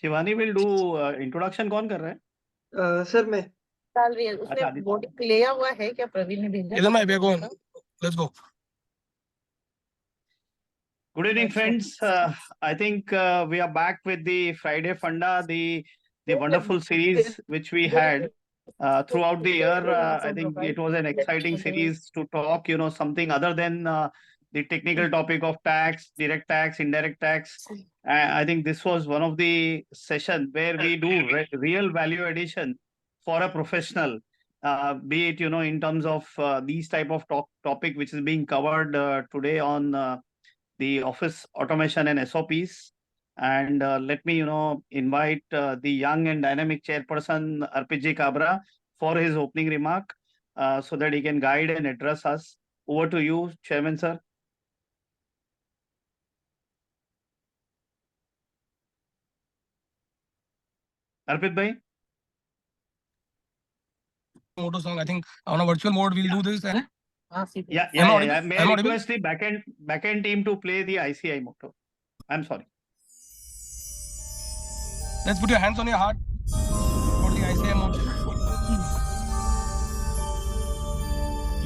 Shivani will do introduction. कौन कर रहा है? सर मैं डाल रही है उसने अच्छा, आदित्य। बोर्ड लिया हुआ है क्या प्रवीण ने भेजा? इधर मैं we are going. Let's go. Good evening, friends. I think we are back with the Friday Funda, the wonderful series which we had throughout the year. I think it was an exciting series to talk, something other than the technical topic of tax, direct tax, indirect tax. I think this was one of the session where we do real value addition for a professional. Be it, in terms of these type of topic which is being covered today on the office automation and SOPs. And let me, invite the young and dynamic chairperson, Arpit Ji Kabra, for his opening remark, so that he can guide and address us. Over to you, Chairman, sir. Arpit bhai? Moto song. I think on a virtual mode we'll do this. Yeah. May I request the backend team to play the ICI motto? I'm sorry. Let's put your hands on your heart for the ICI motto.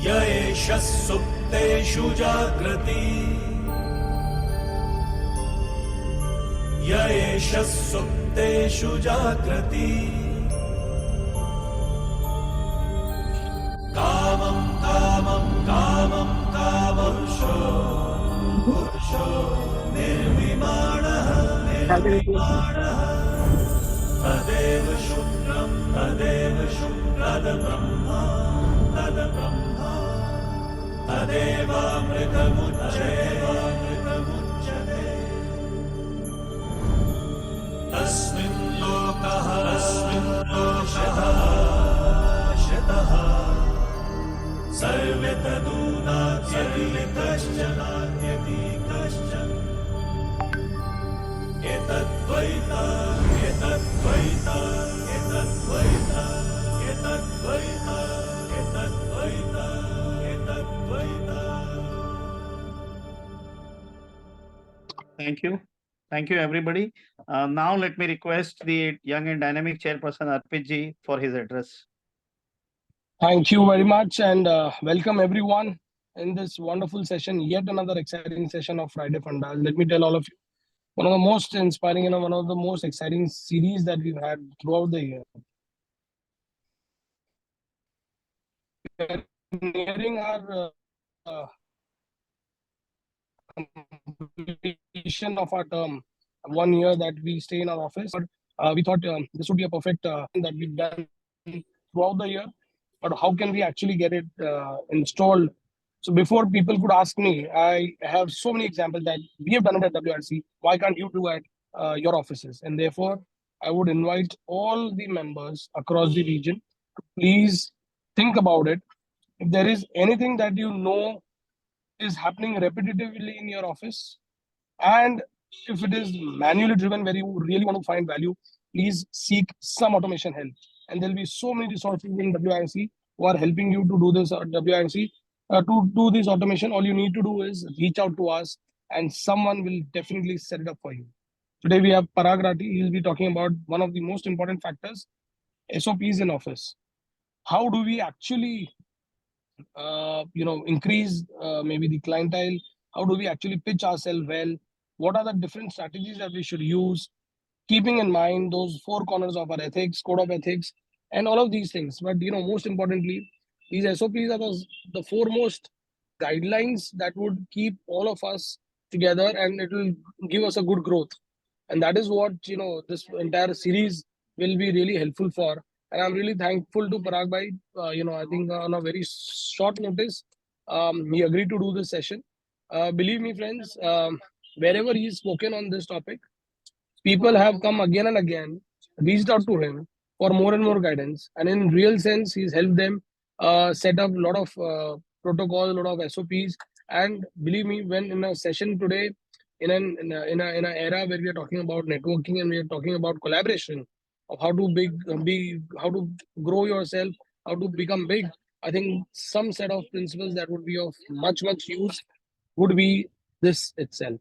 Yaesha supteshu jagrati Yaesha supteshu jagrati Kamam kamam kamam kamamsho Pursho nirvimanaha nirvimanaha Tadev shukram tada brahma tada brahma Tadeva mritamuchyate Tasmin lokaha shataha Sarve tadunatyati kaschan Etadvaita etadvaita etadvaita etadvaita etadvaita etadvaita Thank you. Thank you, everybody. Now let me request the young and dynamic chairperson, Arpit Ji, for his address. Thank you very much and welcome everyone in this wonderful session. Yet another exciting session of Friday Funda. Let me tell all of you, one of the most inspiring and one of the most exciting series that we've had throughout the year. We're nearing our completion of our term, 1 year that we stay in our office. But we thought this would be a perfect thing that we've done throughout the year. But how can we actually get it installed? So before people could ask me, I have so many examples that we have done it at WRC. Why can't you do at your offices? And therefore, I would invite all the members across the region to please think about it. If there is anything that you know is happening repetitively in your office, and if it is manually driven where you really want to find value, please seek some automation help. And there'll be so many resources in WIMC who are helping you to do this at WIMC. To do this automation, all you need to do is reach out to us and someone will definitely set it up for you. Today we have Parag Rathi. He'll be talking about one of the most important factors, SOPs in office. How do we actually increase maybe the clientele? How do we actually pitch ourselves well? What are the different strategies that we should use, keeping in mind those 4 corners of our ethics, code of ethics, and all of these things. But most importantly, these SOPs are the foremost guidelines that would keep all of us together, and it will give us a good growth. And that is what this entire series will be really helpful for. And I'm really thankful to Parag bhai. I think on a very short notice, he agreed to do this session. Believe me, friends, wherever he's spoken on this topic, people have come again and again, reached out to him for more and more guidance. And in real sense, he's helped them set up a lot of protocols, a lot of SOPs. And believe me, when in a session today, in an era where we are talking about networking and we are talking about collaboration, of how to how to grow yourself, how to become big, I think some set of principles that would be of much use would be this itself.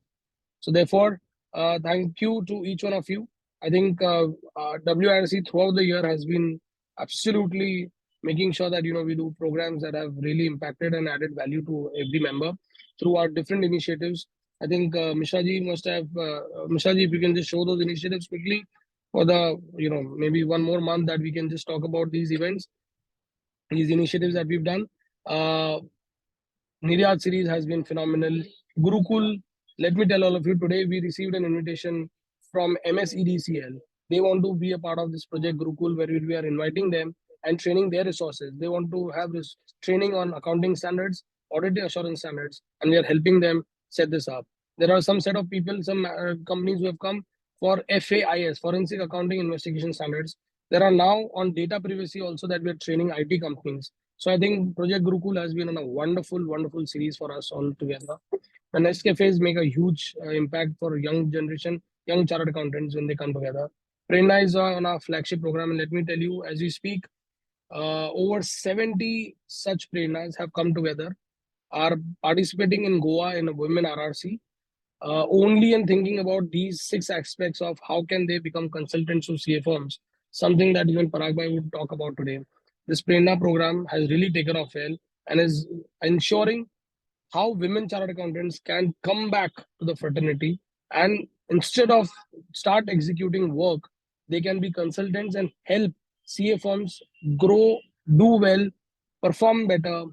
So therefore, Thank you to each one of you. I think WIRC throughout the year has been absolutely making sure that we do programs that have really impacted and added value to every member through our different initiatives. I think Mishra ji must have Mishra ji, if you can just show those initiatives quickly for the maybe one more month that we can just talk about these events, these initiatives that we've done. Niryat series has been phenomenal. Gurukul, let me tell all of you, today we received an invitation from MSEDCL. They want to be a part of this project Gurukul, where we are inviting them and training their resources. They want to have this training on accounting standards, audit assurance standards, and we are helping them set this up. There are some set of people, some companies who have come for FAIS, Forensic Accounting Investigation Standards. There are now on data privacy also that we are training IT companies. So I think Project Gurukul has been a wonderful, wonderful series for us all together. The Nest Cafes make a huge impact for young generation, young chartered accountants when they come together. Prerna is on our flagship program, and let me tell you, as we speak, over 70 such Prernas have come together, are participating in Goa in a women RRC, only in thinking about these 6 aspects of how can they become consultants to CA firms, something that even Parag Bhai would talk about today. This Prerna program has really taken off well and is ensuring how women chartered accountants can come back to the fraternity, and instead of start executing work, they can be consultants and help CA firms grow, do well, perform better,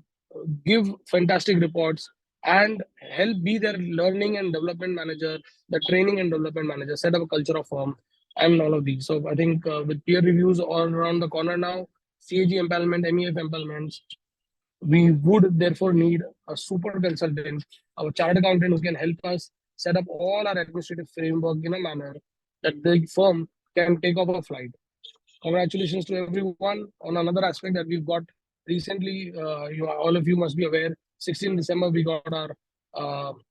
give fantastic reports, and help be their learning and development manager, the training and development manager, set up a culture of firm, and all of these. So I think with peer reviews all around the corner now, CAG empanelment, MEF empanelments, we would therefore need a super consultant, a chartered accountant who can help us set up all our administrative framework in a manner that the firm can take off a flight. Congratulations to everyone. On another aspect that we've got recently, all of you must be aware, 16 December, we got our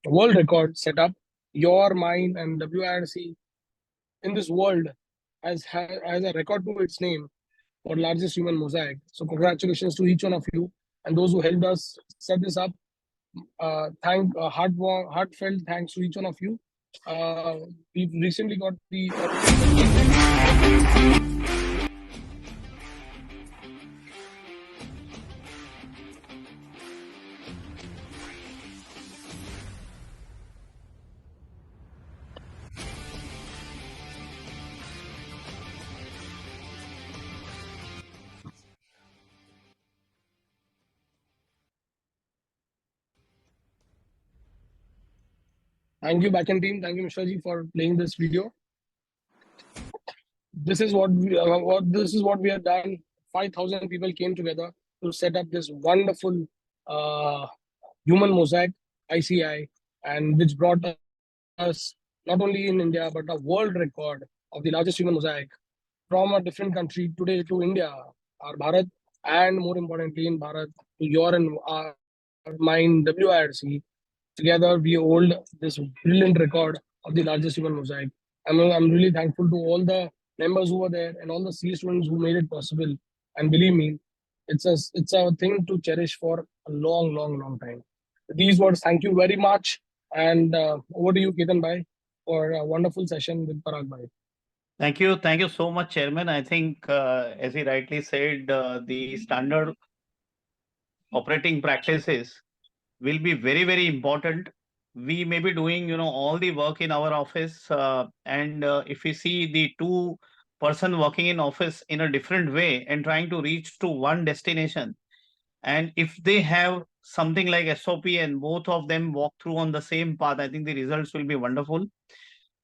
world record set up. Your, mine, and WIRC in this world has a record to its name for largest human mosaic. So congratulations to each one of you and those who helped us set this up. Heartfelt thanks to each one of you. We've recently got the Thank you, backend team. Thank you, Mishra ji, for playing this video. This is what we have done. 5,000 people came together to set up this wonderful human mosaic ICI, and which brought us not only in India but a world record of the largest human mosaic from a different country today to India, our Bharat, and more importantly in Bharat to your and our mine WIRC. Together we hold this brilliant record of the largest human mosaic. I'm really thankful to all the members who were there and all the CA students who made it possible. And believe me, it's a thing to cherish for a long time. With these words, thank you very much. And over to you, Ketan Bhai, for a wonderful session with Parag Bhai. Thank you so much, Chairman. I think, as he rightly said, the standard operating practices will be very important. We may be doing, all the work in our office, and if we see the 2 person working in office in a different way and trying to reach to one destination, and if they have something like SOP and both of them walk through on the same path, I think the results will be wonderful.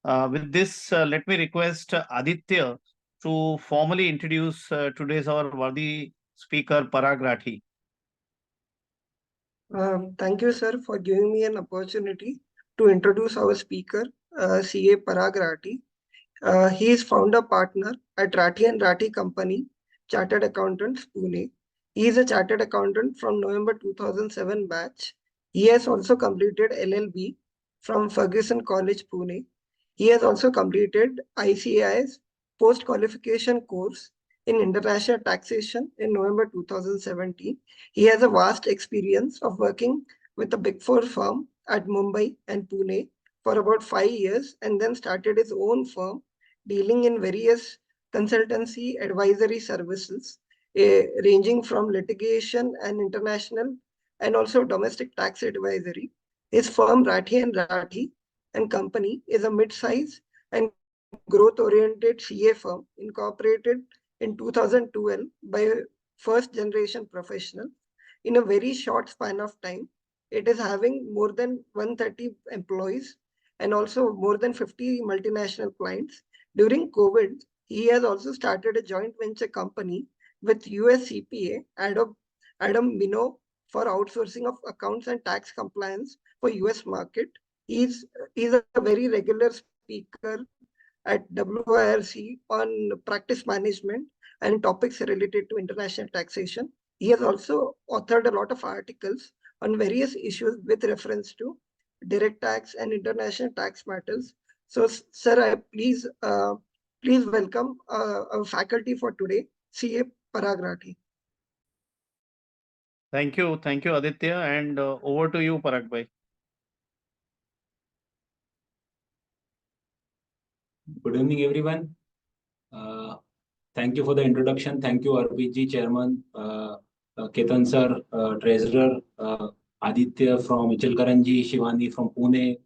With this, let me request Aditya to formally introduce today's our worthy speaker, Parag Rathi. Thank you, sir, for giving me an opportunity to introduce our speaker, CA Parag Rathi. He is founder partner at Rathi and Rathi Company, Chartered Accountants, Pune. He is a chartered accountant from November 2007 batch. He has also completed LLB from Ferguson College, Pune. He has also completed ICAI's post-qualification course in international taxation in November 2017. He has a vast experience of working with a Big Four firm at Mumbai and Pune for about 5 years and then started his own firm dealing in various consultancy advisory services, ranging from litigation and international and also domestic tax advisory. His firm Rathi and Rathi and Company is a mid-size and growth-oriented CA firm incorporated in 2012 by first-generation professional. In a very short span of time, it is having more than 130 employees and also more than 50 multinational clients. During COVID, he has also started a joint venture company with US CPA, Adam Mino, for outsourcing of accounts and tax compliance for US market. He's a very regular speaker at WIRC on practice management and topics related to international taxation. He has also authored a lot of articles on various issues with reference to direct tax and international tax matters. So, sir, please welcome our faculty for today, CA Parag Rathi. Thank you, Aditya, and over to you, Parag bhai. Good evening, everyone. Thank you for the introduction. Thank you, RPG Chairman, Ketan Sir, Treasurer, Aditya from Ichalkaranji, Shivani from Pune,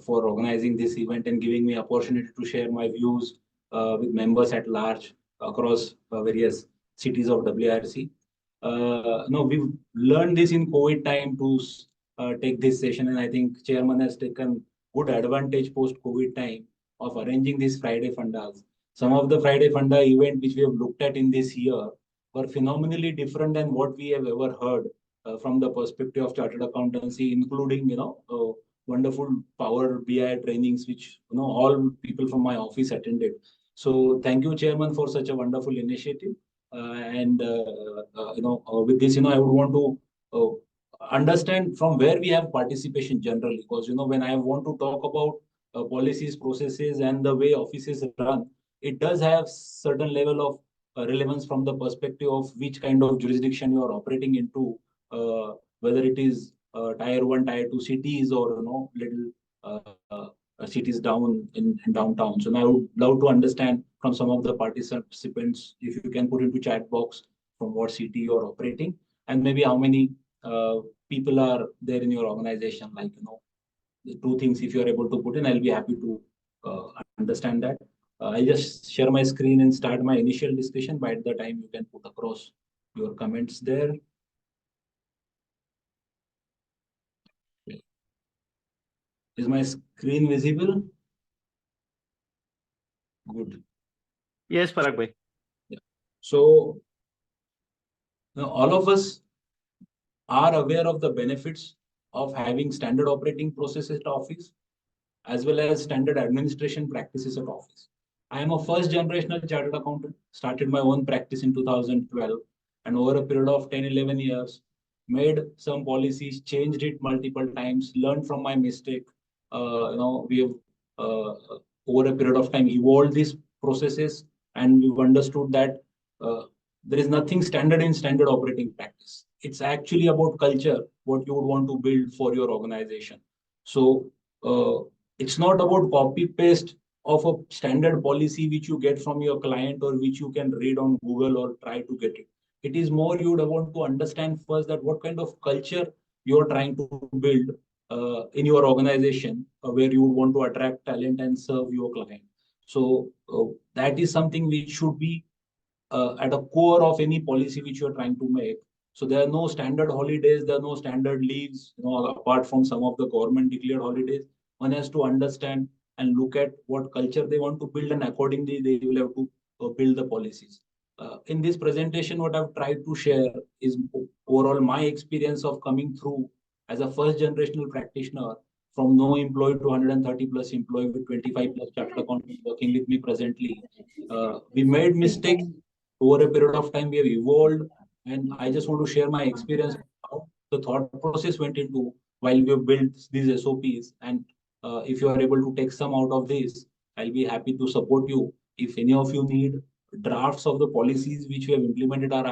for organizing this event and giving me opportunity to share my views with members at large across various cities of WIRC. No, we've learned this in COVID time to take this session, and I think Chairman has taken good advantage post-COVID time of arranging these Friday Fundas. Some of the Friday Funda event which we have looked at in this year were phenomenally different than what we have ever heard from the perspective of chartered accountancy, including wonderful Power BI trainings which all people from my office attended. So thank you, Chairman, for such a wonderful initiative. With this, I would want to understand from where we have participation generally, because when I want to talk about policies, processes, and the way offices run, it does have certain level of relevance from the perspective of which kind of jurisdiction you are operating into, whether it is tier 1, tier 2 cities or little cities down in downtown. So now I would love to understand from some of the participants if you can put into chat box from what city you are operating and maybe how many people are there in your organization. Like the two things if you are able to put in, I'll be happy to understand that. I'll just share my screen and start my initial discussion. By the time you can put across your comments there. Is my screen visible? Good. Yes, Parag bhai. Yeah. So all of us are aware of the benefits of having standard operating processes at office, as well as standard administration practices at office. I am a first generational chartered accountant, started my own practice in 2012, and over a period of 10-11 years, made some policies, changed it multiple times, learned from my mistake. We have over a period of time evolved these processes, and we've understood that there is nothing standard in standard operating practice. It's actually about culture, what you would want to build for your organization. So it's not about copy paste of a standard policy which you get from your client or which you can read on Google or try to get it. It is more you would want to understand first that what kind of culture you're trying to build in your organization where you would want to attract talent and serve your client. So that is something which should be at a core of any policy which you're trying to make. So there are no standard holidays, there are no standard leaves, apart from some of the government declared holidays. One has to understand and look at what culture they want to build, and accordingly they will have to build the policies. In this presentation, what I've tried to share is overall my experience of coming through as a first generational practitioner from no employee to 130 plus employee with 25 plus chartered accountants working with me presently. We made mistakes over a period of time. We have evolved, and I just want to share my experience how the thought process went into while we have built these SOPs. And if you are able to take some out of this, I'll be happy to support you. If any of you need drafts of the policies which we have implemented our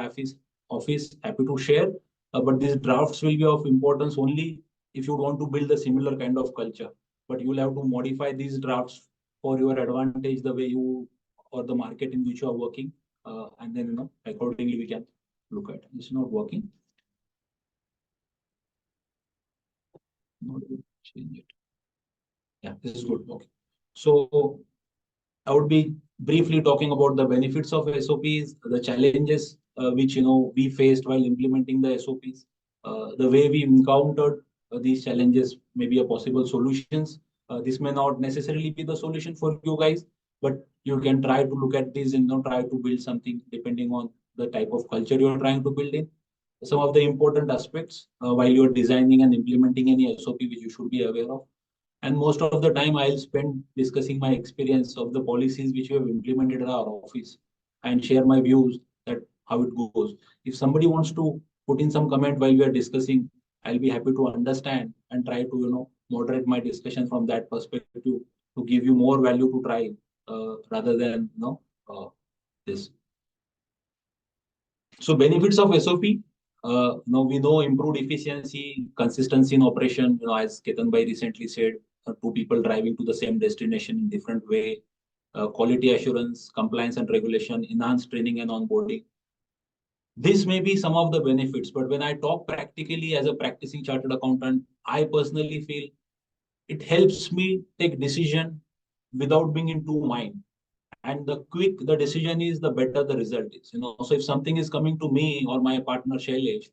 office, happy to share. But these drafts will be of importance only if you want to build a similar kind of culture. but you will have to modify these drafts for your advantage, the way you or the market in which you are working, and then accordingly we can look at. It's not working. Not able to change it. Yeah, this is good. Okay, so I would be briefly talking about the benefits of SOPs, the challenges which we faced while implementing the SOPs, the way we encountered these challenges, maybe a possible solutions. This may not necessarily be the solution for you guys, but you can try to look at this and try to build something depending on the type of culture you're trying to build in. Some of the important aspects while you're designing and implementing any SOP which you should be aware of. And most of the time I'll spend discussing my experience of the policies which we have implemented in our office and share my views that how it goes. If somebody wants to put in some comment while we are discussing, I'll be happy to understand and try to moderate my discussion from that perspective to give you more value to try rather than this. So benefits of SOP. We know improved efficiency, consistency in operation. As Ketan Bhai recently said, two people driving to the same destination in different way. Quality assurance, compliance and regulation, enhanced training and onboarding. This may be some of the benefits, but when I talk practically as a practicing chartered accountant, I personally feel it helps me take decision without being in two mind. And the quick the decision is, the better the result is. So if something is coming to me or my partner Shailesh,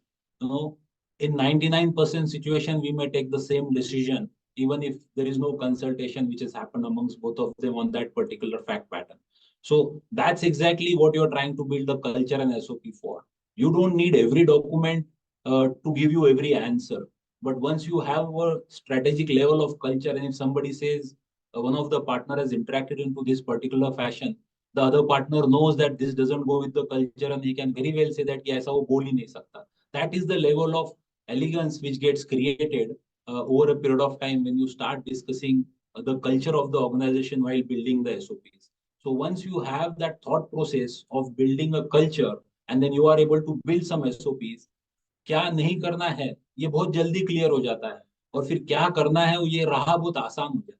in 99% situation we may take the same decision, even if there is no consultation which has happened amongst both of them on that particular fact pattern. So that's exactly what you're trying to build the culture and SOP for. You don't need every document to give you every answer. But once you have a strategic level of culture, and if somebody says one of the partner has interacted into this particular fashion, the other partner knows that this doesn't go with the culture, and he can very well say that yes, wo bol hi nahi sakta. That is the level of elegance which gets created over a period of time when you start discussing the culture of the organization while building the SOPs. So once you have that thought process of building a culture, and then you are able to build some SOPs, क्या नहीं करना है ये बहुत जल्दी clear हो जाता है, और फिर क्या करना है ये राह बहुत आसान हो जाती है.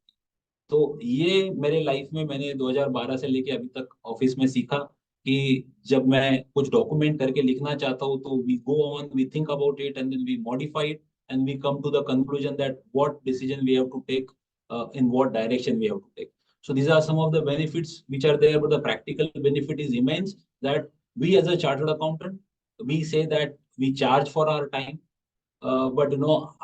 तो ये मेरे लाइफ में मैंने 2012 से लेके अभी तक ऑफिस में सीखा कि जब मैं कुछ डॉक्यूमेंट करके लिखना चाहता हूँ तो we go on, we think about it and then we modify it and we come to the conclusion that what decision we have to take in what direction we have to take. So these are some of the benefits which are there, but the practical benefit is immense, that we as a chartered accountant, we say that we charge for our time, but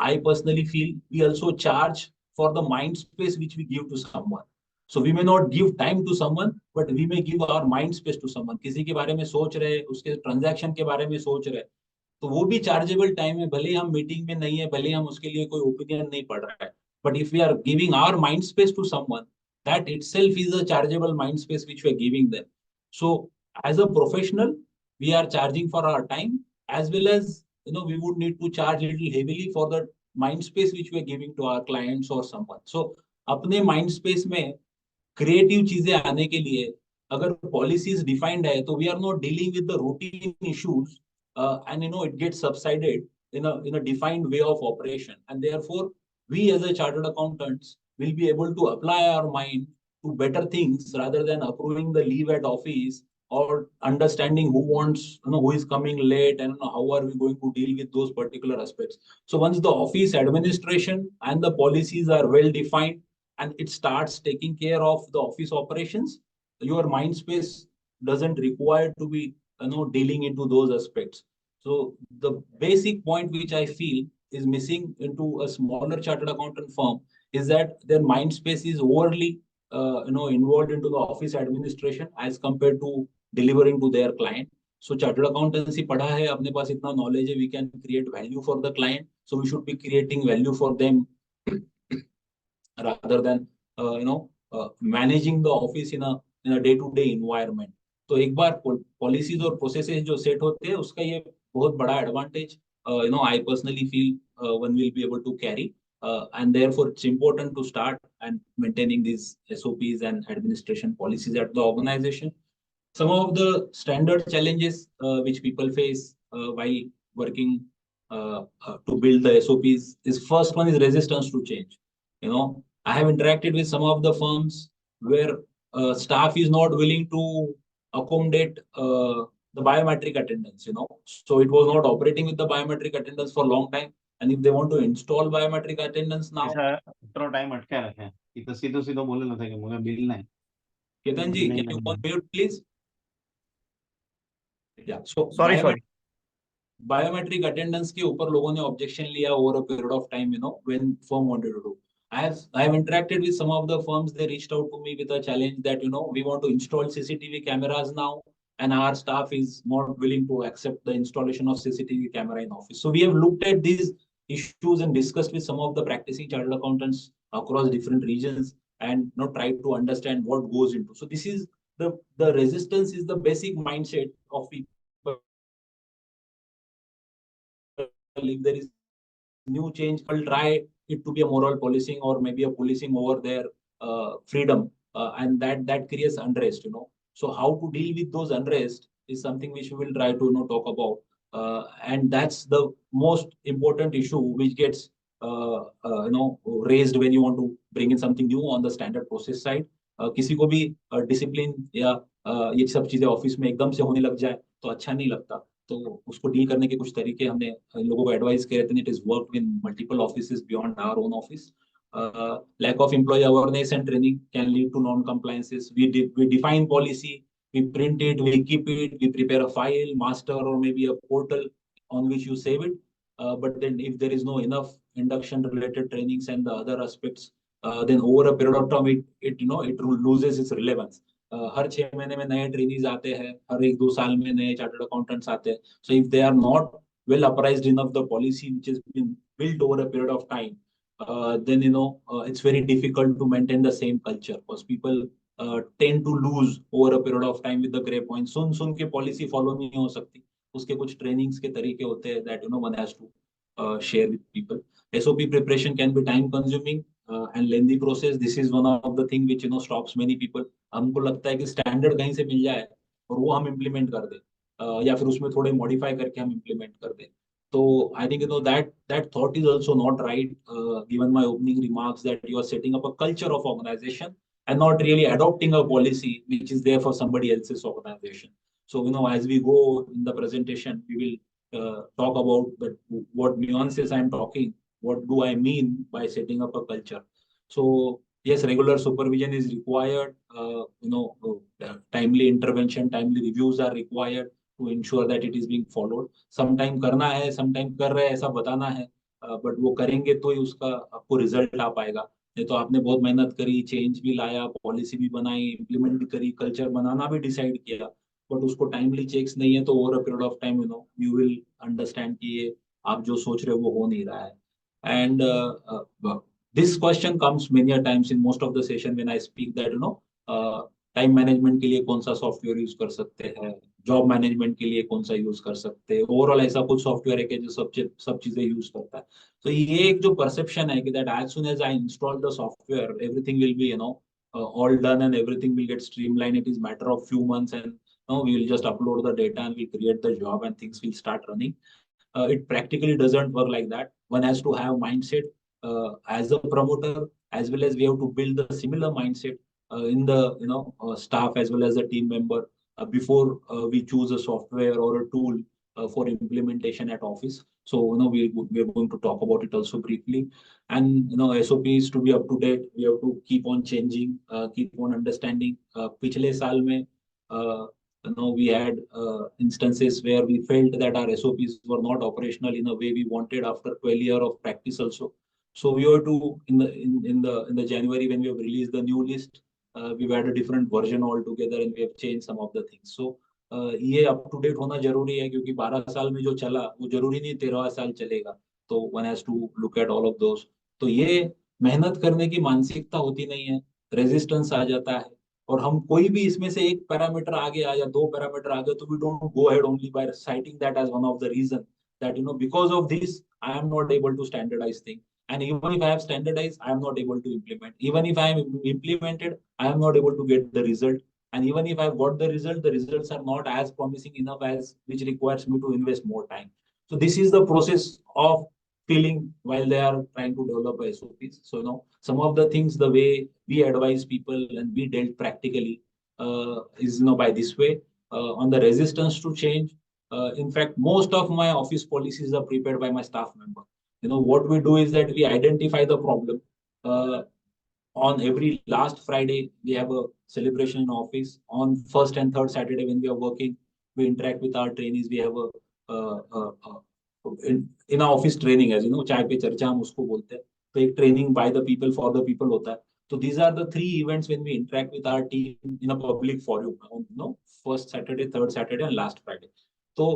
I personally feel we also charge for the mind space which we give to someone. So we may not give time to someone, but we may give our mind space to someone. किसी के बारे में सोच रहे, उसके transaction के बारे में सोच रहे, तो वो भी चार्जेबल टाइम है, भले हम मीटिंग में नहीं है, भले हम उसके लिए कोई ओपिनियन नहीं पढ़ रहा है. But if we are giving our mind space to someone, that itself is a chargeable mind space which we are giving them. So as a professional, we are charging for our time, as well as we would need to charge a little heavily for the mind space which we are giving to our clients or someone. So अपने mind space में creative चीजें आने के लिए अगर policies defined है, तो we are not dealing with the routine issues, and it gets subsided in a defined way of operation, and therefore we as a chartered accountants will be able to apply our mind to better things rather than approving the leave at office or understanding who wants, who is coming late, and how are we going to deal with those particular aspects. So once the office administration and the policies are well defined and it starts taking care of the office operations, your mind space doesn't require to be dealing into those aspects. So the basic point which I feel is missing into a smaller chartered accountant firm is that their mind space is overly involved into the office administration as compared to delivering to their client. So chartered accountancy padha hai, apne paas itna knowledge hai, we can create value for the client, so we should be creating value for them rather than managing the office in a day-to-day environment. तो एक बार policies और processes जो set होते हैं, उसका ये बहुत बड़ा advantage I personally feel one will be able to carry, and therefore it's important to start and maintaining these SOPs and administration policies at the organization. Some of the standard challenges which people face while working to build the SOPs is, first one is resistance to change. I have interacted with some of the firms where staff is not willing to accommodate the biometric attendance, So it was not operating with the biometric attendance for a long time. And if they want to install biometric attendance now, ऐसा थोड़ा time अटका रखे हैं इतना सीधो सीधो बोले ना थे कि मुझे बिल नहीं Ketan ji, can you go on mute, please? Yeah. So sorry biometric attendance के ऊपर लोगों ने objection लिया over a period of time, when firm wanted to do. I have interacted with some of the firms. They reached out to me with a challenge that, we want to install CCTV cameras now, and our staff is not willing to accept the installation of CCTV camera in office. So we have looked at these issues and discussed with some of the practicing chartered accountants across different regions and tried to understand what goes into. So this is the resistance is the basic mindset of people. If there is new change, will try it to be a moral policing or maybe a policing over their freedom, and that creates unrest. So how to deal with those unrest is something which we will try to talk about, and that's the most important issue which gets raised when you want to bring in something new on the standard process side. किसी को भी discipline या ये सब चीजें office में एकदम से होने लग जाए तो अच्छा नहीं लगता. तो उसको डील करने के कुछ तरीके हमने लोगों को एडवाइस किए थे. It is work in multiple offices beyond our own office. Lack of employee awareness and training can lead to non-compliances. We define policy, we print it, we keep it, we prepare a file, master, or maybe a portal on which you save it. But then if there is no enough induction related trainings and the other aspects, then over a period of time it loses its relevance. हर 6 महीने में नए trainees आते हैं, हर 1-2 साल में नए chartered accountants आते हैं. So if they are not well apprised enough the policy which has been built over a period of time, then it's very difficult to maintain the same culture, because people tend to lose over a period of time with the gray points. सुन के policy follow नहीं हो सकती. उसके कुछ trainings के तरीके होते हैं that one has to share with people. SOP preparation can be time consuming and lengthy process. This is one of the thing which stops many people. हमको लगता है कि स्टैंडर्ड कहीं से मिल जाए और वो हम इम्प्लीमेंट कर दे, या फिर उसमें थोड़े मॉडिफाई करके हम इम्प्लीमेंट कर दे. तो I think that thought is also not right, given my opening remarks that you are setting up a culture of organization and not really adopting a policy which is there for somebody else's organization. So as we go in the presentation, we will talk about what nuances I am talking, what do I mean by setting up a culture. So yes, regular supervision is required. Timely intervention, timely reviews are required to ensure that it is being followed. Sometime करना है, sometime कर रहे हैं ऐसा बताना है, but वो करेंगे तो ही उसका आपको रिजल्ट आ पाएगा. नहीं तो आपने बहुत मेहनत करी, चेंज भी लाया, पॉलिसी भी बनाई, इम्प्लीमेंट भी करी, कल्चर बनाना भी डिसाइड किया, बट उसको टाइमली चेक्स नहीं है तो over a period of time you will understand कि ये आप जो सोच रहे हो वो हो नहीं रहा है. And this question comes many a times in most of the session when I speak that time management के लिए कौन सा सॉफ्टवेयर यूज कर सकते हैं, जॉब मैनेजमेंट के लिए कौन सा यूज कर सकते हैं, ओवरऑल ऐसा कुछ सॉफ्टवेयर है कि जो सब चीजें यूज करता है. तो ये एक जो परसेप्शन है कि that as soon as I install the software everything will be all done and everything will get streamlined. It is matter of few months and we will just upload the data and we create the job and things will start running. It practically doesn't work like that. One has to have mindset as a promoter, as well as we have to build the similar mindset in the staff as well as the team member before we choose a software or a tool for implementation at office. So we're going to talk about it also briefly. And SOPs to be up to date, we have to keep on changing, keep on understanding. पिछले साल में we had instances where we felt that our SOPs were not operational in a way we wanted after 12 years of practice also. So we were to in the January when we have released the new list, we've had a different version altogether and we have changed some of the things. So ये up to date होना जरूरी है क्योंकि 12 साल में जो चला वो जरूरी नहीं 13 साल चलेगा. तो one has to look at all of those. तो ये मेहनत करने की मानसिकता होती नहीं है, रेजिस्टेंस आ जाता है और हम कोई भी इसमें से एक पैरामीटर आगे आ या 2 पैरामीटर आगे तो we don't go ahead only by citing that as one of the reason that because of this I am not able to standardize things. And even if I have standardized, I am not able to implement. Even if I am implemented, I am not able to get the result. And even if I've got the results are not as promising enough as which requires me to invest more time. So this is the process of feeling while they are trying to develop SOPs. So, some of the things, the way we advise people and we dealt practically is, by this way. On the resistance to change, in fact, most of my office policies are prepared by my staff member. What we do is that we identify the problem. On every last Friday, we have a celebration in office. On first and third Saturday, when we are working, we interact with our trainees. We have in our office training, as you know, चाय पे चर्चा हम उसको बोलते हैं. तो एक training by the people for the people होता है. So these are the 3 events when we interact with our team in a public forum. First Saturday, third Saturday, and last Friday. तो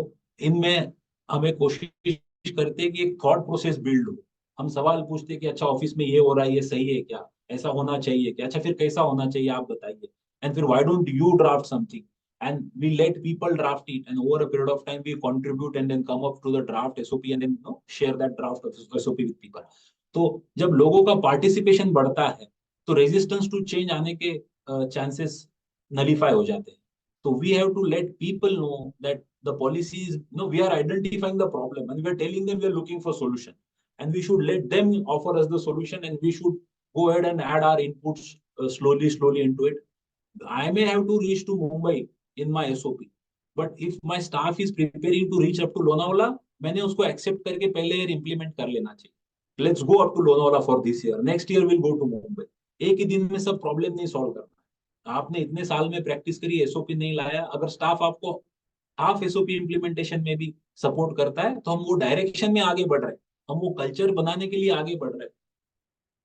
इनमें हमें कोशिश करते हैं कि एक थॉट प्रोसेस बिल्ड हो. हम सवाल पूछते हैं कि अच्छा ऑफिस में ये हो रहा है, ये सही है क्या, ऐसा होना चाहिए क्या, अच्छा फिर कैसा होना चाहिए आप बताइए, एंड फिर why don't you draft something, and we let people draft it, and over a period of time we contribute and then come up to the draft SOP and then share that draft of SOP with people. तो जब लोगों का participation बढ़ता है तो resistance to change आने के chances nullify हो जाते हैं. तो we have to let people know that the policies, we are identifying the problem and we are telling them we are looking for solution, and we should let them offer us the solution, and we should go ahead and add our inputs slowly into it. I may have to reach to Mumbai in my SOP, but if my staff is preparing to reach up to Lonavala, मैंने उसको accept करके पहले year implement कर लेना चाहिए. Let's go up to Lonavala for this year. Next year we'll go to Mumbai. एक ही दिन में सब problem नहीं solve करना. आपने इतने साल में practice करी, SOP नहीं लाया, अगर staff आपको हाफ SOP इम्प्लीमेंटेशन में भी सपोर्ट करता है तो हम वो डायरेक्शन में आगे बढ़ रहे हैं, हम वो कल्चर बनाने के लिए आगे बढ़ रहे हैं,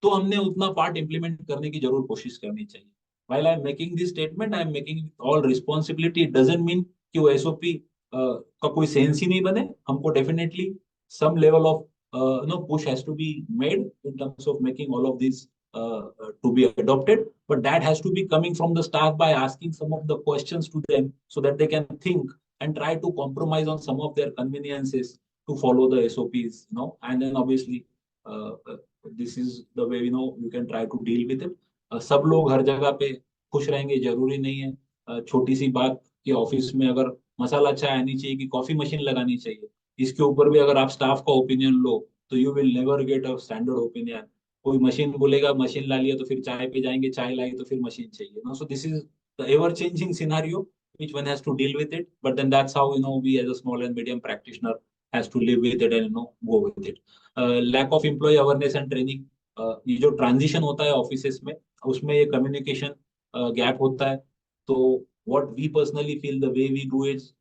तो हमने उतना पार्ट इम्प्लीमेंट करने की जरूर कोशिश करनी चाहिए. While I am making this statement, I am making all responsibility. It doesn't mean कि वो SOP का कोई सेंस ही नहीं बने. हमको definitely some level of push has to be made in terms of making all of these to be adopted, but that has to be coming from the staff by asking some of the questions to them so that they can think and try to compromise on some of their conveniences to follow the SOPs, and then obviously this is the way you can try to deal with it. सब लोग हर जगह पे खुश रहेंगे जरूरी नहीं है. छोटी सी बात कि ऑफिस में अगर मसाला चाय आनी चाहिए कि कॉफी मशीन लगानी चाहिए, इसके ऊपर भी अगर आप स्टाफ का ओपिनियन लो तो you will never get a standard opinion. कोई मशीन बोलेगा मशीन ला लिया तो फिर चाय पे जाएंगे, चाय लाई तो फिर मशीन चाहिए. So this is the ever changing scenario which one has to deal with it, but then that's how we as a small and medium practitioner has to live with it and go with it. Lack of employee awareness and training, ये जो transition होता है offices में उसमें ये communication gap होता है. तो what we personally feel the way we do is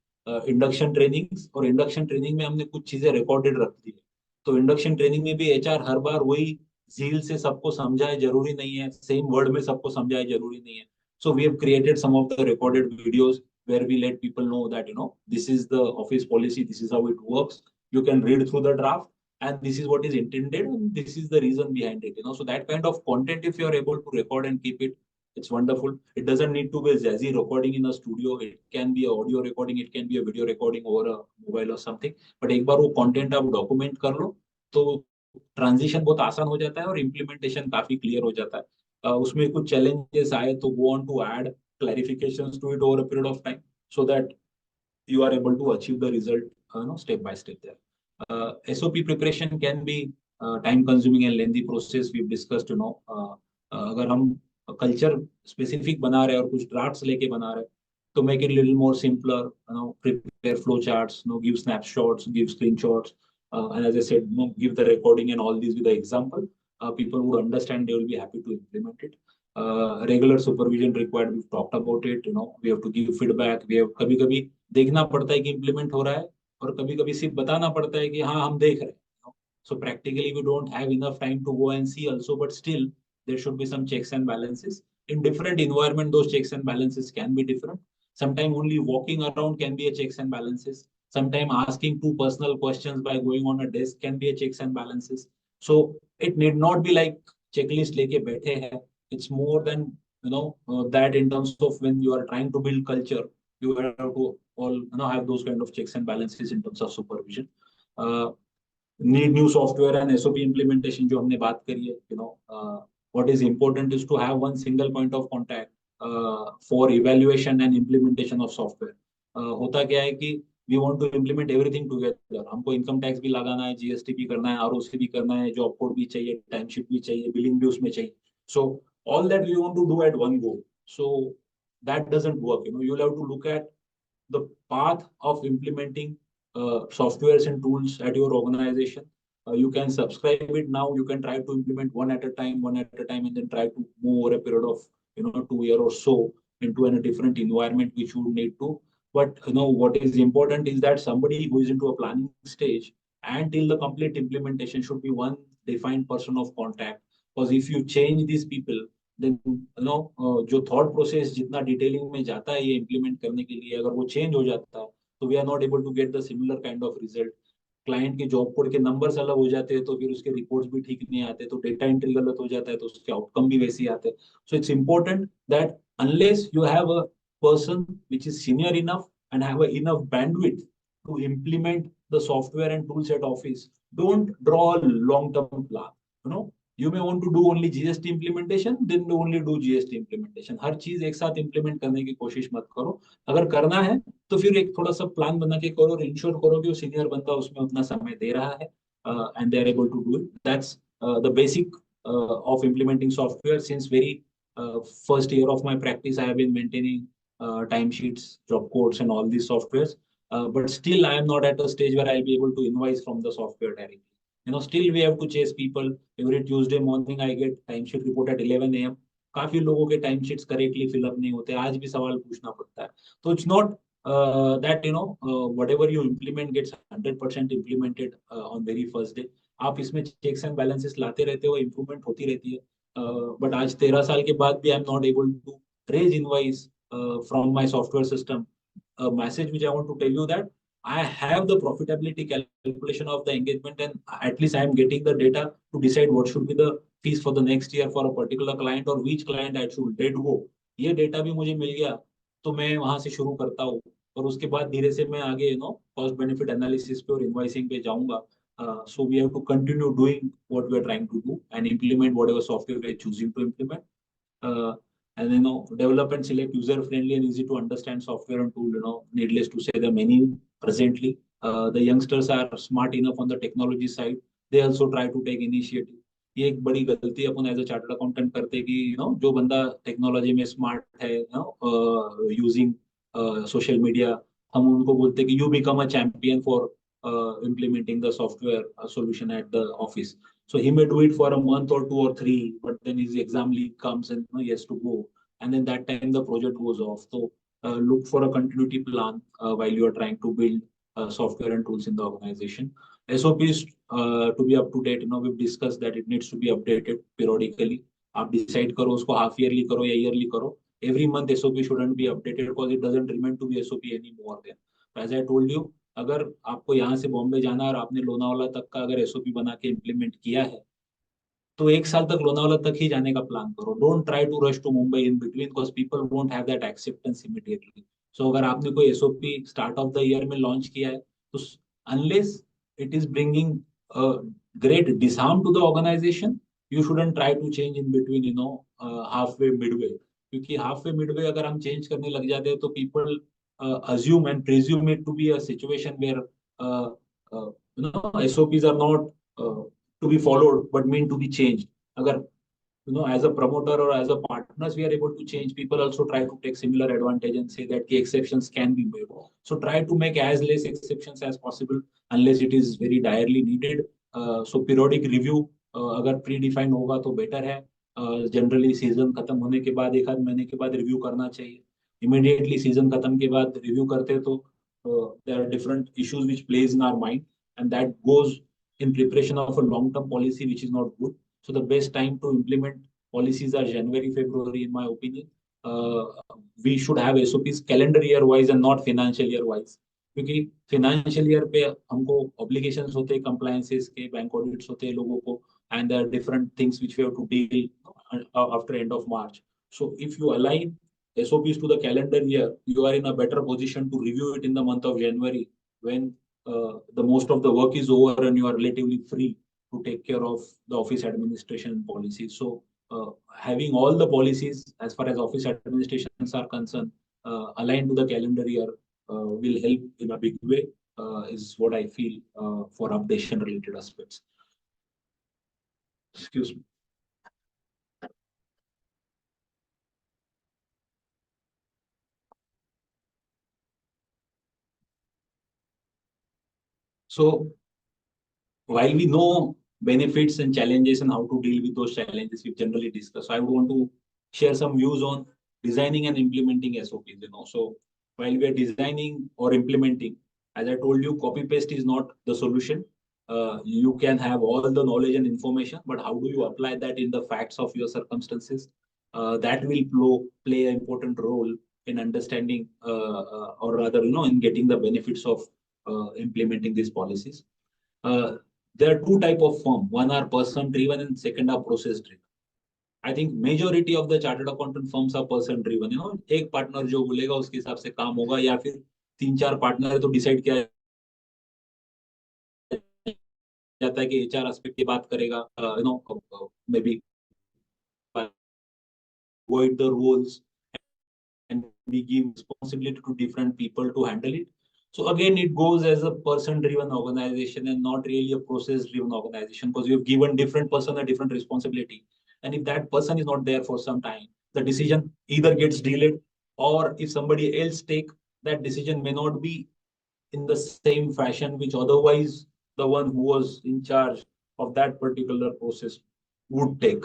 induction trainings, और इंडक्शन ट्रेनिंग में हमने कुछ चीजें रिकॉर्डेड रख दी है. तो इंडक्शन ट्रेनिंग में भी HR हर बार वही झील से सबको समझाए जरूरी नहीं है, सेम वर्ड में सबको समझाए जरूरी नहीं है. So we have created some of the recorded videos where we let people know that this is the office policy, this is how it works. You can read through the draft, and this is what is intended, and this is the reason behind it. So that kind of content, if you are able to record and keep it, it's wonderful. It doesn't need to be a jazzy recording in a studio. It can be a audio recording, it can be a video recording over a mobile or something. But एक बार वो content आप document कर लो तो transition बहुत आसान हो जाता है और इम्प्लीमेंटेशन काफी क्लियर हो जाता है. उसमें कुछ चैलेंजेस आए तो go on to add clarifications to it over a period of time so that you are able to achieve the result step by step there. SOP preparation can be time consuming and lengthy process. We've discussed अगर हम culture specific बना रहे हैं और कुछ drafts लेके बना रहे हैं तो make it a little more simpler, prepare flow charts, give snapshots, give screenshots, and as I said, give the recording and all these with the example. People would understand, they will be happy to implement it. Regular supervision required, we've talked about it. We have to give feedback. We have कभी-कभी देखना पड़ता है कि implement हो रहा है और कभी-कभी सिर्फ बताना पड़ता है कि हाँ हम देख रहे हैं. So practically we don't have enough time to go and see also, but still there should be some checks and balances. In different environment, those checks and balances can be different. Sometimes only walking around can be a checks and balances. Sometimes asking 2 personal questions by going on a desk can be a checks and balances. So it need not be like checklist leke baithe hai. It's more than that in terms of when you are trying to build culture, you have to all have those kind of checks and balances in terms of supervision. Need new software and SOP implementation जो हमने बात करी है. What is important is to have one single point of contact for evaluation and implementation of software. होता क्या है कि we want to implement everything together. हमको income tax भी लगाना है, GST भी करना है, ROC भी करना है, job code भी चाहिए, time sheet भी चाहिए, billing भी उसमें चाहिए. So all that we want to do at one go. So that doesn't work. You'll have to look at the path of implementing softwares and tools at your organization. You can subscribe it now. You can try to implement one at a time, and then try to move over a period of 2 years or so into a different environment which you need to. But what is important is that somebody who is into a planning stage until the complete implementation should be one defined person of contact. Because if you change these people, then जो thought process जितना detailing में जाता है ये implement करने के लिए, अगर वो change हो जाता है, तो we are not able to get the similar kind of result. Client के जॉब कोड के नंबर्स अलग हो जाते हैं तो फिर उसके रिपोर्ट्स भी ठीक नहीं आते, तो डेटा एंट्री गलत हो जाता है तो उसके आउटकम भी वैसे ही आते हैं. So it's important that unless you have a person which is senior enough and have enough bandwidth to implement the software and tools at office, don't draw a long-term plan. You may want to do only GST implementation, then only do GST implementation. हर चीज एक साथ implement करने की कोशिश मत करो. अगर करना है तो फिर एक थोड़ा सा प्लान बना के करो और इंश्योर करो कि वो सीनियर बंदा उसमें उतना समय दे रहा है and they are able to do it. That's the basic of implementing software. Since very first year of my practice, I have been maintaining timesheets, job codes, and all these softwares. But still, I am not at a stage where I'll be able to invoice from the software directly. Still we have to chase people. Every Tuesday morning, I get timesheet report at 11 a.m. काफी लोगों के timesheets correctly fill up नहीं होते. आज भी सवाल पूछना पड़ता है. So it's not that whatever you implement gets 100% implemented on very first day. आप इसमें checks and balances लाते रहते हो, improvement होती रहती है. But आज 13 साल के बाद भी I am not able to raise invoice from my software system. A message which I want to tell you that I have the profitability calculation of the engagement, and at least I am getting the data to decide what should be the fees for the next year for a particular client or which client I should let go. ये data भी मुझे मिल गया तो मैं वहां से शुरू करता हूँ और उसके बाद धीरे से मैं आगे cost benefit analysis पे और invoicing पे जाऊंगा. So we have to continue doing what we are trying to do and implement whatever software we are choosing to implement. And develop and select user-friendly and easy to understand software and tool. Needless to say, there are many presently. The youngsters are smart enough on the technology side. They also try to take initiative. ये एक बड़ी गलती अपन as a chartered accountant करते हैं कि जो बंदा technology में स्मार्ट है, यूजिंग सोशल मीडिया, हम उनको बोलते हैं कि you become a champion for implementing the software solution at the office. So he may do it for a month or 2 or 3, but then his exam leave comes and he has to go. And then that time the project goes off. So look for a continuity plan while you are trying to build software and tools in the organization. SOPs to be up to date, we've discussed that it needs to be updated periodically. आप decide करो उसको half yearly करो या yearly करो. Every month SOP shouldn't be updated because it doesn't remain to be SOP anymore then. As I told you, अगर आपको यहाँ से बॉम्बे जाना और आपने लोनावाला तक का अगर एसओपी बना के इम्प्लीमेंट किया है तो 1 साल तक लोनावाला तक ही जाने का प्लान करो. Don't try to rush to Mumbai in between because people won't have that acceptance immediately. So अगर आपने कोई SOP start of the year में लॉन्च किया है तो unless it is bringing great disharm to the organization, you shouldn't try to change in between half way midway. क्योंकि half way midway अगर हम चेंज करने लग जाते हैं तो people assume and presume it to be a situation where SOPs are not to be followed but meant to be changed. Agar as a promoter or as a partners we are able to change, people also try to take similar advantage and say that exceptions can be made. So try to make as less exceptions as possible unless it is very direly needed. So periodic review agar predefined होगा तो better है. Generally season खत्म होने के बाद 1 आध महीने के बाद review करना चाहिए. Immediately season खत्म के बाद review करते तो there are different issues which plays in our mind and that goes in preparation of a long-term policy which is not good. So the best time to implement policies are January, February in my opinion. We should have SOPs calendar year wise and not financial year wise. क्योंकि financial year पे हमको obligations होते हैं, compliances के, bank audits होते हैं लोगों को, and there are different things which we have to deal after end of March. So if you align SOPs to the calendar year, you are in a better position to review it in the month of January when the most of the work is over and you are relatively free to take care of the office administration policies. So having all the policies as far as office administrations are concerned aligned to the calendar year will help in a big way, is what I feel for updation related aspects. Excuse me. So while we know benefits and challenges and how to deal with those challenges, we generally discuss. So I would want to share some views on designing and implementing SOPs. So while we are designing or implementing, as I told you, copy paste is not the solution. You can have all the knowledge and information, but how do you apply that in the facts of your circumstances? That will play an important role in understanding, or rather, in getting the benefits of implementing these policies. There are two type of firm. One are person driven and second are process driven. I think majority of the chartered accountant firms are person driven. एक partner जो बोलेगा उसके हिसाब से काम होगा, या फिर 3-4 partner है तो decide किया जाता है कि HR aspect की बात करेगा, maybe avoid the roles and we give responsibility to different people to handle it. So again, it goes as a person-driven organization and not really a process-driven organization, because you have given different person a different responsibility. And if that person is not there for some time, the decision either gets delayed, or if somebody else take that decision may not be in the same fashion which otherwise the one who was in charge of that particular process would take.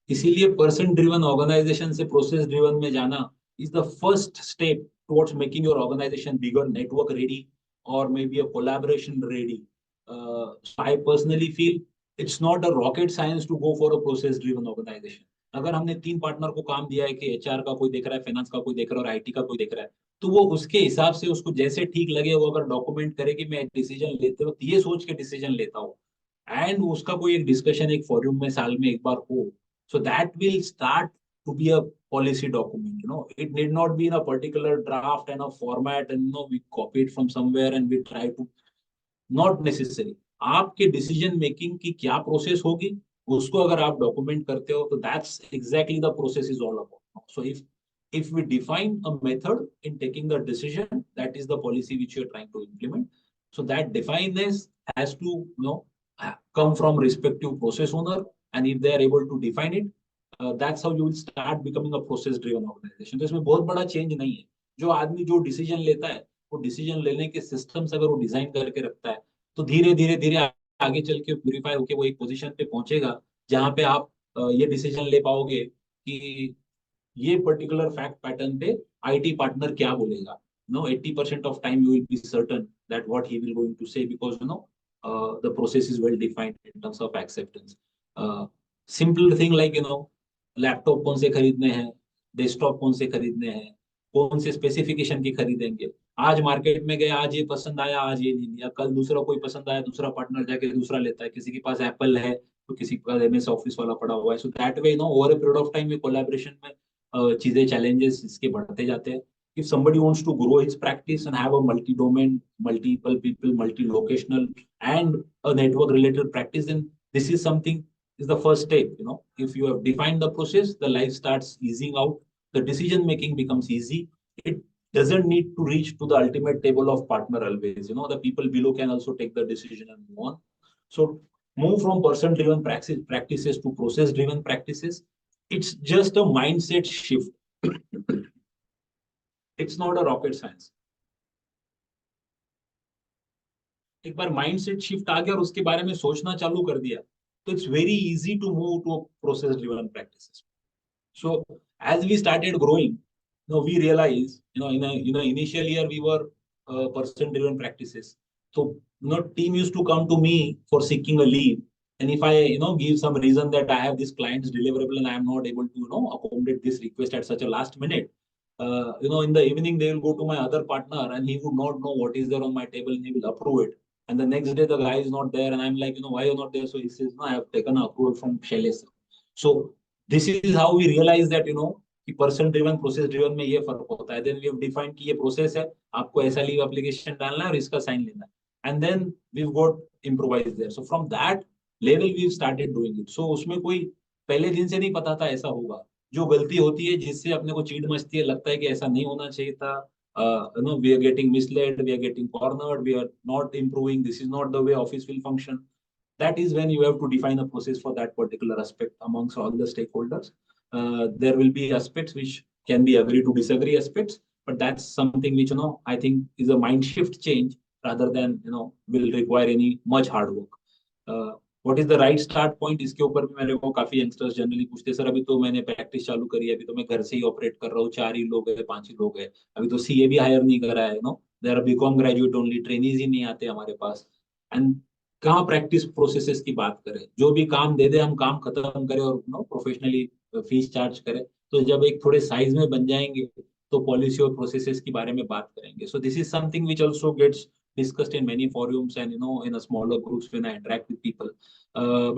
इसीलिए person driven organisation से process driven में जाना is the first step towards making your organization bigger, network ready, or maybe a collaboration ready. So I personally feel it's not a rocket science to go for a process driven organization. अगर हमने 3 partner को काम दिया है कि HR का कोई देख रहा है, फाइनेंस का कोई देख रहा है और IT का कोई देख रहा है, तो वो उसके हिसाब से उसको जैसे ठीक लगे वो अगर डॉक्यूमेंट करे कि मैं डिसीजन लेते हो ये सोच के डिसीजन लेता हूँ, एंड उसका कोई एक डिस्कशन एक फॉरम में साल में एक बार हो, so that will start to be a policy document. It need not be in a particular draft and a format and we copy it from somewhere and we try to, not necessary. आपके decision making की क्या process होगी उसको अगर आप document करते हो तो that's exactly the process is all about. So if we define a method in taking the decision, that is the policy which you are trying to implement. So that definedness has to come from respective process owner, and if they are able to define it, that's how you will start becoming a process driven organization. तो इसमें बहुत बड़ा change नहीं है. जो आदमी जो decision लेता है वो डिसीजन लेने के सिस्टम्स अगर वो डिजाइन करके रखता है तो धीरे धीरे धीरे आगे चल के प्यूरिफाई होके वो एक पोजीशन पे पहुंचेगा जहां पे आप ये डिसीजन ले पाओगे कि ये पर्टिकुलर फैक्ट पैटर्न पे आईटी पार्टनर क्या बोलेगा. 80% of time you will be certain that what he will going to say, because the process is well defined in terms of acceptance. Simple thing like laptop कौन से खरीदने हैं, desktop कौन से खरीदने हैं, कौन से स्पेसिफिकेशन की खरीदेंगे. आज मार्केट में गए, आज ये पसंद आया, आज ये नहीं लिया, कल दूसरा कोई पसंद आया, दूसरा पार्टनर जाके दूसरा लेता है. किसी के पास एप्पल है तो किसी के पास MS ऑफिस वाला पड़ा हुआ है. सो that way over a period of time में कोलैबोरेशन में चीजें चैलेंजेस इसके बढ़ते जाते हैं. If somebody wants to grow his practice and have a multi-domain, multiple people, multi-locational, and a network-related practice, then this is something is the first step. If you have defined the process, the life starts easing out. The decision-making becomes easy. It doesn't need to reach to the ultimate table of partner always. The people below can also take the decision and move on. So move from person-driven practices to process-driven practices. It's just a mindset shift. It's not a rocket science. एक बार mindset shift आ गया और उसके बारे में सोचना चालू कर दिया, so it's very easy to move to a process-driven practices. So as we started growing, we realized, in the initial year we were person-driven practices. So team used to come to me for seeking a leave, and if I give some reason that I have this client's deliverable and I am not able to accommodate this request at such a last minute, in the evening they will go to my other partner and he would not know what is there on my table and he will approve it. And the next day the guy is not there and I'm like, why you're not there? So he says, no, I have taken an approval from Shailesh. So this is how we realize that, कि person driven process driven में ये फर्क होता है. Then we have defined कि ये process है, आपको ऐसा leave application डालना है और इसका sign लेना है. And then we've got improvised there. So from that level we've started doing it. So उसमें कोई पहले दिन से नहीं पता था ऐसा होगा. जो गलती होती है जिससे अपने को चीड़ मचती है, लगता है कि ऐसा नहीं होना चाहिए था, we are getting misled, we are getting cornered, we are not improving, this is not the way office will function. That is when you have to define a process for that particular aspect amongst all the stakeholders. There will be aspects which can be agree to disagree aspects, but that's something which, I think is a mind shift change rather than, will require any much hard work. What is the right start point? इसके ऊपर भी मेरे को काफी youngsters generally पूछते sir, अभी तो मैंने प्रैक्टिस चालू करी है, अभी तो मैं घर से ही ऑपरेट कर रहा हूँ, 4 ही लोग है, 5 ही लोग है, अभी तो सीए भी हायर नहीं करा है, there are BCom graduate only, trainees ही नहीं आते हमारे पास। एंड कहाँ प्रैक्टिस प्रोसेसेस की बात करें, जो भी काम दे दे हम काम खत्म करें और प्रोफेशनली फीस चार्ज करें। तो जब एक थोड़े साइज में बन जाएंगे तो पॉलिसी और प्रोसेसेस के बारे में बात करेंगे। So this is something which also gets discussed in many forums and in a smaller groups when I interact with people.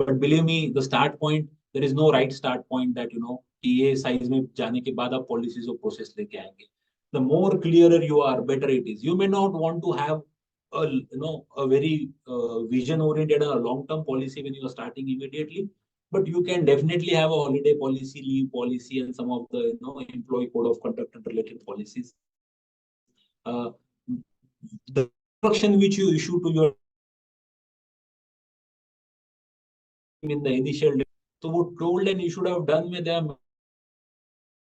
But believe me, the start point, there is no right start point that कि ये size में जाने के बाद आप policies और process लेके आएंगे। The more clearer you are, better it is. You may not want to have a very vision oriented and a long term policy when you are starting immediately, but you can definitely have a holiday policy, leave policy, and some of the employee code of conduct and related policies. The instruction which you issue to your in the initial day, so what told and you should have done with them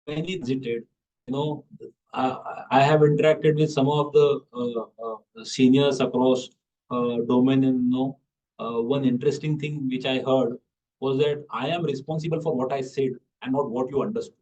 many visited. I have interacted with some of the seniors across domain, and one interesting thing which I heard was that I am responsible for what I said and not what you understood.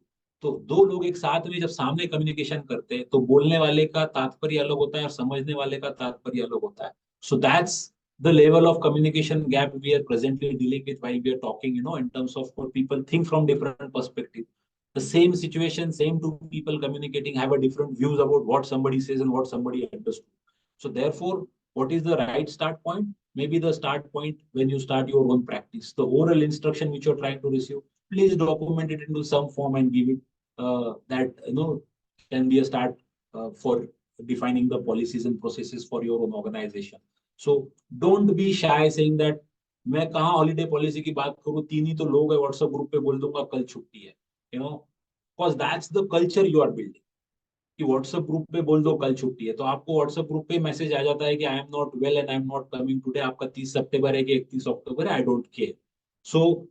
तो दो लोग एक साथ में जब सामने communication करते हैं तो बोलने वाले का तात्पर्य अलग होता है और समझने वाले का तात्पर्य अलग होता है। So that's the level of communication gap we are presently dealing with while we are talking, in terms of what people think from different perspectives. The same situation, same two people communicating have a different views about what somebody says and what somebody understood. So therefore, what is the right start point? Maybe the start point when you start your own practice. The oral instruction which you're trying to receive, please document it into some form and give it. That can be a start for defining the policies and processes for your own organization. So don't be shy saying that मैं कहाँ holiday policy की बात करूँ, 3 ही तो लोग है WhatsApp group पे बोल दूंगा कल छुट्टी है, because that's the culture you are building. कि WhatsApp group पे बोल दो कल छुट्टी है, तो आपको WhatsApp group पे मैसेज आ जाता है कि I am not well and I am not coming today. आपका 30 सितंबर है कि 31 अक्टूबर है, I don't care. So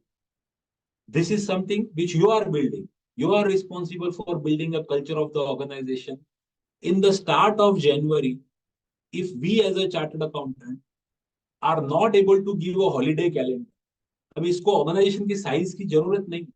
this is something which you are building. You are responsible for building a culture of the organization. In the start of January, if we as a chartered accountant are not able to give a holiday calendar, अभी इसको organisation की size की जरूरत नहीं।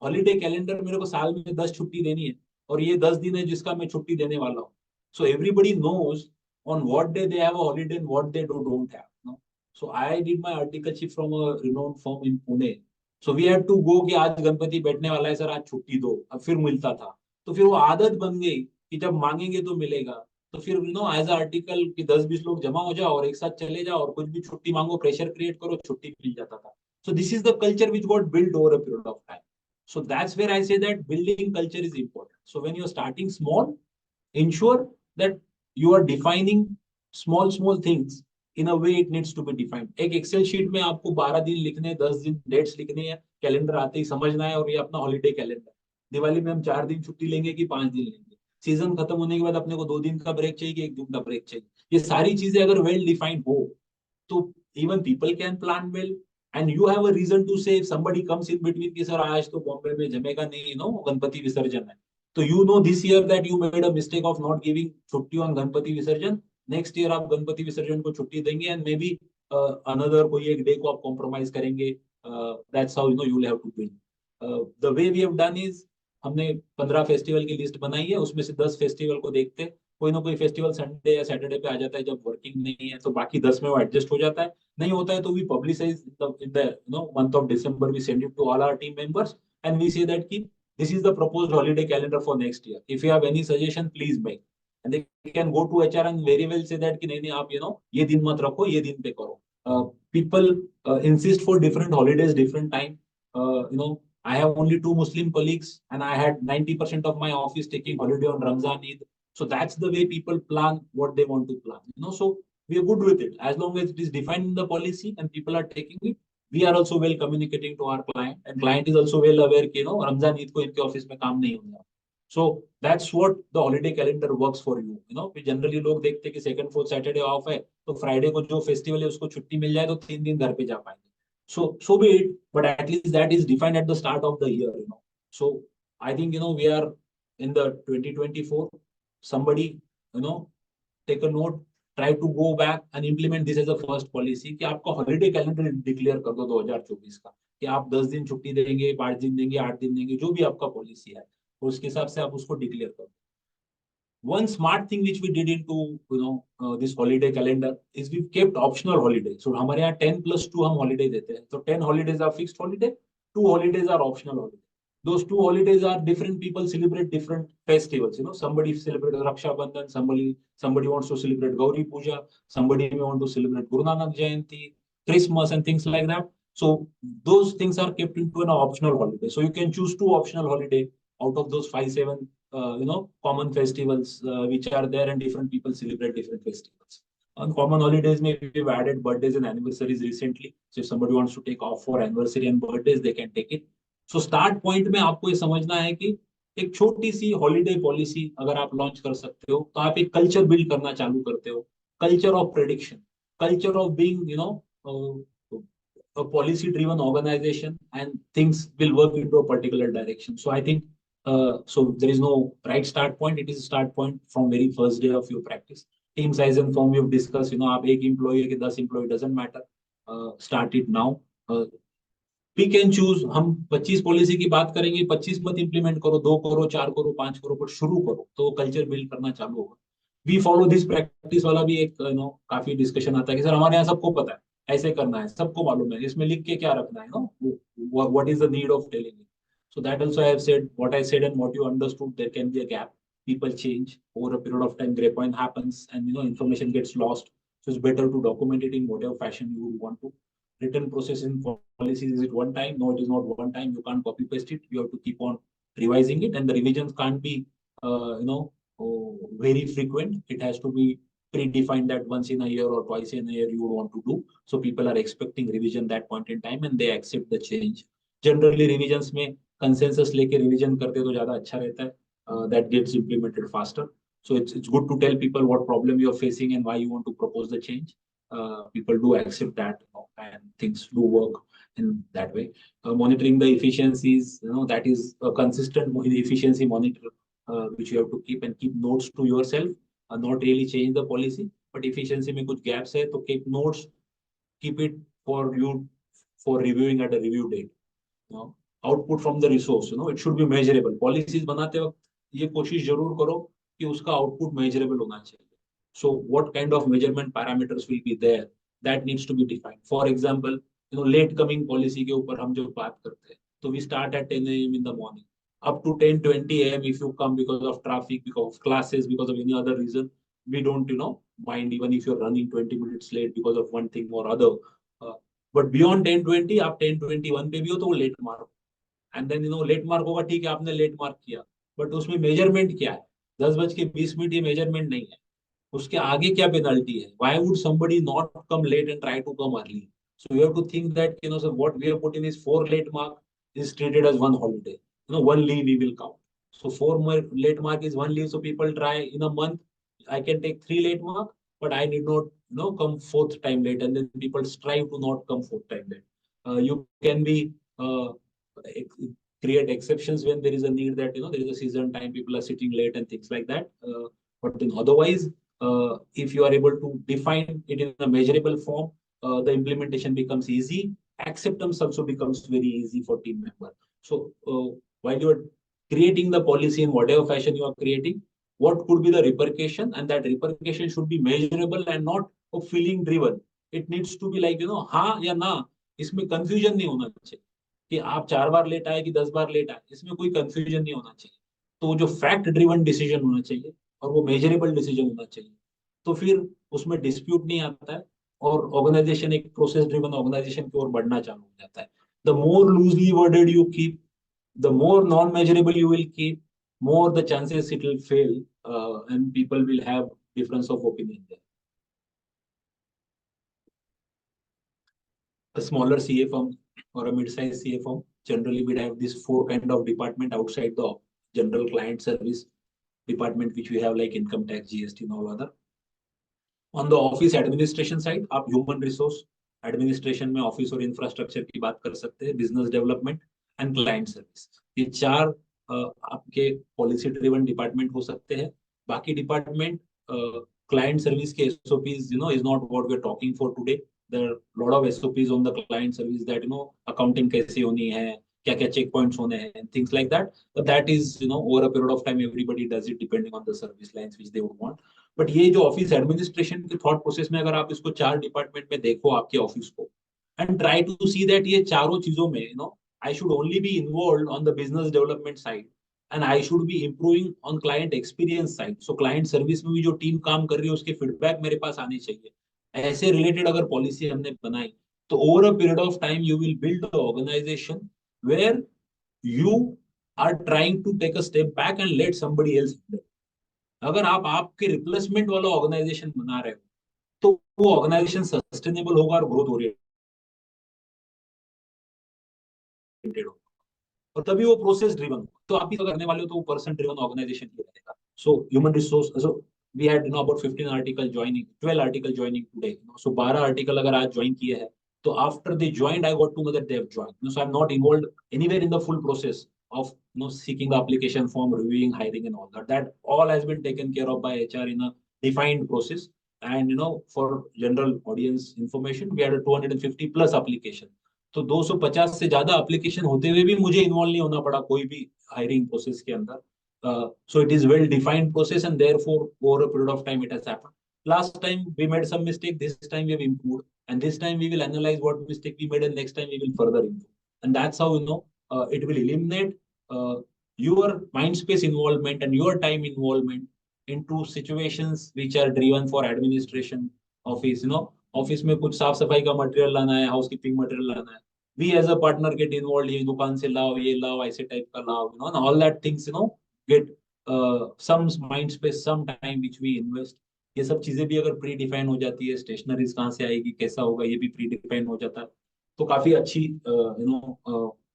Holiday calendar मेरे को साल में 10 छुट्टी देनी है और ये 10 दिन है जिसका मैं छुट्टी देने वाला हूँ। So everybody knows on what day they have a holiday and what they don't have. So I did my articleship from a renowned firm in Pune. So we had to go कि आज गणपति बैठने वाला है sir, आज छुट्टी दो। अब फिर मिलता था, तो फिर वो आदत बन गई कि जब मांगेंगे तो मिलेगा। तो फिर एज आर्टिकल कि 10-20 लोग जमा हो जाओ और एक साथ चले जाओ और कुछ भी छुट्टी मांगो, प्रेशर क्रिएट करो, छुट्टी मिल जाता था। So this is the culture which got built over a period of time. So that's where I say that building culture is important. So when you're starting small, ensure that you are defining small things in a way it needs to be defined. एक Excel sheet में आपको 12 दिन लिखने, 10 दिन dates लिखने हैं, calendar आते ही समझना है, और ये अपना हॉलीडे कैलेंडर। दिवाली में हम 4 दिन छुट्टी लेंगे कि 5 दिन लेंगे, सीजन खत्म होने के बाद अपने को 2 दिन का ब्रेक चाहिए कि 1 दिन का ब्रेक चाहिए। ये सारी चीजें अगर वेल डिफाइंड हो तो even people can plan well, and you have a reason to say if somebody comes in between कि सर आज तो बॉम्बे में जमेगा नहीं, गणपति विसर्जन है, तो this year that you made a mistake of not giving छुट्टी on गणपति विसर्जन, next year आप गणपति विसर्जन को छुट्टी देंगे and maybe another कोई एक डे को आप कॉम्प्रोमाइज करेंगे। That's how you will have to build. The way we have done is हमने 15 फेस्टिवल की लिस्ट बनाई है, उसमें से 10 फेस्टिवल को देखते, कोई ना कोई फेस्टिवल संडे या सैटरडे पे आ जाता है जब वर्किंग नहीं है, तो बाकी 10 में वो एडजस्ट हो जाता है। नहीं होता है तो we publicise in the month of December, we send it to all our team members and we say that ki this is the proposed holiday calendar for next year. If you have any suggestion, please make. And they can go to HR and very well say that कि नहीं आप ये दिन मत रखो, ये दिन पे करो। People insist for different holidays, different time. I have only 2 Muslim colleagues and I had 90% of my office taking holiday on Ramzan Eid. So that's the way people plan what they want to plan. So we are good with it as long as it is defined in the policy and people are taking it. We are also well communicating to our client, and client is also well aware कि Ramzan Eid को इनके office में काम नहीं होगा। So that's what the holiday calendar works for you. You know, we generally लोग देखते हैं कि second, fourth Saturday off है, तो Friday को जो festival है उसको छुट्टी मिल जाए तो 3 दिन घर पे जा पाएंगे. So be it, but at least that is defined at the start of the year. You know, so I think we are in the 2024. Somebody take a note, try to go back and implement this as a first policy कि आपका holiday calendar declare कर दो 2024 का कि आप 10 दिन छुट्टी देंगे, 5 दिन देंगे, 8 दिन देंगे, जो भी आपका पॉलिसी है उसके हिसाब से आप उसको डिक्लेयर करो. One smart thing which we did into this holiday calendar is we kept optional holiday. So हमारे यहाँ 10+2 हम holiday देते हैं. So 10 holidays are fixed holiday, 2 holidays are optional holiday. Those 2 holidays are different people celebrate different festivals. Somebody celebrates Raksha Bandhan, somebody wants to celebrate Gauri Puja, somebody may want to celebrate Guru Nanak Jayanti, Christmas and things like that. So those things are kept into an optional holiday. So you can choose 2 optional holiday out of those 5-7 common festivals which are there, and different people celebrate different festivals. On common holidays, maybe we've added birthdays and anniversaries recently. So if somebody wants to take off for anniversary and birthdays, they can take it. So start point में आपको ये समझना है कि एक छोटी सी holiday policy अगर आप लॉन्च कर सकते हो तो आप एक कल्चर बिल्ड करना चालू करते हो. Culture of prediction, culture of being a policy driven organization, and things will work into a particular direction. So I think so there is no right start point. It is a start point from very first day of your practice. Team size and form we've discussed. आप एक employee के 10 employee doesn't matter. Start it now. Pick and choose. हम 25 policy की बात करेंगे, 25 मत implement करो, 2 करो, 4 करो, 5 करो, पर शुरू करो तो कल्चर बिल्ड करना चालू होगा. वी फॉलो दिस प्रैक्टिस वाला भी एक काफी डिस्कशन आता है कि सर हमारे यहाँ सबको पता है ऐसे करना है, सबको मालूम है, इसमें लिख के क्या रखना है, what is the need of telling it. So that also I have said, what I said and what you understood, there can be a gap. People change over a period of time, grapevine happens, and information gets lost. So it's better to document it in whatever fashion you would want to. Written process in policies, is it one time? No, it is not one time. You can't copy paste it. You have to keep on revising it, and the revisions can't be very frequent. It has to be predefined that once in a year or twice in a year you would want to do. So people are expecting revision that point in time, and they accept the change. Generally revisions में consensus लेके revision करते तो ज़्यादा अच्छा रहता है. That gets implemented faster. So it's good to tell people what problem you are facing and why you want to propose the change. People do accept that, and things do work in that way. Monitoring the efficiencies, that is a consistent efficiency monitor which you have to keep, and keep notes to yourself. Not really change the policy, but efficiency में कुछ gaps है तो keep notes, keep it for you for reviewing at a review date. Output from the resource, it should be measurable. Policies बनाते वक्त ये कोशिश जरूर करो कि उसका output measurable होना चाहिए. So what kind of measurement parameters will be there? That needs to be defined. For example, late coming policy के ऊपर हम जो बात करते हैं, तो we start at 10 a.m. in the morning. Up to 10:20 a.m. if you come because of traffic, because of classes, because of any other reason, we don't mind even if you're running 20 minutes late because of one thing or other. But beyond 10:20, आप 10:21 पे भी हो तो वो late mark. And then late mark होगा, ठीक है आपने late मार्क किया, but उसमें measurement क्या है? 10:20 ये measurement नहीं है. उसके आगे क्या penalty है? Why would somebody not come late and try to come early? So you have to think that so what we have put in is 4 late mark is treated as one holiday. 1 leave we will count. So 4 more late mark is 1 leave. So people try in a month, I can take 3 late mark, but I need not come 4th time late, and then people strive to not come 4th time late. You can be create exceptions when there is a need that there is a season time people are sitting late and things like that. But then otherwise, if you are able to define it in a measurable form, the implementation becomes easy. Acceptance also becomes very easy for team member. So while you are creating the policy in whatever fashion you are creating, what could be the repercussion, and that repercussion should be measurable and not a feeling driven. It needs to be like हाँ या ना, इसमें confusion नहीं होना चाहिए कि आप 4 बार late आए कि 10 बार लेट आए, इसमें कोई confusion नहीं होना चाहिए. तो जो fact driven decision होना चाहिए और वो measurable decision होना चाहिए, तो फिर उसमें dispute नहीं आता है और organization एक process driven organization की ओर बढ़ना चालू हो जाता है. The more loosely worded you keep, the more non-measurable you will keep, more the chances it will fail, and people will have difference of opinion there. A smaller CA firm or a mid-sized CA firm generally would have these 4 kind of department outside the general client service department which we have like income tax, GST and all other. On the office administration side, आप human resource administration में office और infrastructure की बात कर सकते हैं, business development and client service. ये चार आपके policy driven department हो सकते हैं. बाकी department client service के SOPs, is not what we're talking for today. There are a lot of SOPs on the client service that, accounting कैसे होनी है, क्या-क्या check points होने हैं, and things like that. But that is, over a period of time, everybody does it depending on the service lines which they would want. But ये जो office administration के thought process में अगर आप इसको चार डिपार्टमेंट में देखो आपके ऑफिस को and try to see that ये चारों चीजों में I should only be involve on the business development side and I should be improving on client experience side. So client service में भी जो टीम काम कर रही है उसके फीडबैक मेरे पास आनी चाहिए. ऐसे रिलेटेड अगर पॉलिसी हमने बनाई तो over a period of time you will build a organisation where you are trying to take a step back and let somebody else. अगर आप आपके रिप्लेसमेंट वाला ऑर्गेनाइजेशन बना रहे हो तो वो ऑर्गेनाइजेशन सस्टेनेबल होगा और ग्रोथ ओरिएंटेड होगा और तभी वो प्रोसेस ड्रिवन होगा. तो आप भी करने वाले हो तो वो पर्सन ड्रिवन ऑर्गेनाइजेशन ही रहेगा. So human resource, so we had about 15 article joining, 12 article joining today. So 12 article अगर आज ज्वाइन किए हैं तो after they joined I got to know that they have joined. So I am not involved anywhere in the full process of seeking the application form, reviewing, hiring and all that. That all has been taken care of by HR in a defined process. And for general audience information, we had a 250 plus application. तो 250 से ज्यादा application होते हुए भी मुझे involve नहीं होना पड़ा कोई भी hiring process के अंदर. So it is well defined process and therefore over a period of time it has happened. Last time we made some mistake, this time we have improved, and this time we will analyze what mistake we made and next time we will further improve. And that's how it will eliminate your mind space involvement and your time involvement into situations which are driven for administration office. Office में कुछ साफ सफाई का material लाना है, housekeeping material लाना है, we as a partner get involved, ये दुकान से लाओ, ये लाओ, ऐसे टाइप का लाओ, and all that things get some mind space, some time which we invest. ये सब चीजें भी अगर प्री डिफाइन हो जाती है, स्टेशनरीज कहाँ से आएगी, कैसा होगा, ये भी प्री डिफाइन हो जाता है, तो काफी अच्छी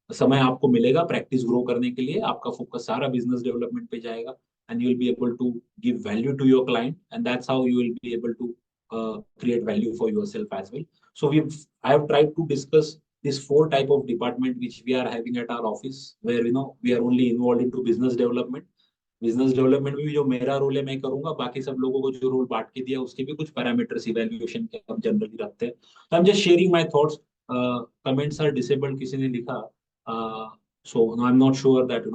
समय आपको मिलेगा प्रैक्टिस ग्रो करने के लिए. आपका फोकस सारा बिजनेस डेवलपमेंट पे जाएगा and you will be able to give value to your client, and that's how you will be able to create value for yourself as well. So I have tried to discuss these 4 type of department which we are having at our office, where we are only involved into business development. Business development में भी जो मेरा role है मैं करूंगा, बाकी सब लोगों को जो रोल बांट के दिया उसके भी कुछ पैरामीटर्स इवैल्यूएशन के हम जनरली रखते हैं. I am just sharing my thoughts. Comments are disabled किसी ने लिखा, so no, I'm not sure that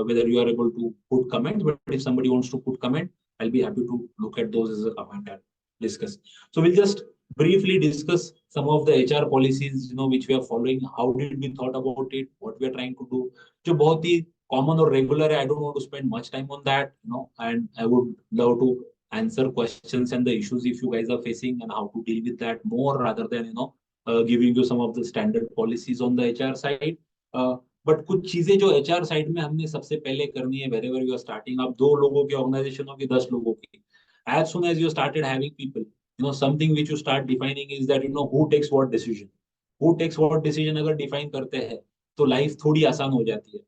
whether you are able to put comments, but if somebody wants to put comment, I'll be happy to look at those as a comment and discuss. So we'll just briefly discuss some of the HR policies which we are following, how did we thought about it, what we are trying to do. जो बहुत ही common और regular है, I don't want to spend much time on that, and I would love to answer questions and the issues if you guys are facing and how to deal with that more rather than giving you some of the standard policies on the HR side. But कुछ चीजें जो HR side में हमने सबसे पहले करनी है wherever you are starting, आप 2 लोगों की ऑर्गेनाइजेशन हो कि 10 लोगों की, as soon as you started having people, something which you start defining is that who takes what decision अगर डिफाइन करते हैं तो लाइफ थोड़ी आसान हो जाती है.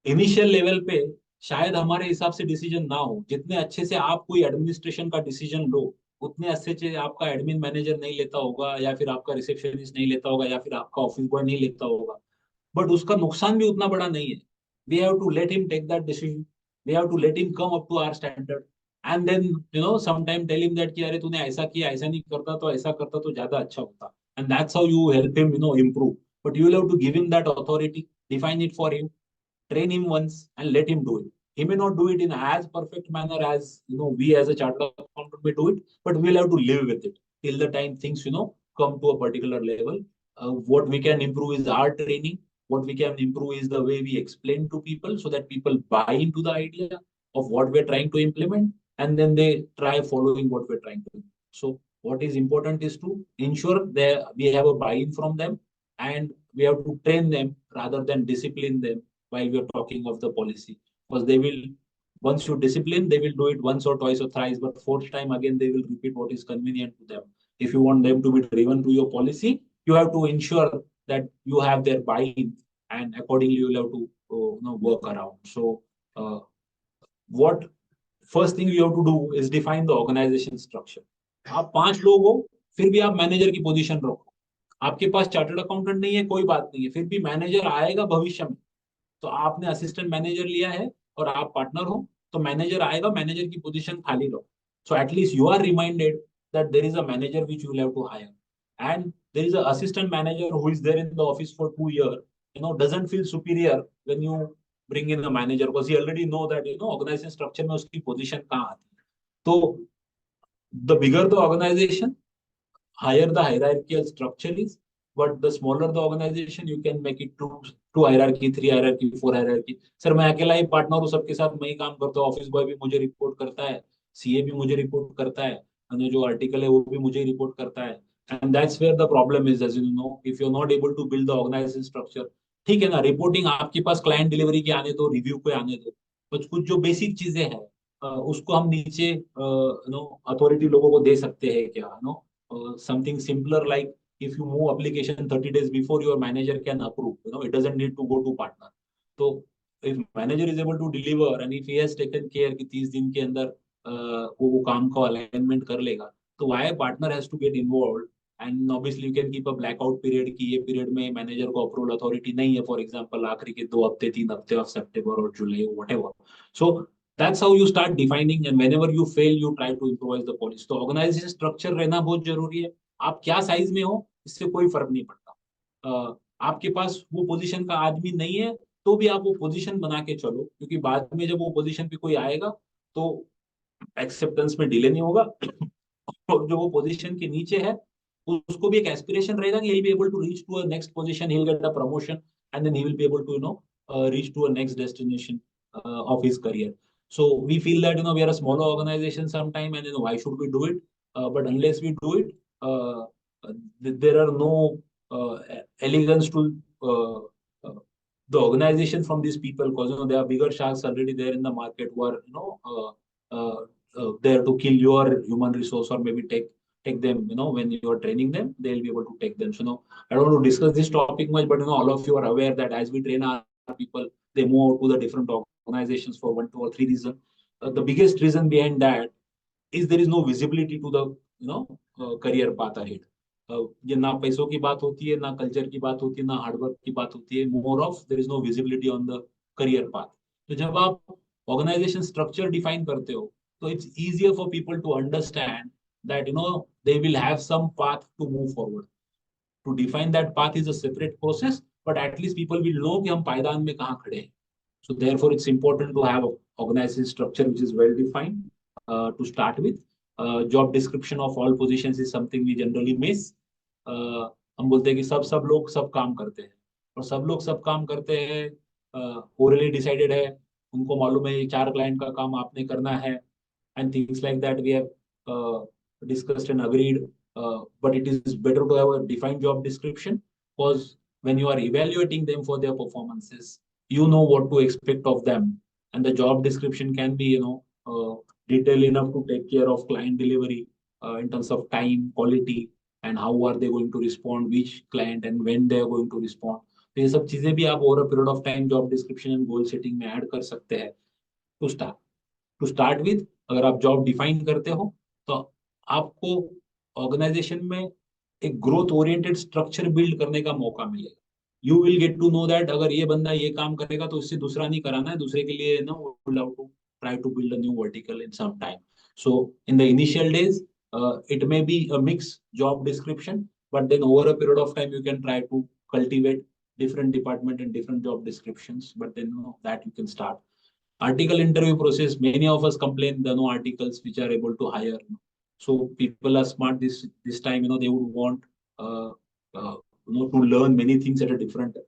इनिशियल लेवल पे शायद हमारे हिसाब से डिसीजन ना हो, जितने अच्छे से आप कोई एडमिनिस्ट्रेशन का डिसीजन लो उतने अच्छे से आपका एडमिन मैनेजर नहीं लेता होगा, या फिर आपका रिसेप्शनिस्ट नहीं लेता होगा, या फिर आपका ऑफिस बॉय नहीं लेता होगा, बट उसका नुकसान भी उतना बड़ा नहीं है. We have to let him take that decision, we have to let him come up to our standard, and then some time tell him that कि अरे तूने ऐसा किया, ऐसा नहीं करता तो ऐसा करता तो ज्यादा अच्छा होता, and that's how you help him improve. But you will have to give him that authority, define it for him, train him once and let him do it. He may not do it in as perfect manner as we as a chartered accountant may do it, but we'll have to live with it till the time things come to a particular level. What we can improve is our training. What we can improve is the way we explain to people so that people buy into the idea of what we're trying to implement, and then they try following what we're trying to do. So what is important is to ensure that we have a buy-in from them, and we have to train them rather than discipline them while we're talking of the policy. Because they will, once you discipline, they will do it once or twice or thrice, but 4th time again, they will repeat what is convenient to them. If you want them to be driven to your policy, you have to ensure that you have their buy-in and accordingly you will have to work around. So what first thing you have to do is define the organization structure. आप 5 लोग हो, फिर भी आप manager की position रखो. आपके पास chartered accountant नहीं है, कोई बात नहीं है, फिर भी मैनेजर आएगा भविष्य में. तो आपने असिस्टेंट मैनेजर लिया है और आप पार्टनर हो, तो मैनेजर आएगा, मैनेजर की पोजीशन खाली रहो. So at least you are reminded that there is a manager which you will have to hire, and there is an assistant manager who is there in the office for 2 years. Doesn't feel superior when you bring in a manager, because he already know that organization structure में उसकी position कहाँ आती है. तो the bigger the organization, higher the hierarchical structure is, but the smaller the organization, you can make it two hierarchy, 3 hierarchy, 4 hierarchy. Sir मैं अकेला ही partner हूँ, सबके साथ मैं ही काम करता हूँ, ऑफिस बॉय भी मुझे रिपोर्ट करता है, सीए भी मुझे रिपोर्ट करता है, जो आर्टिकल है वो भी मुझे रिपोर्ट करता है. And that's where the problem is, as you know, if you're not able to build the organization structure. ठीक है ना, रिपोर्टिंग आपके पास क्लाइंट डिलीवरी के आने दो, रिव्यू पे आने दो, कुछ जो बेसिक चीजें हैं उसको हम नीचे अथॉरिटी लोगों को दे सकते हैं क्या. Something simpler like if you move application 30 days before, your manager can approve. It doesn't need to go to partner. So if manager is able to deliver and if he has taken care कि 30 दिन के अंदर वो काम का alignment कर लेगा, तो why partner has to get involved? And obviously you can keep a blackout period कि ये period में manager को approval authority नहीं है, for example आखिरी के 2 हफ्ते 3 हफ्ते of September or July or whatever. So that's how you start defining, and whenever you fail you try to improvise the policy. तो organization structure रहना बहुत जरूरी है. आप क्या साइज में हो इससे कोई फर्क नहीं पड़ता. आपके पास वो पोजीशन का आदमी नहीं है तो भी आप वो पोजीशन बना के चलो, क्योंकि बाद में जब वो पोजीशन पे कोई आएगा तो एक्सेप्टेंस में डिले नहीं होगा. और जो वो पोजीशन के नीचे है उसको भी एक एस्पिरेशन रहेगा कि he will be able to reach to a next position, he will get a promotion, and then he will be able to reach to a next destination of his career. So we feel that we are a smaller organization sometime, and why should we do it? But unless we do it, there are no elegance to the organization from these people, because there are bigger sharks already there in the market who are there to kill your human resource, or maybe take them, when you are training them, they'll be able to take them. So I don't want to discuss this topic much, but all of you are aware that as we train our people, they move to the different organizations for 1, 2, or 3 reasons. The biggest reason behind that is there is no visibility to the career path ahead. ये ना पैसों की बात होती है, ना culture की बात होती है, ना हार्डवर्क की बात होती है. More of there is no visibility on the career path. तो जब आप ऑर्गेनाइजेशन स्ट्रक्चर डिफाइन करते हो, तो it's easier for people to understand that they will have some path to move forward. To define that path is a separate process, but at least people will know कि हम पायदान में कहाँ खड़े हैं. So therefore it's important to have an organization structure which is well defined to start with. Job description of all positions is something we generally miss. हम बोलते हैं कि सब लोग सब काम करते हैं, और सब लोग सब काम करते हैं orally decided है, उनको मालूम है 4 क्लाइंट का काम आपने करना है, and things like that we have discussed and agreed, but it is better to have a defined job description, because when you are evaluating them for their performances, you know what to expect of them, and the job description can be detailed enough to take care of client delivery in terms of time, quality, and how are they going to respond, which client and when they are going to respond. तो ये सब चीजें भी आप over a period of time job description and goal setting में add कर सकते हैं. To start with, अगर आप जॉब डिफाइन करते हो तो आपको ऑर्गेनाइजेशन में एक ग्रोथ ओरिएंटेड स्ट्रक्चर बिल्ड करने का मौका मिलेगा. You will get to know that अगर ये बंदा ये काम करेगा तो इससे दूसरा नहीं कराना है, दूसरे के लिए try to build a new vertical in some time. So in the initial days, it may be a mixed job description, but then over a period of time you can try to cultivate different department and different job descriptions, but then that you can start. Article interview process, many of us complain there are no articles which are able to hire. So people are smart this time, they would want to learn many things at a different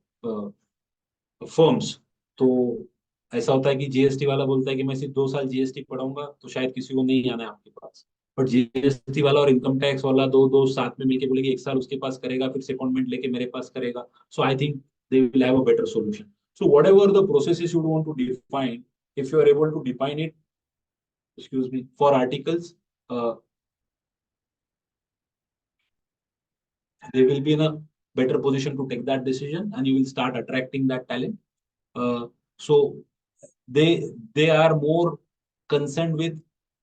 firms. तो ऐसा होता है कि GST वाला बोलता है कि मैं सिर्फ 2 साल जीएसटी पढ़ाऊंगा, तो शायद किसी को नहीं आना है आपके पास. बट जीएसटी वाला और इनकम टैक्स वाला दो साथ में मिलके बोलेगी 1 साल उसके पास करेगा, फिर सेकंडमेंट लेके मेरे पास करेगा. So I think they will have a better solution. So whatever the processes you want to define, if you are able to define it, for articles, they will be in a better position to take that decision, and you will start attracting that talent. So they are more concerned with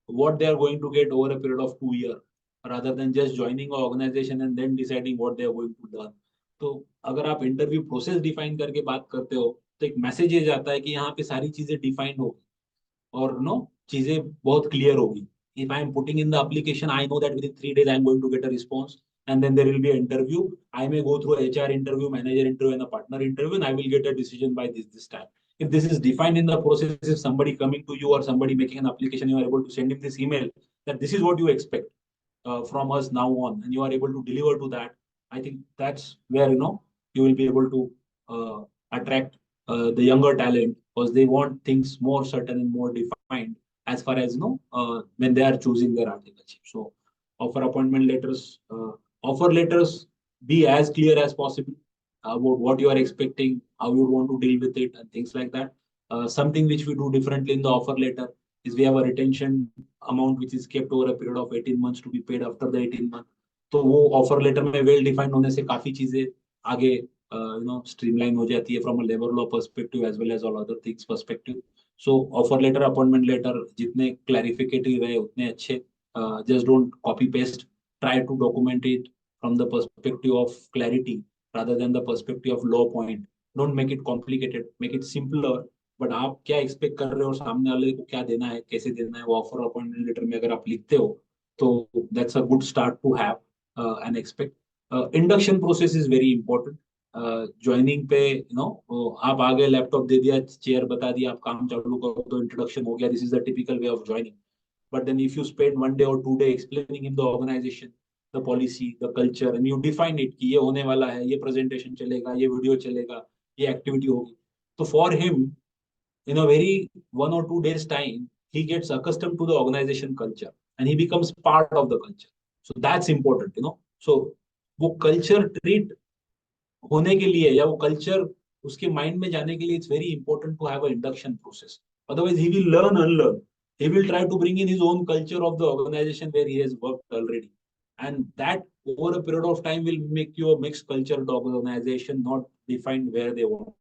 what they are going to get over a period of 2 years, rather than just joining an organization and then deciding what they are going to learn. तो अगर आप interview process define करके बात करते हो तो एक message ये जाता है कि यहाँ पे सारी चीजें डिफाइंड होगी और चीजें बहुत क्लियर होगी. If I am putting in the application, I know that within 3 days I am going to get a response, and then there will be an interview. I may go through a HR interview, manager interview, and a partner interview, and I will get a decision by this time. If this is defined in the process, if somebody coming to you or somebody making an application, you are able to send him this email that this is what you expect from us now on, and you are able to deliver to that. I think that's where you will be able to attract the younger talent, because they want things more certain and more defined as far as when they are choosing their articleship. So offer letters be as clear as possible about what you are expecting, how you want to deal with it, and things like that. Something which we do differently in the offer letter is we have a retention amount which is kept over a period of 18 months to be paid after the 18 months. तो वो offer letter में well defined होने से काफी चीजें आगे streamline हो जाती है from a labour law perspective as well as all other things perspective. So offer letter, appointment letter जितने क्लैरिफिकेटिव रहे उतने अच्छे. Just don't copy paste, try to document it from the perspective of clarity rather than the perspective of law point. Don't make it complicated, make it simpler. But आप क्या expect कर रहे हो और सामने वाले को क्या देना है, कैसे देना है, वो ऑफर अपॉइंटमेंट लेटर में अगर आप लिखते हो तो that's a good start to have and expect. Induction process is very important. Joining पे आप आ गए, लैपटॉप दे दिया, चेयर बता दिया, आप काम चालू करो तो इंट्रोडक्शन हो गया. This is the typical way of joining. But then if you spend 1 day or 2 days explaining in the organisation, the policy, the culture, and you define it कि ये होने वाला है, ये प्रेजेंटेशन चलेगा, ये वीडियो चलेगा, ये एक्टिविटी होगी, तो for him in a very 1 or 2 days time, he gets accustomed to the organization culture and he becomes part of the culture. So that's important, So वो culture treat होने के लिए या वो culture उसके mind में जाने के लिए, it's very important to have an induction process. Otherwise, he will learn, unlearn. He will try to bring in his own culture of the organization where he has worked already. And that over a period of time will make you a mixed culture organization, not defined where they want.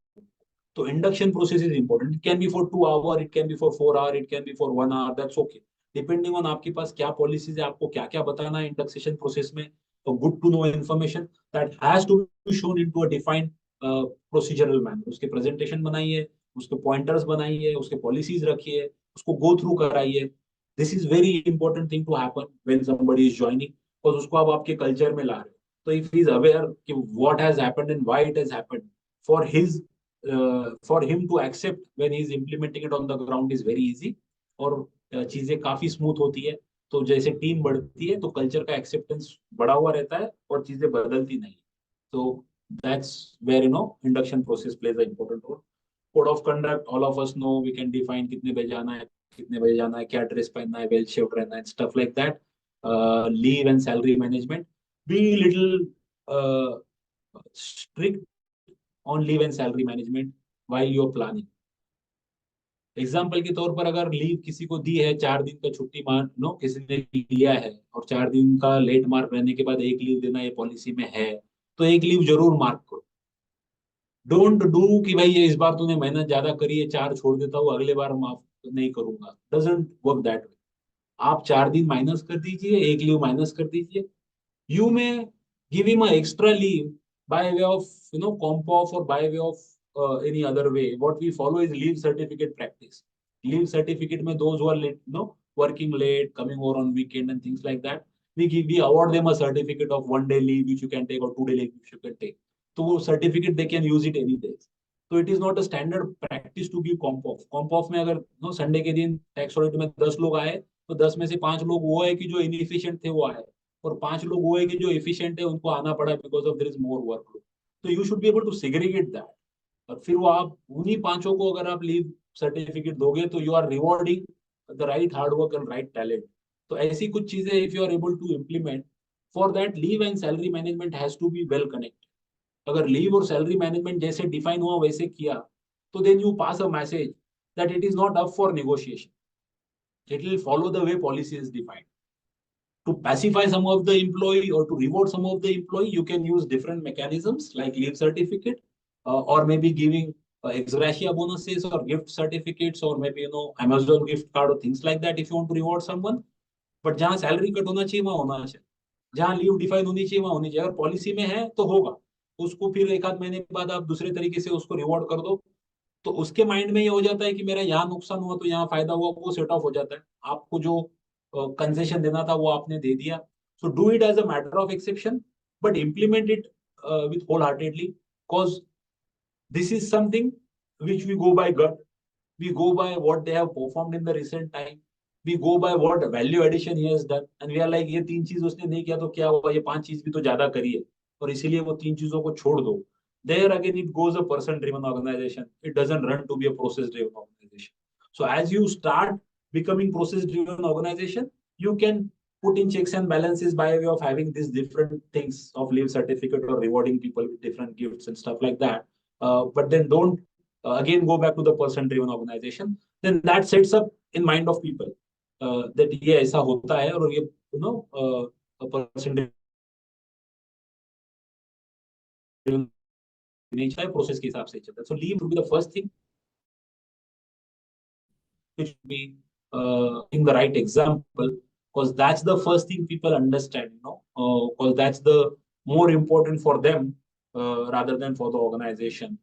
So induction process is important. It can be for 2 hours, it can be for 4 hours, it can be for 1 hour. That's okay. Depending on आपके पास क्या policies है, आपको क्या क्या बताना है induction process में. So good to know information that has to be shown into a defined procedural manner. उसके presentation बनाइए, उसके pointers बनाइए, उसके policies रखिए, उसको go through कराइए. This is very important thing to happen when somebody is joining, because उसको आप आपके culture में ला रहे हो. So if he is aware कि what has happened and why it has happened, for him to accept when he is implementing it on the ground is very easy. और चीजें काफी स्मूथ होती है. तो जैसे टीम बढ़ती है तो कल्चर का एक्सेप्टेंस बढ़ा हुआ रहता है और चीजें बदलती नहीं. तो that's where induction process plays an important role. Code of conduct, all of us know, we can define कितने बजे जाना है, कितने बजे जाना है, क्या ड्रेस पहनना है, वेल शेप्ड रहना है, stuff like that. Leave and salary management, be little strict on leave and salary management while you're planning. Example के तौर पर अगर लीव किसी को दी है, 4 दिन का छुट्टी मार्क किसी ने लिया है और 4 दिन का लेट मार्क रहने के बाद 1 लीव देना ये पॉलिसी में है, तो 1 लीव जरूर मार्क करो. डोंट डू कि भाई ये इस बार तूने मेहनत ज्यादा करी है, 4 छोड़ देता हूँ, अगले बार माफ नहीं करूंगा. Doesn't work that way. आप 4 दिन माइनस कर दीजिए, 1 लीव माइनस कर दीजिए. यू में give him a extra leave by way of comp off or by way of any other way. What we follow is leave certificate practice. Leave certificate mein those who are late, working late, coming over on weekend and things like that, we award them a certificate of 1 day leave which you can take or 2 day leave which you can take. So certificate they can use it any days. So it is not a standard practice to give comp off. Comp off में अगर Sunday के दिन tax audit में 10 लोग आए तो 10 में से 5 लोग वो है कि जो इनएफिशिएंट थे वो आए और 5 लोग वो है कि जो एफिशिएंट है उनको आना पड़ा because of there is more workload. तो you should be able to segregate that. और फिर वो आप उन्हीं 5 को अगर आप लीव सर्टिफिकेट दोगे तो you are rewarding the right hard work and right talent. तो ऐसी कुछ चीजें if you are able to implement, for that leave and salary management has to be well connected. अगर लीव और सैलरी मैनेजमेंट जैसे define हुआ वैसे किया तो then you pass a message that it is not up for negotiation. It will follow the way policy is defined. to pacify some of the employee or to reward some of the employee, you can use different mechanisms like leave certificate, or maybe giving ex gratia bonuses or gift certificates, or maybe Amazon gift card or things like that if you want to reward someone. But जहां salary cut होना चाहिए वहां होना चाहिए, जहां leave define होनी चाहिए वहां होनी चाहिए। अगर पॉलिसी में है तो होगा, उसको फिर एक आध महीने के बाद आप दूसरे तरीके से उसको रिवॉर्ड कर दो, तो उसके माइंड में ये हो जाता है कि मेरा यहाँ नुकसान हुआ तो यहाँ फायदा हुआ, वो सेट ऑफ हो जाता है। आपको जो कंसेशन देना था वो आपने दे दिया। So do it as a matter of exception, but implement it with whole heartedly, because this is something which we go by gut, we go by what they have performed in the recent time, we go by what value addition he has done, and we are like ये तीन चीज उसने नहीं किया तो क्या हुआ, ये पांच चीज भी तो ज्यादा करी है और इसीलिए वो तीन चीजों को छोड़ दो। There again it goes a person driven organization, it doesn't run to be a process driven organization. So as you start becoming process driven organization, you can put in checks and balances by way of having these different things of leave certificate or rewarding people with different gifts and stuff like that. But then don't again go back to the person driven organization. Then that sets up in mind of people that ये ऐसा होता है और ये a person driven नहीं चाहिए, process के हिसाब से चलता है। So leave would be the first thing which should be in the right example, because that's the first thing people understand, because that's the more important for them rather than for the organization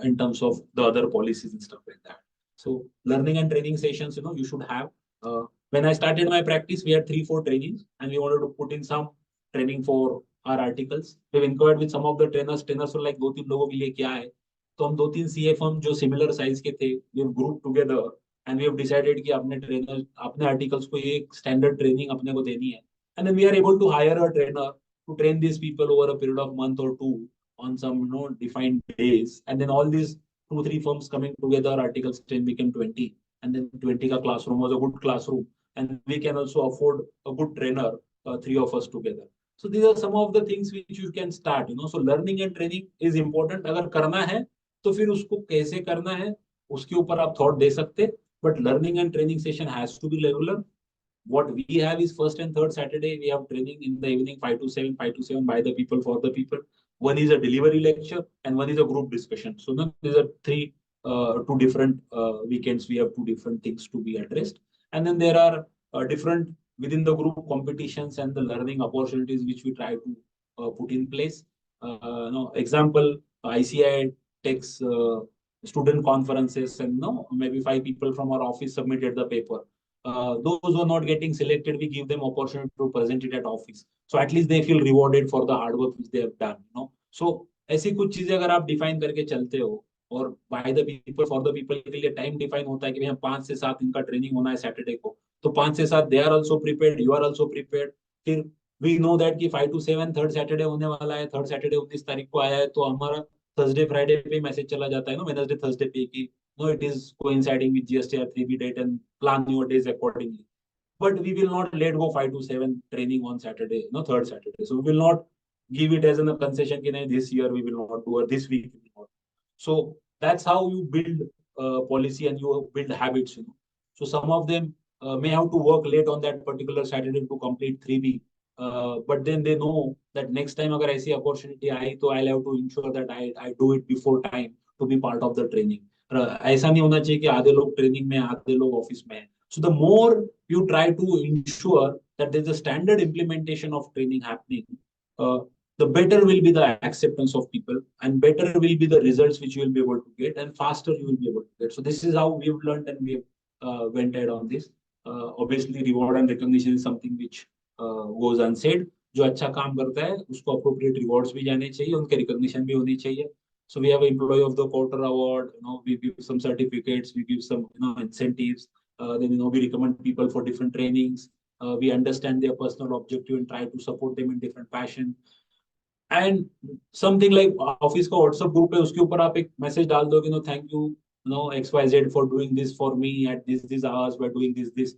in terms of the other policies and stuff like that. So learning and training sessions, you should have. When I started my practice, we had 3-4 trainings and we wanted to put in some training for our articles. We've inquired with some of the trainers. Trainers were like 2-3 लोगों के लिए क्या है, तो हम 2-3 CA firm जो similar size के थे, we've grouped together and we have decided कि अपने trainers, अपने articles को ये standard training अपने को देनी है, and then we are able to hire a trainer to train these people over a period of month or two on some defined days, and then all these 2-3 firms coming together, articles train became 20, and then 20 ka classroom was a good classroom, and we can also afford a good trainer, 3 of us together. So these are some of the things which you can start, so learning and training is important. अगर करना है तो फिर उसको कैसे करना है उसके ऊपर आप thought दे सकते, but learning and training session has to be regular. What we have is first and third Saturday we have training in the evening 5 to 7 by the people for the people. One is a delivery lecture and one is a group discussion. So now these are two different weekends. We have two different things to be addressed, and then there are different within the group competitions and the learning opportunities which we try to put in place. Example, ICI takes student conferences, and maybe 5 people from our office submitted the paper. Those who are not getting selected, we give them opportunity to present it at office. So at least they feel rewarded for the hard work which they have done. So ऐसी कुछ चीजें अगर आप define करके चलते हो, और by the people for the people के लिए टाइम डिफाइन होता है कि भैया 5 से 7 इनका ट्रेनिंग होना है सैटरडे को, तो 5 से 7 they are also prepared, you are also prepared. फिर वी नो दैट कि 5 to 7 थर्ड सैटरडे होने वाला है, थर्ड सैटरडे 19 तारीख को आया है, तो हमारा थर्सडे फ्राइडे पे मैसेज चला जाता है वेडनेसडे थर्सडे पे कि it is coinciding with GSTR 3B date, and plan your days accordingly. But we will not let go 5 to 7 training on Saturday, third Saturday. So we will not give it as a concession that this year we will not do, or this week we will not. So that's how you build policy and you build habits. So some of them may have to work late on that particular Saturday to complete 3B. But then they know that next time agar aisi opportunity aayi, तो I'll have to ensure that I do it before time to be part of the training. ऐसा नहीं होना चाहिए कि आधे लोग training में आधे लोग ऑफिस में हैं. So the more you try to ensure that there's a standard implementation of training happening, the better will be the acceptance of people, and better will be the results which you will be able to get, and faster you will be able to get. So this is how we've learned, and we've went ahead on this. Obviously reward and recognition is something which goes unsaid. जो अच्छा काम करता है उसको appropriate rewards भी जाने चाहिए, उनके recognition भी होनी चाहिए. So we have an employee of the quarter award, we give some certificates, we give some incentives, then we recommend people for different trainings, we understand their personal objective and try to support them in different fashion. And something like office का WhatsApp group है, उसके ऊपर आप एक message डाल दो कि thank you XYZ for doing this for me at this hours by doing this.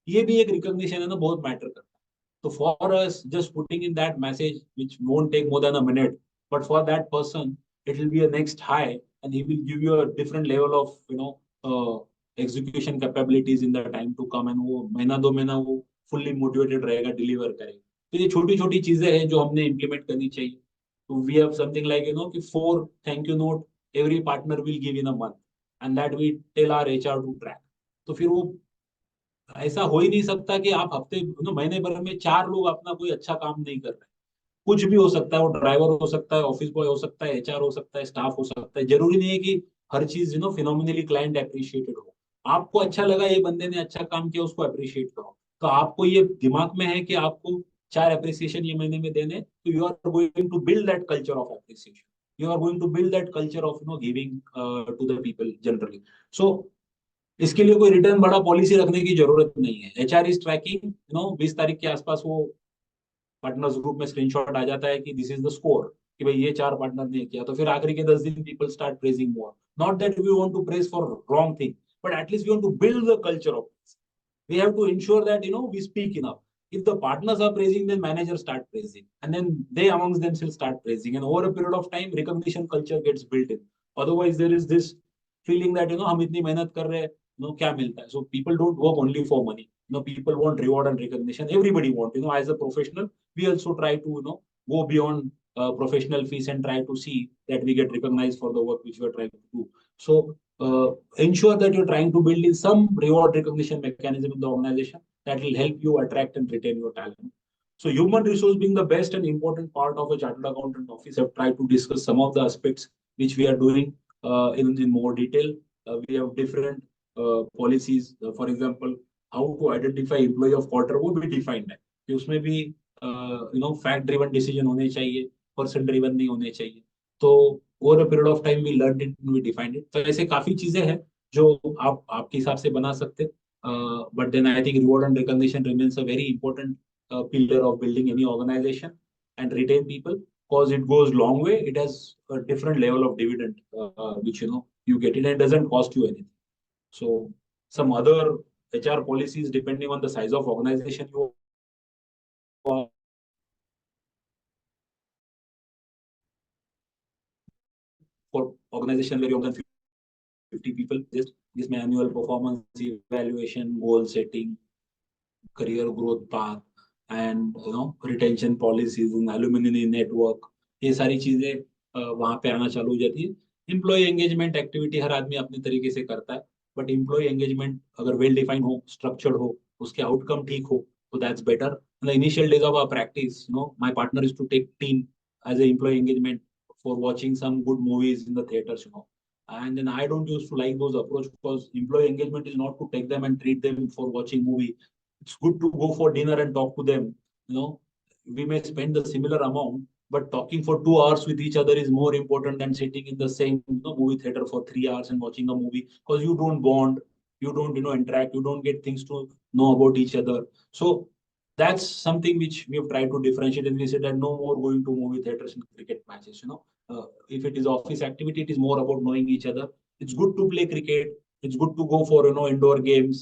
ये भी एक recognition है बहुत matter करता है. So for us, just putting in that message, which won't take more than a minute, but for that person, it will be a next high, and he will give you a different level of execution capabilities in the time to come, and वो महीना 2 महीना वो fully motivated रहेगा, deliver करेगा। तो ये छोटी छोटी चीजें हैं जो हमने इम्प्लीमेंट करनी चाहिए। तो वी हैव समथिंग लाइक कि 4 thank you note every partner will give in a month and that we tell our HR to track. तो फिर वो ऐसा हो ही नहीं सकता कि आप हफ्ते महीने भर में 4 लोग अपना कोई अच्छा काम नहीं कर रहे। कुछ भी हो सकता है, वो ड्राइवर हो सकता है, ऑफिस बॉय हो सकता है, एचआर हो सकता है, स्टाफ हो सकता है। जरूरी नहीं है कि हर चीज फिनोमिनली क्लाइंट अप्रिशिएटेड हो। आपको अच्छा लगा, ये बंदे ने अच्छा काम किया, उसको अप्रिशिएट करो। तो आपको ये दिमाग में है कि आपको 4 अप्रिसिएशन ये महीने में देने, तो you are going to build that culture of appreciation, you are going to build that culture of giving to the people generally. So इसके लिए कोई रिटर्न बड़ा पॉलिसी रखने की जरूरत नहीं है। एचआर इज ट्रैकिंग 20 तारीख के आसपास वो पार्टनर्स ग्रुप में स्क्रीनशॉट आ जाता है कि दिस इज द स्कोर, कि भाई ये 4 पार्टनर ने किया। तो फिर आखिरी के 10 दिन people start praising more, not that we want to praise for wrong thing, but at least we want to build the culture of this. We have to ensure that we speak enough. If the partners are praising, then managers start praising, and then they amongst themselves start praising, and over a period of time recognition culture gets built in. Otherwise there is this feeling that हम इतनी मेहनत कर रहे हैं, क्या मिलता है? So people don't work only for money. People want reward and recognition. Everybody want. As a professional, we also try to go beyond professional fees and try to see that we get recognized for the work which we are trying to do. So ensure that you're trying to build in some reward recognition mechanism in the organization that will help you attract and retain your talent. So human resource being the best and important part of a chartered accountant office, I've tried to discuss some of the aspects which we are doing in more detail. We have different policies. For example, how to identify employee of quarter वो भी defined है कि उसमें भी fact driven decision होने चाहिए, person driven नहीं होने चाहिए। तो over a period of time we learned it and we defined it. तो ऐसे काफी चीजें हैं जो आप आपके हिसाब से बना सकते। But then I think reward and recognition remains a very important pillar of building any organization and retain people, because it goes long way. It has a different level of dividend which you get it, and it doesn't cost you anything. So some other HR policies depending on the size of organization you are, for organization where you have 50 people, this annual performance evaluation, goal setting, career growth path, and retention policies and alumni network, ये सारी चीजें वहां पे आना चालू हो जाती है। एम्प्लॉय एंगेजमेंट एक्टिविटी हर आदमी अपने तरीके से करता है, बट एम्प्लॉय एंगेजमेंट अगर वेल डिफाइन हो, स्ट्रक्चर्ड हो, उसके आउटकम ठीक हो, तो that's better. In the initial days of our practice, my partner is to take team as a employee engagement for watching some good movies in the theaters, and then I don't used to like those approach, because employee engagement is not to take them and treat them for watching movie. It's good to go for dinner and talk to them. We may spend the similar amount, but talking for 2 hours with each other is more important than sitting in the same movie theater for 3 hours and watching a movie, because you don't bond, you don't interact, you don't get things to know about each other. So that's something which we have tried to differentiate, and we said that no more going to movie theaters and cricket matches. If it is office activity, it is more about knowing each other. It's good to play cricket. It's good to go for indoor games.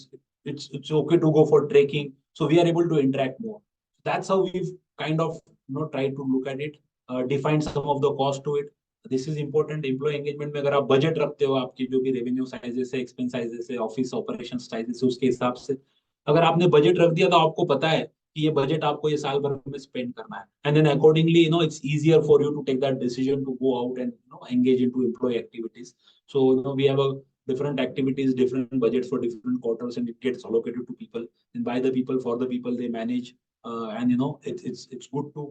It's okay to go for trekking. So we are able to interact more. That's how we've kind of tried to look at it, define some of the cost to it. This is important. Employee engagement में अगर आप budget रखते हो, आपकी जो भी revenue sizes है, expense sizes है, office operations sizes है, उसके हिसाब से अगर आपने budget रख दिया, तो आपको पता है कि ये बजट आपको ये साल भर में स्पेंड करना है, and then accordingly it's easier for you to take that decision to go out and engage into employee activities. So we have a different activities, different budgets for different quarters, and it gets allocated to people, and by the people, for the people they manage, and it's good to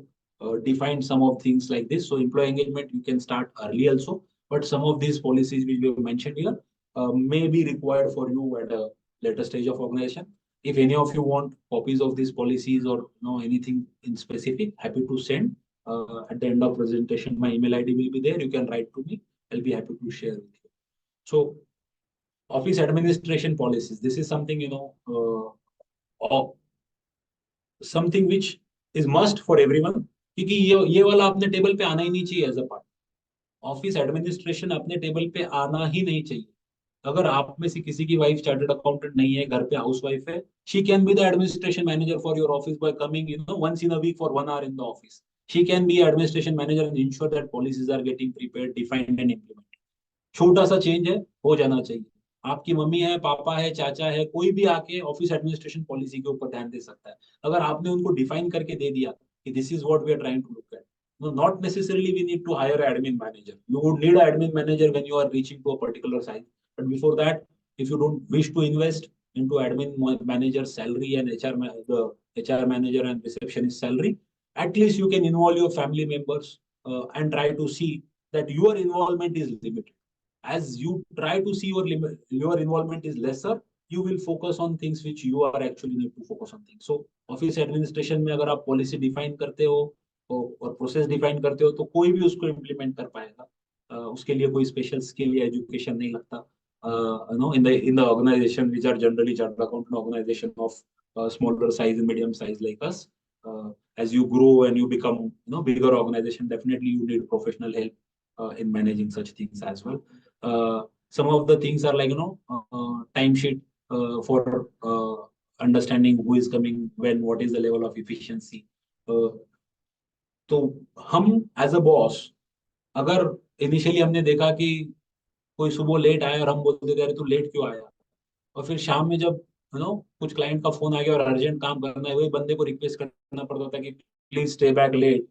define some of things like this. So employee engagement you can start early also, but some of these policies which we have mentioned here may be required for you at a later stage of organization. If any of you want copies of these policies or anything in specific, happy to send. At the end of presentation, my email ID will be there. You can write to me. I'll be happy to share with you. So, office administration policies. This is something something which is must for everyone. क्योंकि ये वाला अपने table पे आना ही नहीं चाहिए as a part. Office administration अपने टेबल पे आना ही नहीं चाहिए। अगर आप में से किसी की वाइफ चार्टर्ड अकाउंटेंट नहीं है, घर पे हाउस वाइफ है, she can be the administration manager for your office by coming once in a week for 1 hour in the office. She can be administration manager and ensure that policies are getting prepared, defined and implemented. छोटा सा change है, हो जाना चाहिए। आपकी mummy है, पापा है, चाचा है, कोई भी आके ऑफिस एडमिनिस्ट्रेशन पॉलिसी के ऊपर ध्यान दे सकता है। अगर आपने उनको डिफाइन करके दे दिया कि this is what we are trying to look at, no, not necessarily we need to hire an admin manager. You would need an admin manager when you are reaching to a particular size. But before that, if you don't wish to invest into admin manager salary and the HR manager and receptionist salary, at least you can involve your family members and try to see that your involvement is limited. As you try to see your involvement is lesser, you will focus on things which you are actually need to focus on things. So office administration में अगर आप policy define करते हो और process define करते हो तो कोई भी उसको इम्प्लीमेंट कर पाएगा। उसके लिए कोई स्पेशल स्किल या एजुकेशन नहीं लगता। No in the organisation which are generally chartered accountant organisation of smaller size medium size like us, as you grow and you become bigger organization, definitely you need professional help in managing such things as well. Some of the things are like timesheet for understanding who is coming when, what is the level of efficiency. तो हम as a boss अगर initially हमने देखा कि कोई सुबह late आया और हम बोलते थे अरे तू लेट क्यों आया, और फिर शाम में जब कुछ क्लाइंट का फोन आ गया और अर्जेंट काम करना है, वही बंदे को रिक्वेस्ट करना पड़ता था कि please stay back late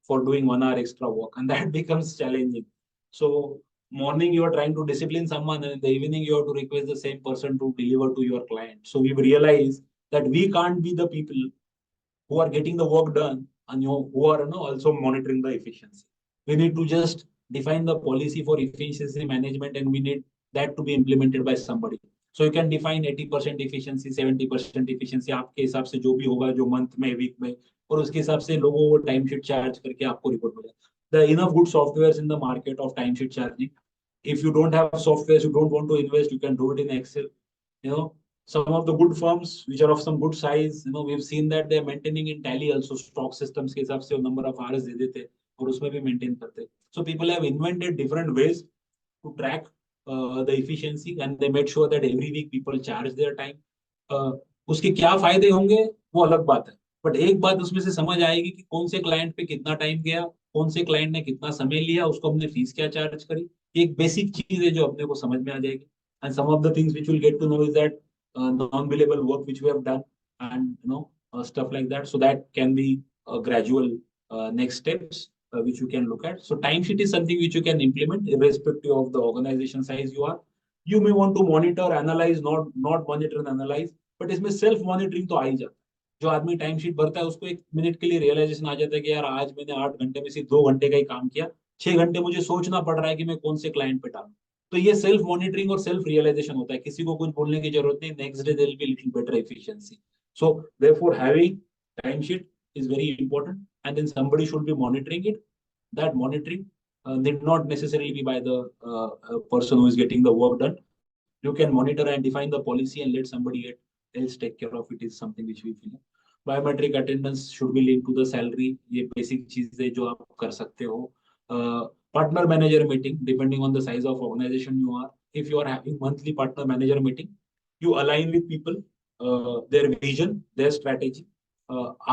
for doing 1 hour extra work, and that becomes challenging. So morning you are trying to discipline someone and in the evening you have to request the same person to deliver to your client. So we've realized that we can't be the people who are getting the work done and who are also monitoring the efficiency. We need to just define the policy for efficiency management and we need that to be implemented by somebody. So you can define 80% efficiency, 70% efficiency आपके हिसाब से जो भी होगा, जो month में, week में, और उसके हिसाब से लोगों को टाइम शीट चार्ज करके आपको रिपोर्ट मिलेगा. There are enough good softwares in the market of time sheet charging. If you don't have softwares, you don't want to invest, you can do it in Excel. Some of the good firms which are of some good size, we've seen that they're maintaining in Tally also stock systems के हिसाब से वो number of hours दे देते और उसमें भी maintain करते. So people have invented different ways to track the efficiency and they made sure that every week people charge their time. उसके क्या फायदे होंगे वो अलग बात है, बट एक बात उसमें से समझ आएगी कि कौन से क्लाइंट पे कितना टाइम गया, कौन से क्लाइंट ने कितना समय लिया, उसको हमने फीस क्या चार्ज करी. एक बेसिक चीज है जो अपने को समझ में आ जाएगी. And some of the things which will get to know is that non-billable work which we have done and stuff like that. So that can be a gradual next steps which you can look at. So timesheet is something which you can implement irrespective of the organization size you are. You may want to monitor, analyze, not monitor and analyze, but इसमें self monitoring तो आ ही जाता है. जो आदमी time sheet भरता है उसको 1 minute के लिए रियलाइजेशन आ जाता है कि यार आज मैंने 8 घंटे में सिर्फ 2 घंटे का ही काम किया, 6 घंटे मुझे सोचना पड़ रहा है कि मैं कौन से क्लाइंट पे डालूं. तो ये सेल्फ मॉनिटरिंग और सेल्फ रियलाइजेशन होता है, किसी को कुछ बोलने की जरूरत नहीं. Next day there will be little better efficiency. So therefore having time sheet is very important and then somebody should be monitoring it. That monitoring need not necessarily be by the person who is getting the work done. You can monitor and define the policy and let somebody else take care of it is something which we feel. Biometric attendance should be linked to the salary. ये basic चीज है जो आप कर सकते हो. Partner manager meeting, depending on the size of organization you are. If you are having monthly partner manager meeting, you align with people, their vision, their strategy.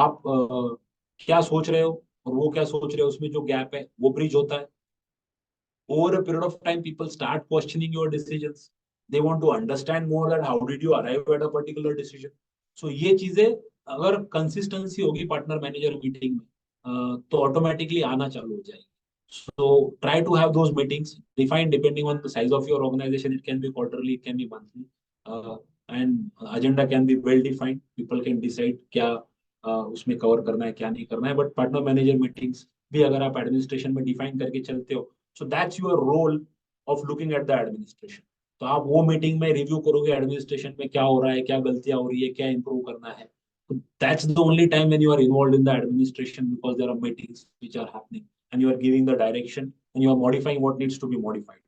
आप क्या सोच रहे हो और वो क्या सोच रहे हो, उसमें जो गैप है वो ब्रिज होता है. Over a period of time, people start questioning your decisions. They want to understand more that how did you arrive at a particular decision. So ये चीजें अगर कंसिस्टेंसी होगी पार्टनर मैनेजर मीटिंग में तो ऑटोमेटिकली आना चालू हो जाएगी. So try to have those meetings defined depending on the size of your organization. It can be quarterly, it can be monthly, and agenda can be well defined. People can decide क्या उसमें cover करना है क्या नहीं करना है. But partner manager meetings भी अगर आप एडमिनिस्ट्रेशन में डिफाइन करके चलते हो, so that's your role of looking at the administration. तो आप वो मीटिंग में रिव्यू करोगे एडमिनिस्ट्रेशन में क्या हो रहा है, क्या गलतियां हो रही है, क्या इंप्रूव करना है. So that's the only time when you are involved in the administration because there are meetings which are happening and you are giving the direction and you are modifying what needs to be modified.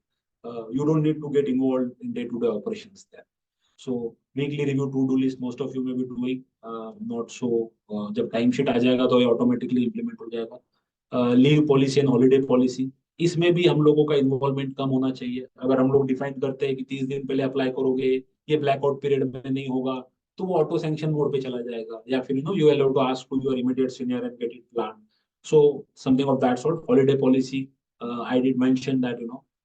You don't need to get involved in day-to-day operations there. So weekly review to-do list most of you may be doing, not so. जब time sheet आ जाएगा तो ये automatically implement हो जाएगा. Leave policy and holiday policy, इसमें भी हम लोगों का इन्वॉल्वमेंट कम होना चाहिए. अगर हम लोग डिफाइन करते हैं कि 30 दिन पहले अप्लाई करोगे, ये ब्लैकआउट पीरियड में नहीं होगा, तो वो ऑटो सैंक्शन मोड पे चला जाएगा, या फिर you have to ask to your immediate senior and get it plan. So something of that sort. Holiday policy, I did mention that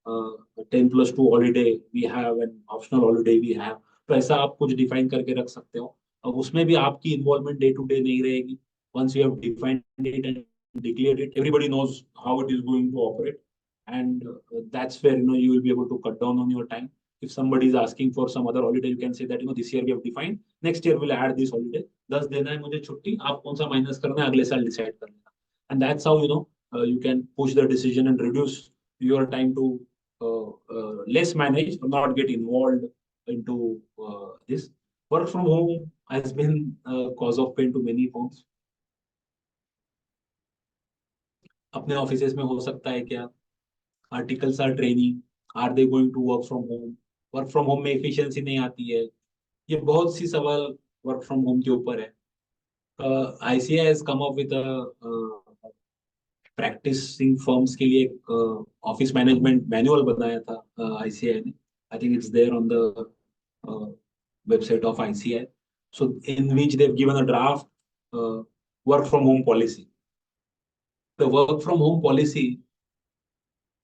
10+2 holiday we have and optional holiday we have. तो ऐसा आप कुछ define करके रख सकते हो. अब उसमें भी आपकी इन्वॉल्वमेंट डे टू डे नहीं रहेगी. Once you have defined it and declared it, everybody knows how it is going to operate, and that's where you will be able to cut down on your time. If somebody is asking for some other holiday, you can say that this year we have defined, next year we'll add this holiday. 10 देना है मुझे छुट्टी, आप कौन सा minus करना है अगले साल डिसाइड कर लेना. And that's how you can push the decision and reduce your time to less manage, not get involved into this. Work from home has been a cause of pain to many firms. अपने offices में हो सकता है क्या? Articles are training, are they going to work from home? Work from home में efficiency नहीं आती है. ये बहुत सी सवाल वर्क फ्रॉम होम के ऊपर है. ICAI has come up with a practicing firms के लिए एक ऑफिस मैनेजमेंट मैनुअल बनाया था ICAI ने. I think it's there on the website of ICAI. So in which they've given a draft work from home policy. The work from home policy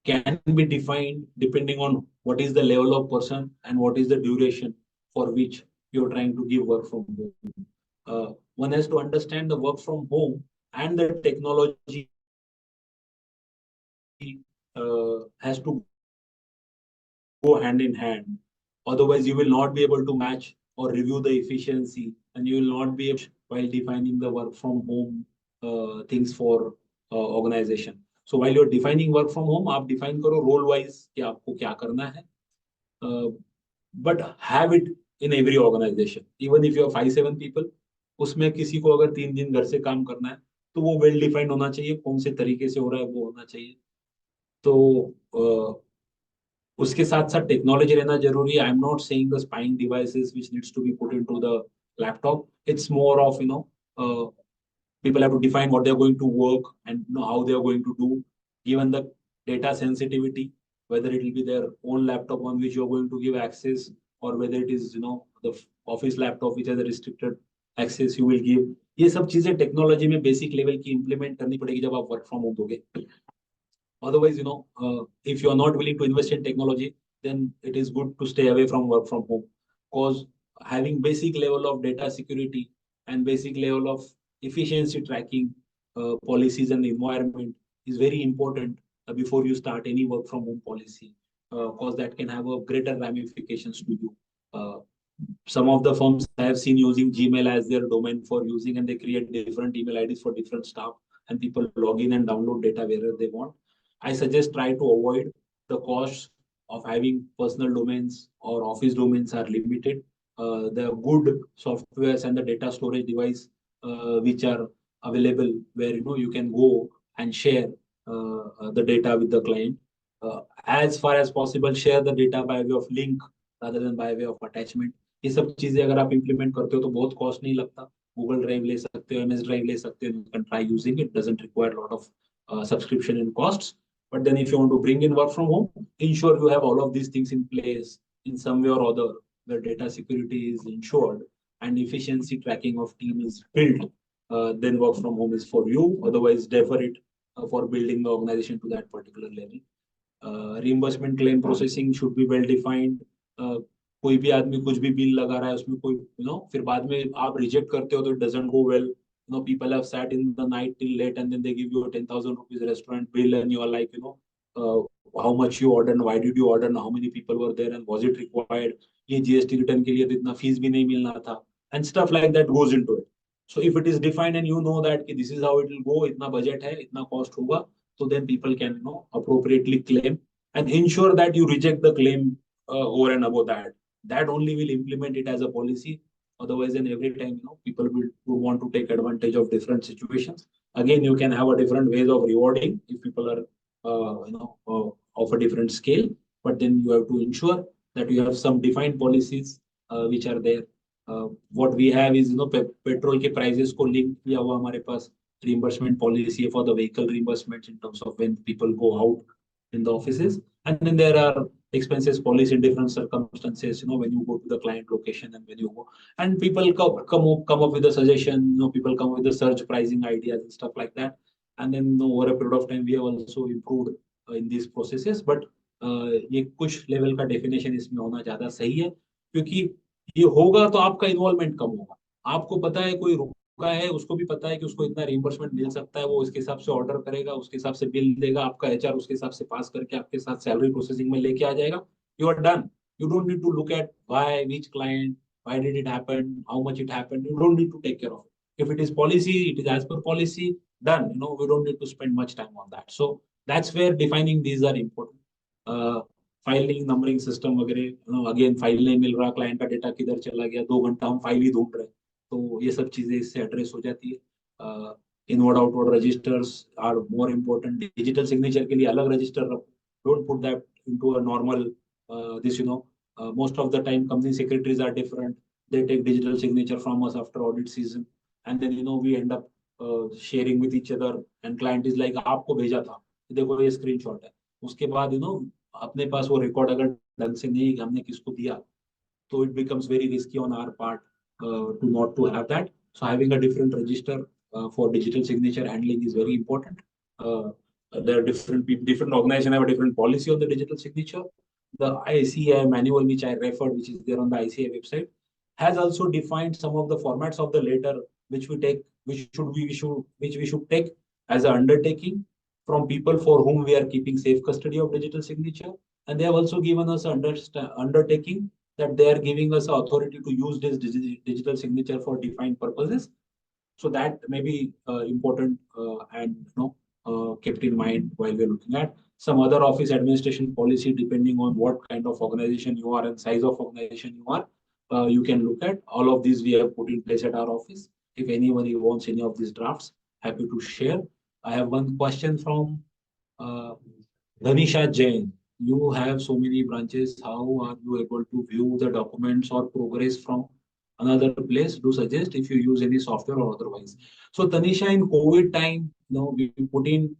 can be defined depending on what is the level of person and what is the duration for which you're trying to give work from home. One has to understand the work from home and the technology has to go hand in hand. Otherwise, you will not be able to match or review the efficiency, and you will not be able while defining the work from home things for organization. So while you're defining work from home, आप define करो role wise कि आपको क्या करना है. But have it in every organization. Even if you have 5-7 people, उसमें किसी को अगर 3 दिन घर से काम करना है, तो वो well defined होना चाहिए. कौन से तरीके से हो रहा है वो होना चाहिए. तो उसके साथ साथ टेक्नोलॉजी रहना जरूरी है. I am not saying the spying devices which needs to be put into the laptop. It's more of people have to define what they are going to work and how they are going to do, given the data sensitivity, whether it will be their own laptop on which you are going to give access, or whether it is the office laptop which has a restricted access you will give. ये सब चीजें technology में basic level की implement करनी पड़ेगी जब आप work from home दोगे. Otherwise, if you are not willing to invest in technology, then it is good to stay away from work from home, because having basic level of data security and basic level of efficiency tracking policies and environment is very important before you start any work from home policy, because that can have a greater ramifications to you. Some of the firms I have seen using Gmail as their domain for using, and they create different email IDs for different staff, and people log in and download data wherever they want. I suggest try to avoid the costs of having personal domains or office domains are limited. The good softwares and the data storage device which are available where you can go and share the data with the client. As far as possible, share the data by way of link rather than by way of attachment. ये सब चीजें अगर आप implement करते हो तो बहुत cost नहीं लगता. Google Drive ले सकते हो, MS Drive ले सकते हो. You can try using it. Doesn't require a lot of subscription and costs. But then if you want to bring in work from home, ensure you have all of these things in place in some way or other, where data security is ensured and efficiency tracking of team is built. Then work from home is for you. Otherwise, defer it for building the organization to that particular level. Reimbursement claim processing should be well defined. कोई भी आदमी कुछ भी bill लगा रहा है उसमें कोई फिर बाद में आप रिजेक्ट करते हो तो it doesn't go well. People have sat in the night till late and then they give you a 10,000 rupees restaurant bill and you are like, how much you ordered and why did you order and how many people were there and was it required? ये GST return के लिए तो इतना fees भी नहीं मिलना था, and stuff like that goes into it. So if it is defined and you know that this is how it will go, इतना budget है, इतना cost होगा, so then people can appropriately claim and ensure that you reject the claim over and above that. That only will implement it as a policy. Otherwise, then every time people will want to take advantage of different situations. Again, you can have a different ways of rewarding if people are of a different scale. But then you have to ensure that you have some defined policies which are there. What we have is petrol के prices को link किया हुआ हमारे पास reimbursement policy for the vehicle reimbursements in terms of when people go out in the offices, and then there are expenses policy in different circumstances, when you go to the client location and when you go, and people come up with a suggestion, people come with the surge pricing ideas and stuff like that. And then over a period of time, we have also improved in these processes. But ये कुछ level का definition इसमें होना ज्यादा सही है, क्योंकि ये होगा तो आपका इन्वॉल्वमेंट कम होगा। आपको पता है कोई रुका है, उसको भी पता है कि उसको इतना रिइंबर्समेंट मिल सकता है, वो उसके हिसाब से ऑर्डर करेगा, उसके हिसाब से बिल देगा, आपका एचआर उसके हिसाब से पास करके आपके साथ सैलरी प्रोसेसिंग में लेके आ जाएगा। You are done. You don't need to look at why, which client, why did it happen, how much it happened. You don't need to take care of it. If it is policy, it is as per policy. Done. We don't need to spend much time on that. So that's where defining these are important. Filing numbering system वगैरह, again file नहीं मिल रहा, client का data किधर चला गया, 2 घंटा हम file ही ढूंढ रहे हैं, तो ये सब चीजें इससे एड्रेस हो जाती है। Inward outward registers are more important. Digital signature के लिए अलग रजिस्टर रखो, don't put that into a normal this. Most of the time company secretaries are different. They take digital signature from us after audit season, and then we end up sharing with each other, and client is like आपको भेजा था, देखो ये screenshot है। उसके बाद अपने पास वो रिकॉर्ड अगर ढंग से नहीं कि हमने किसको दिया, तो it becomes very risky on our part to not to have that. So having a different register for digital signature handling is very important. There are different organizations have a different policy on the digital signature. The ICAI manual, which I referred, which is there on the ICAI website, has also defined some of the formats of the letter which we should take as an undertaking from people for whom we are keeping safe custody of digital signature. And they have also given us an undertaking that they are giving us authority to use this digital signature for defined purposes. So that may be important and kept in mind while we're looking at some other office administration policy, depending on what kind of organization you are and size of organization you are. You can look at all of these we have put in place at our office. If anybody wants any of these drafts, happy to share. I have one question from Dhanisha Jain. You have so many branches. How are you able to view the documents or progress from another place? Do suggest if you use any software or otherwise. So Tanisha, in COVID time, we put in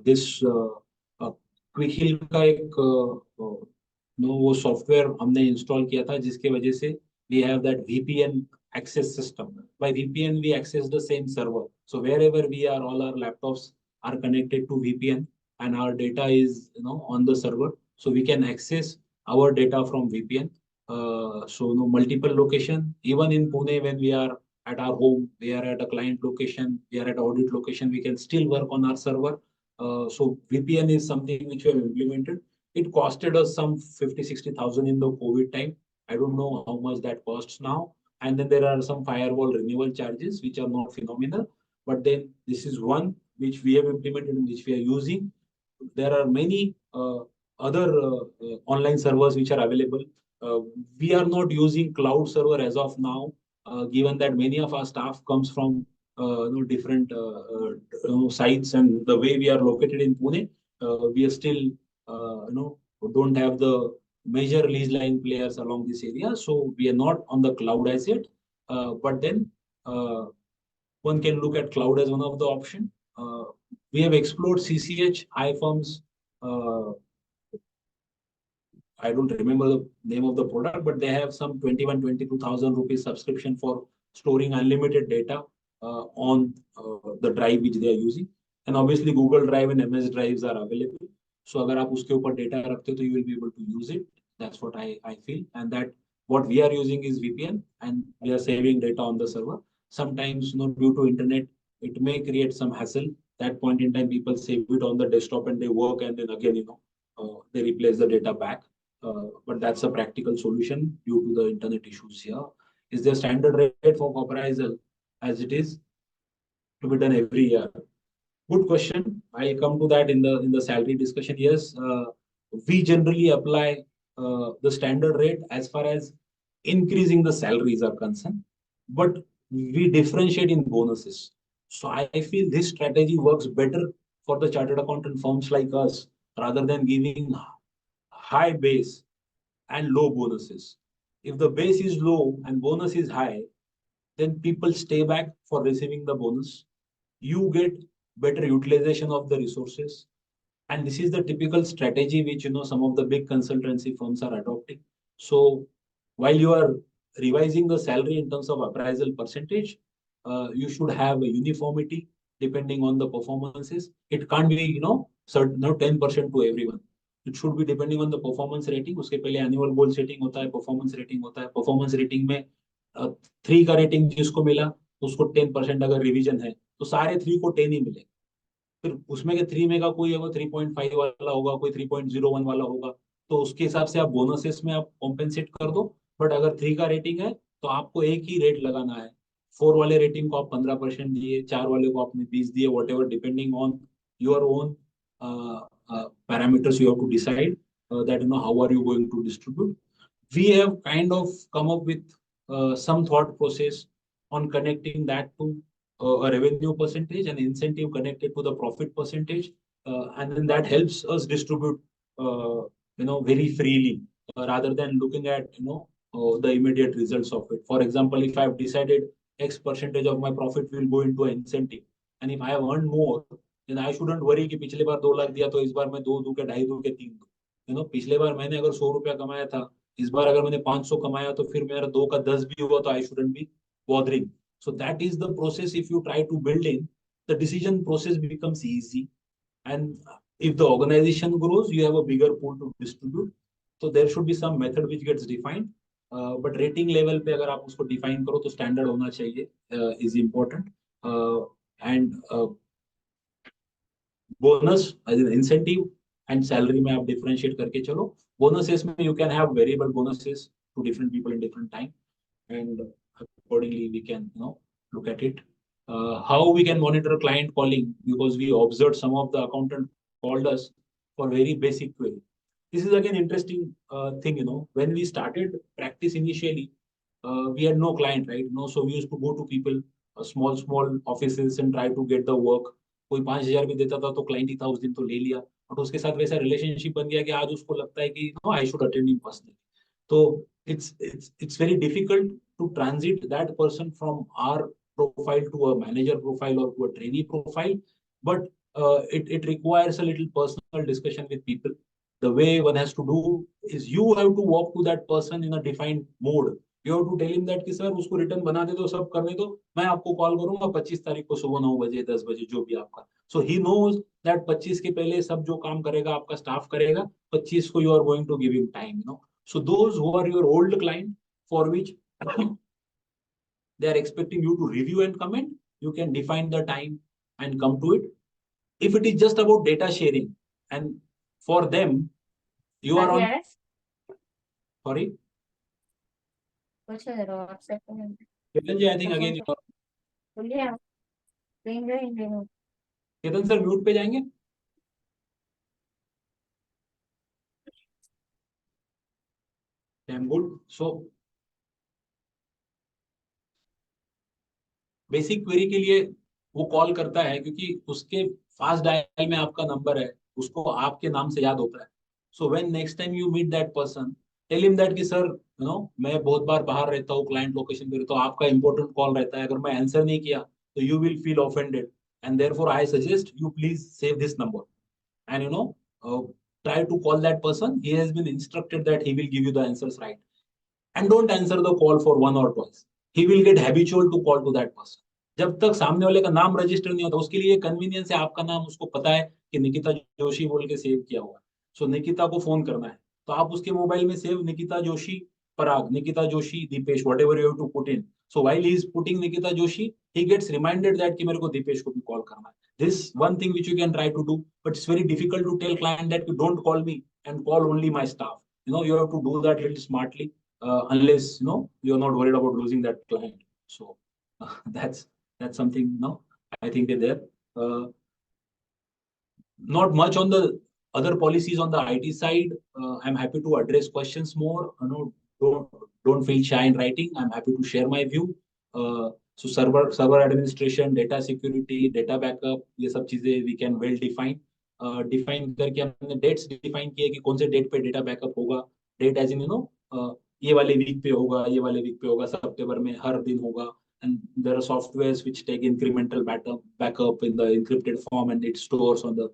this Quick Heal का एक वो software हमने install किया था, जिसके वजह से we have that VPN access system. By VPN we access the same server. So wherever we are, all our laptops are connected to VPN and our data is on the server, so we can access our data from VPN. So multiple location, even in Pune when we are at our home, we are at a client location, we are at audit location, we can still work on our server. So VPN is something which we have implemented. It costed us some 50,000-60,000 in the COVID time. I don't know how much that costs now. And then there are some firewall renewal charges which are not phenomenal. But then this is one which we have implemented and which we are using. There are many other online servers which are available. We are not using cloud server as of now, given that many of our staff comes from different sites, and the way we are located in Pune, we are still don't have the major lease line players along this area, so we are not on the cloud as yet. But then one can look at cloud as one of the option. We have explored CCH iFirms. I don't remember the name of the product, but they have some 22,000 rupees subscription for storing unlimited data on the drive which they are using. And obviously Google Drive and MS Drives are available. So अगर आप उसके ऊपर data रखते हो, तो you will be able to use it. That's what I feel. And that what we are using is VPN, and we are saving data on the server. Sometimes, due to internet, it may create some hassle. That point in time, people save it on the desktop and they work, and then again, they replace the data back. But that's a practical solution due to the internet issues here. Is there standard rate for appraisal as it is to be done every year? Good question. I'll come to that in the salary discussion. Yes, we generally apply the standard rate as far as increasing the salaries are concerned, but we differentiate in bonuses. So I feel this strategy works better for the chartered accountant firms like us, rather than giving high base and low bonuses. If the base is low and bonus is high, then people stay back for receiving the bonus. You get better utilization of the resources. And this is the typical strategy which, some of the big consultancy firms are adopting. So while you are revising the salary in terms of appraisal percentage, you should have a uniformity depending on the performances. It can't be, certain 10% to everyone. It should be depending on the performance rating. उसके पहले annual goal setting होता है, performance rating होता है. Performance rating में 3 का rating जिसको मिला उसको 10% अगर रिवीजन है तो सारे 3 को 10 ही मिले. फिर उसमें के 3 में का कोई होगा 3.5 वाला होगा, कोई 3.01 वाला होगा, तो उसके हिसाब से आप बोनसेस में आप कॉम्पेंसेट कर दो. बट अगर 3 का रेटिंग है तो आपको एक ही रेट लगाना है. 4 वाले रेटिंग को आप 15% दिए, 4 वाले को आपने 20 दिए, what ever depending on your own parameters you have to decide that how are you going to distribute. We have kind of come up with some thought process on connecting that to a revenue percentage and incentive connected to the profit percentage, and then that helps us distribute very freely rather than looking at the immediate results of it. For example, if I have decided X percentage of my profit will go into an incentive, and if I have earned more, then I shouldn't worry कि पिछले बार 2 लाख दिया तो इस बार मैं 2 दूं के 2.5 दूं के 3 दूं. पिछले बार मैंने अगर 100 रुपया कमाया था, इस बार अगर मैंने 500 कमाया तो फिर मेरा 2 का 10 भी हुआ तो I shouldn't be bothering. So that is the process. If you try to build in, the decision process becomes easy, and if the organization grows, you have a bigger pool to distribute. So there should be some method which gets defined. But rating level पे अगर आप उसको define करो तो standard होना चाहिए is important. And bonus as an incentive and salary में आप differentiate करके चलो. Bonuses में you can have variable bonuses to different people in different time, and accordingly we can look at it. How we can monitor client calling, because we observed some of the accountant called us for very basic query. This is again interesting thing. When we started practice initially, we had no client, right? So we used to go to people, small offices and try to get the work. कोई 5,000 भी देता था तो client ही था, उस दिन तो ले लिया, और उसके साथ वैसा रिलेशनशिप बन गया कि आज उसको लगता है कि I should attend in personally. तो it's very difficult to transit that person from our profile to a manager profile or to a trainee profile, but it requires a little personal discussion with people. The way one has to do is you have to walk to that person in a defined mode. You have to tell him that कि sir उसको return बना दे दो, सब करने दो, मैं आपको call करूंगा 25 तारीख को सुबह 9 बजे 10 बजे जो भी आपका. So he knows that 25 के पहले सब जो काम करेगा आपका स्टाफ करेगा, 25 को you are going to give him time. So those who are your old client for which they are expecting you to review and comment, you can define the time and come to it. If it is just about data sharing, and for them you are on. Yes. Sorry, पूछो जरा WhatsApp पे. Ketan ji, I think again you are. बोलिए आप. Range. Ketan sir mute पे जाएंगे. I'm good. So basic query के लिए वो कॉल करता है क्योंकि उसके फास्ट डायल में आपका नंबर है, उसको आपके नाम से याद होता है. So when next time you meet that person, tell him that कि सर मैं बहुत बार बाहर रहता हूँ, क्लाइंट लोकेशन पे रहता हूँ, आपका इंपॉर्टेंट कॉल रहता है, अगर मैं आंसर नहीं किया तो you will feel offended, and therefore I suggest you please save this number and try to call that person. He has been instructed that he will give you the answers right, and don't answer the call for 1 or twice. He will get habitual to call to that person. जब तक सामने वाले का नाम register नहीं होता, उसके लिए कन्वीनियंस है आपका नाम उसको पता है कि निकिता जोशी बोल के सेव किया हुआ है. सो निकिता को फोन करना है तो आप उसके मोबाइल में save Nikita Joshi Parag, Nikita Joshi Deepesh, whatever you have to put in. So while he is putting Nikita Joshi, he gets reminded that कि मेरे को दीपेश को भी कॉल करना है. This one thing which you can try to do, but it's very difficult to tell client that you don't call me and call only my staff. You have to do that little smartly, unless you're not worried about losing that client. So that's something. I think they're there. Not much on the other policies on the IT side. I'm happy to address questions more. Don't feel shy in writing. I'm happy to share my view. So server administration, data security, data backup, ये सब चीजें we can well define. Define करके हमने dates define किए कि कौन से date पे data backup होगा. Date as in ये वाले week पे होगा, ये वाले week पे होगा, September में हर दिन होगा. And there are softwares which take incremental backup in the encrypted form, and it stores on the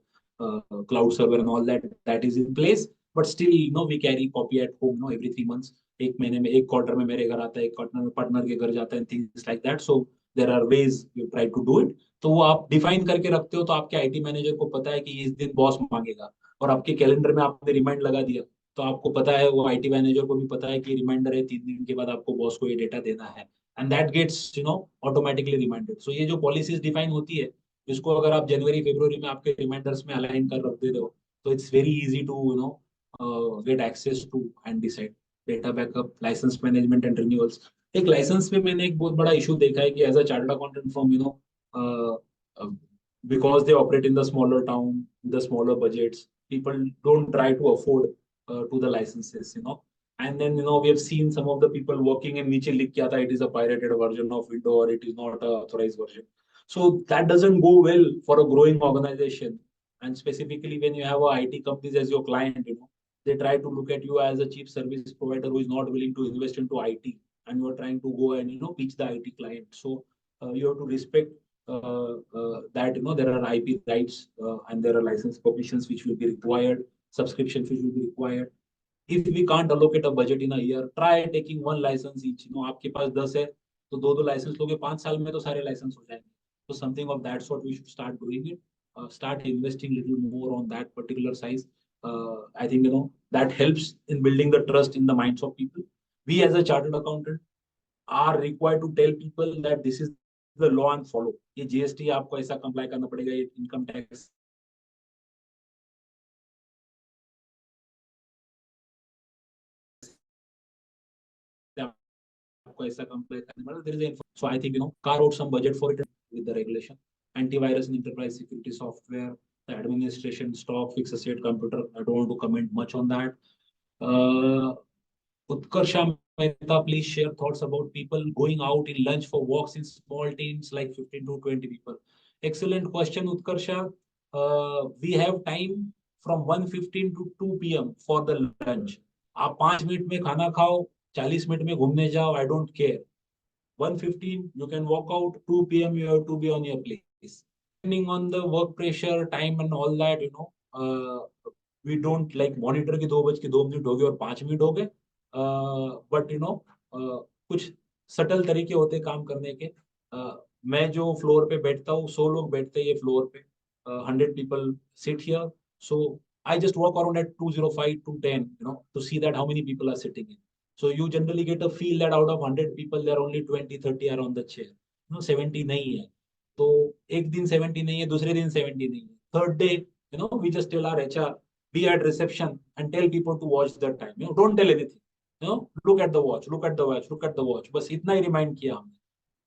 cloud server and all that. That is in place. But still, we carry copy at home, every 3 months. एक महीने में, एक quarter में मेरे घर आता है, एक क्वार्टर में पार्टनर के घर जाता है, things like that. So there are ways you try to do it. तो वो आप डिफाइन करके रखते हो तो आपके आईटी मैनेजर को पता है कि इस दिन बॉस मांगेगा, और आपके कैलेंडर में आपने रिमाइंड लगा दिया, तो आपको पता है, वो आईटी मैनेजर को भी पता है कि रिमाइंडर है, 3 दिन के बाद आपको बॉस को ये डेटा देना है, and that gets automatically reminded. So ये जो पॉलिसीज डिफाइन होती है, इसको अगर आप जनवरी फरवरी में आपके रिमाइंडर्स में अलाइन कर रख दे रहे हो, तो it's very easy to get access to and decide. Data backup, licence management and renewals. एक लाइसेंस में मैंने एक बहुत बड़ा इशू देखा है कि as a chartered accountant firm, because they operate in the smaller town, the smaller budgets, people don't try to afford to the licenses, And then, we have seen some of the people working in niche likh ke aata, it is a pirated version of Windows or it is not a authorized version. So that doesn't go well for a growing organization. And specifically when you have a IT companies as your client, they try to look at you as a cheap service provider who is not willing to invest into IT, and you are trying to go and, pitch the IT client. So you have to respect that there are IP rights and there are license permissions which will be required, subscription fees will be required. If we can't allocate a budget in a year, try taking one license each. आपके पास 10 है, तो 2 licence लोगे, 5 साल में तो सारे licence हो जाएंगे. So something of that sort we should start doing it. Start investing little more on that particular size. I think that helps in building the trust in the minds of people. We as a chartered accountant are required to tell people that this is the law and follow. ये GST आपको ऐसा comply करना पड़ेगा, ये income tax आपको ऐसा comply करना पड़ेगा. There is a so I think carve out some budget for it with the regulation. Antivirus and enterprise security software, the administration, stock, fixed asset, computer. I don't want to comment much on that. Utkarsha Mehta, please share thoughts about people going out in lunch for walks in small teams like 15 to 20 people. Excellent question, Utkarsha. We have time from 1:15 to 2 p.m. for the lunch. आप 5 minute में खाना खाओ, 40 minute में घूमने जाओ, I don't care. 1:15 you can walk out, 2 p.m. you have to be on your place. Depending on the work pressure, time and all that, we don't like monitor कि 2:02 हो गए और 5 मिनट हो गए. But कुछ सटल तरीके होते हैं काम करने के. मैं जो फ्लोर पे बैठता हूँ, 100 लोग बैठते हैं ये फ्लोर पे, 100 people sit here. So I just walk around at 2:05 to 10, to see that how many people are sitting in. So you generally get a feel that out of 100 people, there are only 20-30 are on the chair. 70 नहीं है. तो एक दिन 70 नहीं है, दूसरे दिन 70 नहीं है. Third day, we just tell our HR, be at reception and tell people to watch the time. Don't tell anything. Look at the watch, look at the watch, look at the watch. बस इतना ही remind किया हमने.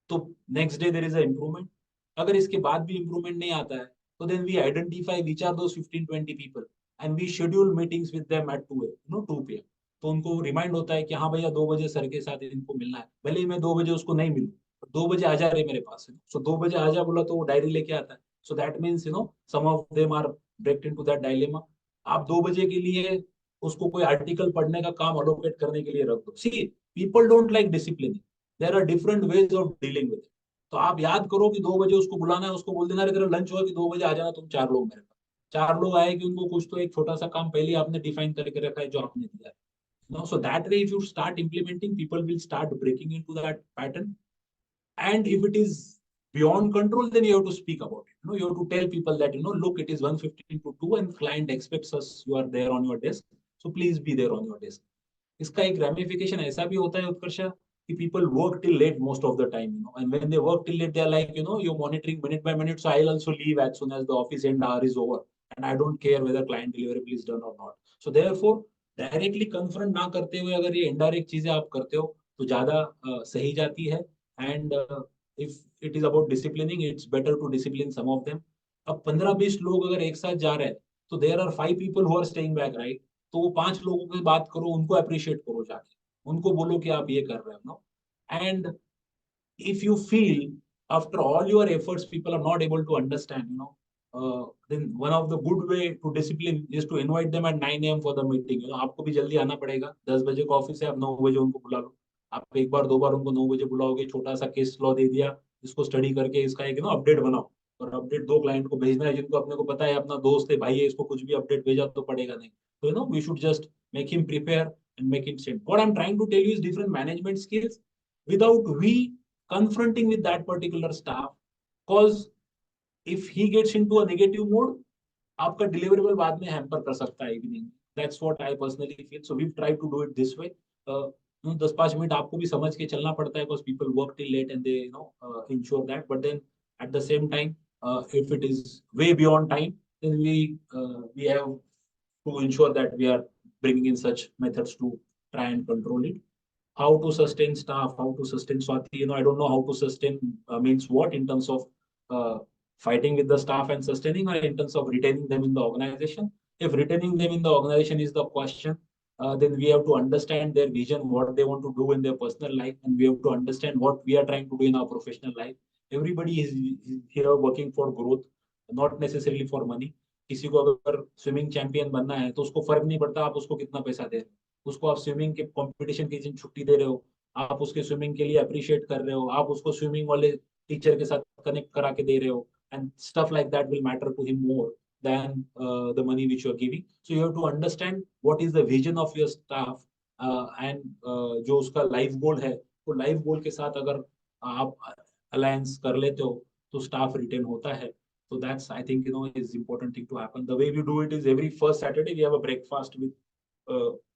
तो next day there is a improvement. अगर इसके बाद भी improvement नहीं आता है, तो then we identify which are those 15-20 people and we schedule meetings with them at 2 p.m. तो उनको रिमाइंड होता है कि हाँ भैया 2 बजे सर के साथ इनको मिलना है. भले ही मैं 2 बजे उसको नहीं मिलूं, 2 बजे आ जा रहे मेरे पास. So 2 बजे आ जा बोला तो वो डायरी लेके आता है. So that means some of them are breaked into that dilemma. आप 2 बजे के लिए उसको कोई आर्टिकल पढ़ने का काम अलोकेट करने के लिए रख दो. See, people don't like discipline. There are different ways of dealing with it. तो आप याद करो कि 2 बजे उसको बुलाना है, उसको बोल देना तेरा लंच हुआ कि 2 बजे आ जाना तुम 4 लोग मेरे पास. 4 लोग आए कि उनको कुछ तो एक छोटा सा काम पहले आपने डिफाइन करके रखा है जो आपने दिया है. So that way, if you start implementing, people will start breaking into that pattern. And if it is beyond control, then you have to speak about it. You have to tell people that, look, it is 1:15 to 2 and client expects us, you are there on your desk. So please be there on your desk. इसका एक ramification ऐसा भी होता है उत्कर्षा कि people work till late most of the time, and when they work till late, they are like, you're monitoring minute by minute. So I'll also leave as soon as the office end hour is over, and I don't care whether client deliverable is done or not. So therefore, directly confront ना करते हुए अगर ये indirect चीजें आप करते हो तो ज्यादा सही जाती है. And if it is about disciplining, it's better to discipline some of them. अब 15-20 लोग अगर एक साथ जा रहे हैं तो there are 5 people who are staying back, right. तो वो 5 लोगों की बात करो, उनको अप्रिशिएट करो, जाके उनको बोलो कि आप ये कर रहे हो. And if you feel after all your efforts people are not able to understand, then one of the good way to discipline is to invite them at 9 a.m. for the meeting. आपको भी जल्दी आना पड़ेगा. 10 बजे का office है, आप 9 बजे उनको बुला लो. आप एक बार 2 बार उनको 9 बजे बुलाओगे, छोटा सा केस लॉ दे दिया, इसको स्टडी करके इसका एक अपडेट बनाओ, और अपडेट 2 क्लाइंट को भेजना है जिनको अपने को पता है अपना दोस्त है, भाई है, इसको कुछ भी अपडेट भेजा तो पड़ेगा नहीं. तो we should just make him prepare and make him send. What I'm trying to tell you is different management skills without we confronting with that particular staff, because if he gets into a negative mode, आपका deliverable बाद में hamper कर सकता है evening. That's what I personally feel, so we try to do it this way. 10-5 minute आपको भी समझ के चलना पड़ता है, because people work till late and they ensure that, but then at the same time if it is way beyond time, then we have to ensure that we are bringing in such methods to try and control it. How to sustain staff, how to sustain Swati, I don't know how to sustain means what in terms of fighting with the staff and sustaining, or in terms of retaining them in the organization. If retaining them in the organization is the question, then we have to understand their vision, what they want to do in their personal life, and we have to understand what we are trying to do in our professional life. Everybody is here working for growth, not necessarily for money. किसी को अगर swimming champion बनना है तो उसको फर्क नहीं पड़ता आप उसको कितना पैसा दे रहे हो, उसको आप स्विमिंग के कंपटीशन के दिन छुट्टी दे रहे हो, आप उसके स्विमिंग के लिए अप्रिशिएट कर रहे हो, आप उसको स्विमिंग वाले टीचर के साथ कनेक्ट करा के दे रहे हो, and stuff like that will matter to him more than the money which you are giving. So you have to understand what is the vision of your staff, and जो उसका life goal है, तो life goal के साथ अगर आप alliance कर लेते हो तो स्टाफ रिटेन होता है. So that's, I think, is important thing to happen. The way we do it is every first Saturday we have a breakfast with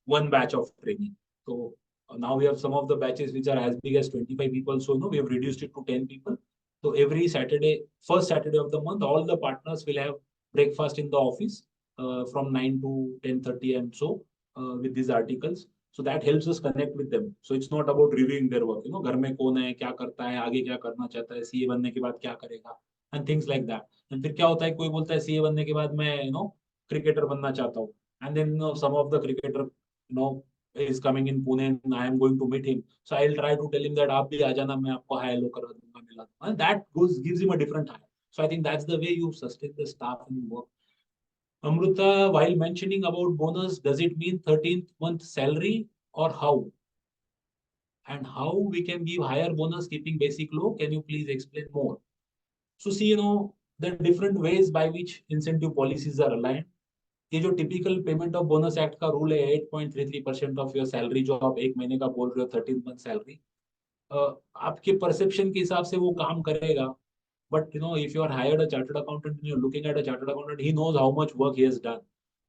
one batch of training. So now we have some of the batches which are as big as 25 people. So we have reduced it to 10 people. So every Saturday, first Saturday of the month, all the partners will have breakfast in the office from 9 to 10:30 and so with these articles. So that helps us connect with them. So it's not about reviewing their work. घर में कौन है, क्या करता है, आगे क्या करना चाहता है, सीए बनने के बाद क्या करेगा, and things like that. And फिर क्या होता है, कोई बोलता है सीए बनने के बाद मैं क्रिकेटर बनना चाहता हूँ, and then some of the cricketer is coming in Pune and I am going to meet him. So I'll try to tell him that आप भी आ जाना, मैं आपको हाई हेलो करा दूंगा, मिला दूंगा. And that gives him a different high. So I think that's the way you sustain the staff and work. Amruta, while mentioning about bonus, does it mean 13th month salary or how? And how we can give higher bonus keeping basic low? Can you please explain more? So see, the different ways by which incentive policies are aligned. ये जो typical payment of bonus act का rule है 8.33% of your salary, जो आप एक महीने का बोल रहे हो 13 मंथ सैलरी, आपके परसेप्शन के हिसाब से वो काम करेगा. But if you are hired a chartered accountant and you're looking at a chartered accountant, he knows how much work he has done.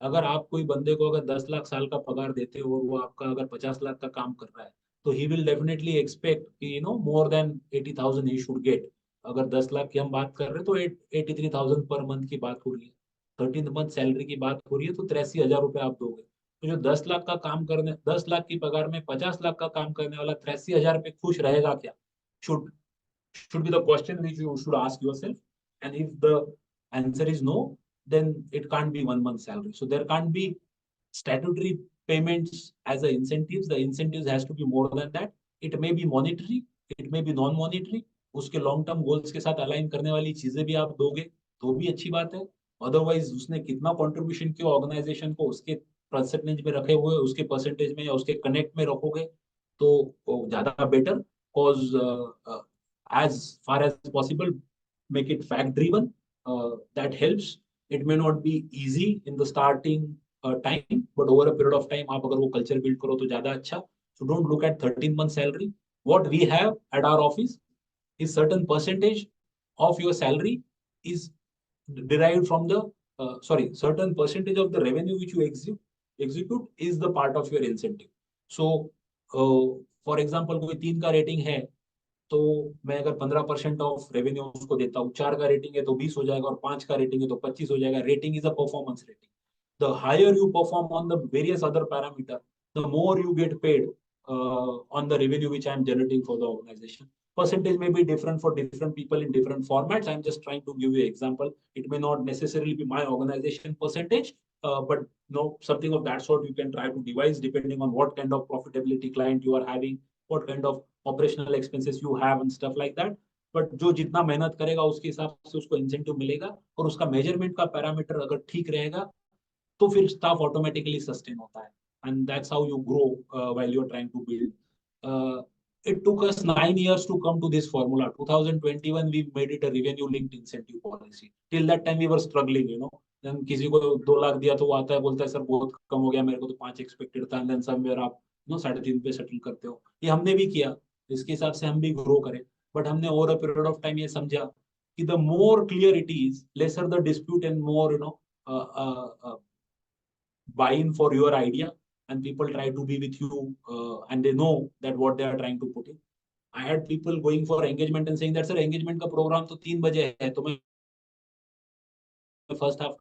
अगर आप कोई बंदे को अगर 10 लाख साल का पगार देते हो और वो आपका अगर 50 लाख का काम कर रहा है, तो he will definitely expect कि more than 80,000 he should get. अगर 10 लाख की हम बात कर रहे हैं तो 83,000 पर मंथ की बात हो रही है, 13 मंथ सैलरी की बात हो रही है, तो 83,000 रुपए आप दोगे. तो जो 10 लाख का काम करने, 10 लाख की पगार में 50 लाख का काम करने वाला 83,000 पे खुश रहेगा क्या? Should be the question which you should ask yourself. And if the answer is no, then it can't be 1 month salary. So there can't be statutory payments as a incentives. The incentives has to be more than that. It may be monetary, it may be non-monetary. उसके long term goals के साथ align करने वाली चीजें भी आप दोगे तो भी अच्छी बात है. Otherwise उसने कितना contribution किया organization को, उसके percentage में रखे हुए, उसके percentage में या उसके connect में रखोगे तो ज्यादा better. Cause as far as possible, make it fact driven. That helps. It may not be easy in the starting time, but over a period of time, आप अगर वो culture build करो तो ज्यादा अच्छा. So don't look at 13 month salary. What we have at our office is certain percentage of your salary is derived from the certain percentage of the revenue which you execute is the part of your incentive. So for example, कोई 3 का rating है तो मैं अगर 15% of revenue उसको देता हूँ, 4 का रेटिंग है तो 20 हो जाएगा और 5 का रेटिंग है तो 25 हो जाएगा. Rating is a performance rating. The higher you perform on the various other parameter, the more you get paid on the revenue which I am generating for the organization. Percentage may be different for different people in different formats. I'm just trying to give you an example. It may not necessarily be my organization percentage, but something of that sort you can try to devise depending on what kind of profitability client you are having, what kind of operational expenses you have and stuff like that. But जो जितना मेहनत करेगा उसके हिसाब से उसको incentive मिलेगा, और उसका मेजरमेंट का पैरामीटर अगर ठीक रहेगा तो फिर स्टाफ ऑटोमेटिकली सस्टेन होता है. And that's how you grow while you're trying to build. It took us 9 years to come to this formula. 2021 we made it a revenue linked incentive policy. Till that time we were struggling, then किसी को 2 लाख दिया तो वो आता है बोलता है sir बहुत कम हो गया, मेरे को तो 5 एक्सपेक्टेड था, and then somewhere आप 3.5 पे सेटल करते हो. ये हमने भी किया, इसके हिसाब से हम भी ग्रो करें. बट हमने over a period of time ये समझा कि the more clear it is, lesser the dispute and more buy in for your idea, and people try to be with you, and they know that what they are trying to put in. I had people going for engagement and saying that, sir, engagement का program तो 3 बजे है, तो मैं first half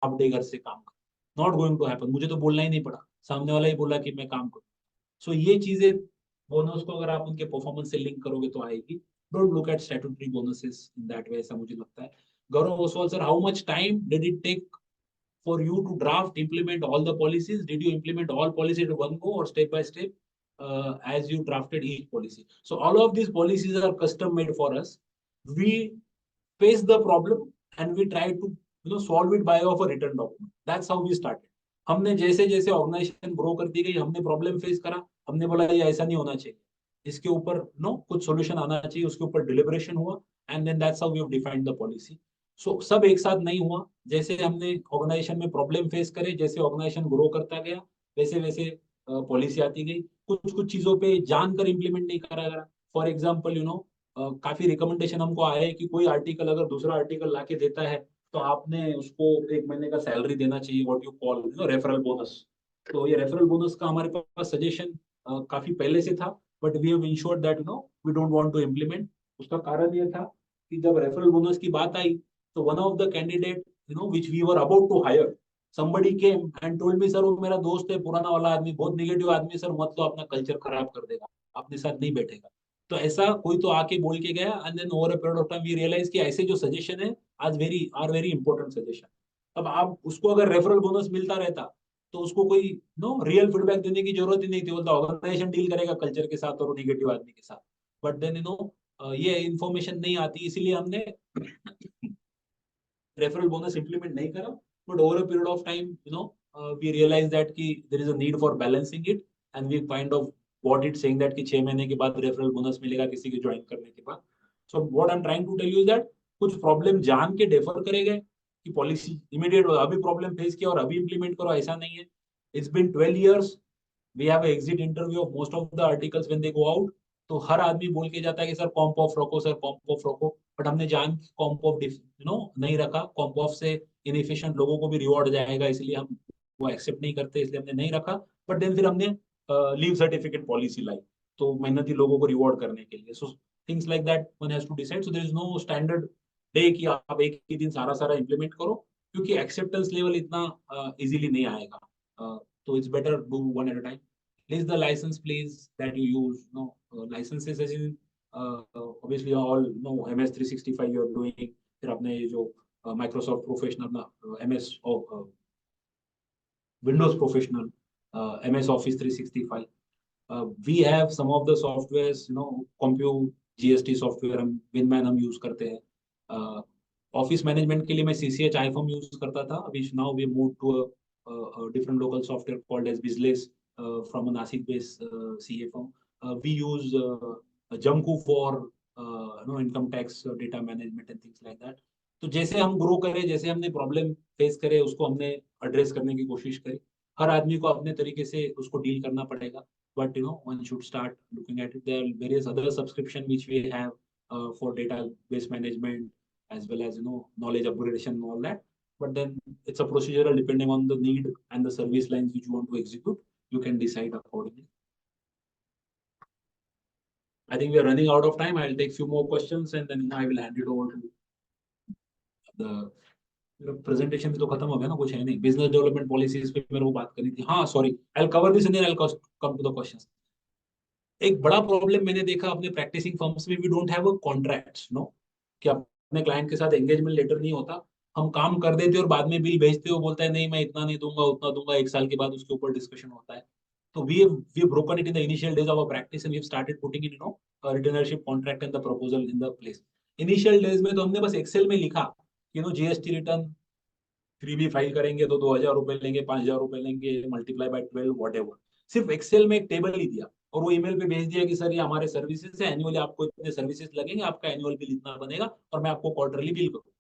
आप day घर से काम कर, नॉट गोइंग टू हैपन। मुझे तो बोलना ही नहीं पड़ा, सामने वाला ही बोला कि मैं काम करूँ। सो ये चीजें बोनस को अगर आप उनके परफॉर्मेंस से लिंक करोगे तो आएगी। Don't look at statutory bonuses in that way, ऐसा मुझे लगता है। Gaurav Oswal sir, how much time did it take for you to draft, implement all the policies? Did you implement all policies at one go or step by step as you drafted each policy? So all of these policies are custom made for us. We face the problem and we try to solve it by of a written document. That's how we started. हमने जैसे जैसे organisation grow करती गई, हमने problem face करा, हमने बोला ये ऐसा नहीं होना चाहिए, इसके ऊपर कुछ सॉल्यूशन आना चाहिए, उसके ऊपर डिलिब्रेशन हुआ, and then that's how we have defined the policy. So सब एक साथ नहीं हुआ, जैसे हमने ऑर्गेनाइजेशन में प्रॉब्लम फेस करे, जैसे ऑर्गेनाइजेशन ग्रो करता गया, वैसे वैसे पॉलिसी आती गई। कुछ कुछ चीजों पे जानकर इंप्लीमेंट नहीं करा गया। फॉर एग्जाम्पल काफी रिकमेंडेशन हमको आया है कि कोई आर्टिकल अगर दूसरा आर्टिकल लाके देता है तो आपने उसको 1 महीने का सैलरी देना चाहिए, what you call referral bonus. तो ये रेफरल बोनस का हमारे पास सजेशन काफी पहले से था, but we have ensured that we don't want to implement. उसका कारण ये था कि जब रेफरल बोनस की बात आई तो one of the candidate which we were about to hire, somebody came and told me, sir वो मेरा दोस्त है, पुराना वाला आदमी, बहुत निगेटिव आदमी, सर मत लो, अपना कल्चर खराब कर देगा, अपने साथ नहीं बैठेगा। तो ऐसा कोई तो आके बोल के गया, and then over a period of time we realise कि ऐसे जो सजेशन है आज वेरी इंपॉर्टेंट सजेशन। अब आप उसको अगर रेफरल बोनस मिलता रहता तो उसको कोई रियल फीडबैक देने की जरूरत ही नहीं थी, बोलता ऑर्गेनाइजेशन डील करेगा कल्चर के साथ और निगेटिव आदमी के साथ। बट देन ये इन्फॉर्मेशन नहीं आती, इसीलिए हमने रेफरल बोनस इंप्लीमेंट नहीं करा। But over a period of time we realize that कि there is a need for balancing it, and we kind of bought it saying that कि 6 महीने के बाद रेफरल बोनस मिलेगा किसी के ज्वाइन करने के बाद। So what I'm trying to tell you is that कुछ प्रॉब्लम जान के डेफर करे गए कि पॉलिसी इमीडिएट अभी प्रॉब्लम फेस किया और अभी इंप्लीमेंट करो, ऐसा नहीं है। It's been 12 years. We have an exit interview of most of the articles when they go out. तो हर आदमी बोल के जाता है कि सर कॉम्प ऑफ रखो, सर कॉम्प ऑफ रखो, बट हमने जान कॉम्प ऑफ नहीं रखा। कॉम्प ऑफ से इनएफिशिएंट लोगों को भी रिवॉर्ड जाएगा, इसलिए हम वो एक्सेप्ट नहीं करते, इसलिए हमने नहीं रखा। बट देन फिर हमने लीव सर्टिफिकेट पॉलिसी लाई, तो मेहनती लोगों को रिवॉर्ड करने के लिए। So things like that one has to decide. So there is no standard day कि आप एक ही दिन सारा इंप्लीमेंट करो, क्योंकि एक्सेप्टेंस लेवल इतना इजीली नहीं आएगा। तो it's better do one at a time. List the license please that you use. Licenses as in obviously all MS 365 you are doing. फिर आपने ये जो Microsoft Professional ना MS Windows Professional, MS Office 365. We have some of the softwares, Compute, GST software, Winman हम use करते हैं। Office management के लिए मैं CCH iFirm use करता था। अभी now we moved to a different local software called as Bizless. From a Nashik-based CA firm. We use Jamku for income tax data management and things like that. तो जैसे हम grow करें, जैसे हमने problem face करे, उसको हमने address करने की कोशिश करी। हर आदमी को अपने तरीके से उसको डील करना पड़ेगा, but one should start looking at it. There are various other subscription which we have for database management as well as knowledge upgradation and all that. But then it's a procedural depending on the need and the service lines which you want to execute. You can decide accordingly. I think we are running out of time. I'll take few more questions and then I will hand it over to the presentation. भी तो खत्म हो गया ना, कुछ है नहीं। Business development policies पे मेरे को बात करनी थी। हाँ, sorry. I'll cover this and then I'll come to the questions. एक बड़ा प्रॉब्लम मैंने देखा अपने प्रैक्टिसिंग फर्म्स में, we don't have a contracts, कि अपने क्लाइंट के साथ एंगेजमेंट लेटर नहीं होता। हम काम कर देते और बाद में बिल भेजते हो, बोलता है नहीं मैं इतना नहीं दूंगा उतना दूंगा, 1 साल के बाद उसके ऊपर डिस्कशन होता है। तो we have broken it in the initial days of our practice and we have started putting in a retainership contract and the proposal in the place. Initial days में तो हमने बस एक्सेल में लिखा GST रिटर्न 3B फाइल करेंगे तो 2000 रुपए लेंगे, 5000 रुपए लेंगे, मल्टीप्लाई बाय 12 व्हाटएवर। सिर्फ एक्सेल में एक टेबल ही दिया और वो ईमेल पे भेज दिया कि सर ये हमारे सर्विसेज है, एनुअली आपको इतने सर्विसेज लगेंगे, आपका एनुअल बिल इतना बनेगा और मैं आपको क्वार्टरली बिल करूंगा।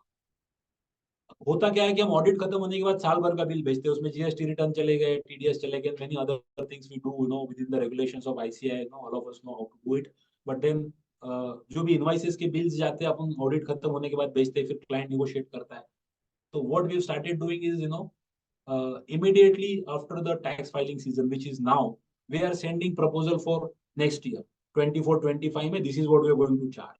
होता क्या है कि हम ऑडिट खत्म होने के बाद साल भर का बिल भेजते हैं, उसमें जीएसटी रिटर्न चले गए, टीडीएस चले गए, many other things we do within the regulations of ICI, all of us know how to do it, but then जो भी इनवाइसेस के बिल्स जाते हैं अपन ऑडिट खत्म होने के बाद भेजते हैं, फिर क्लाइंट नेगोशिएट करता है. तो what we started doing is immediately after the tax filing season, which is now, we are sending proposal for next year 24-25 में. This is what we are going to charge.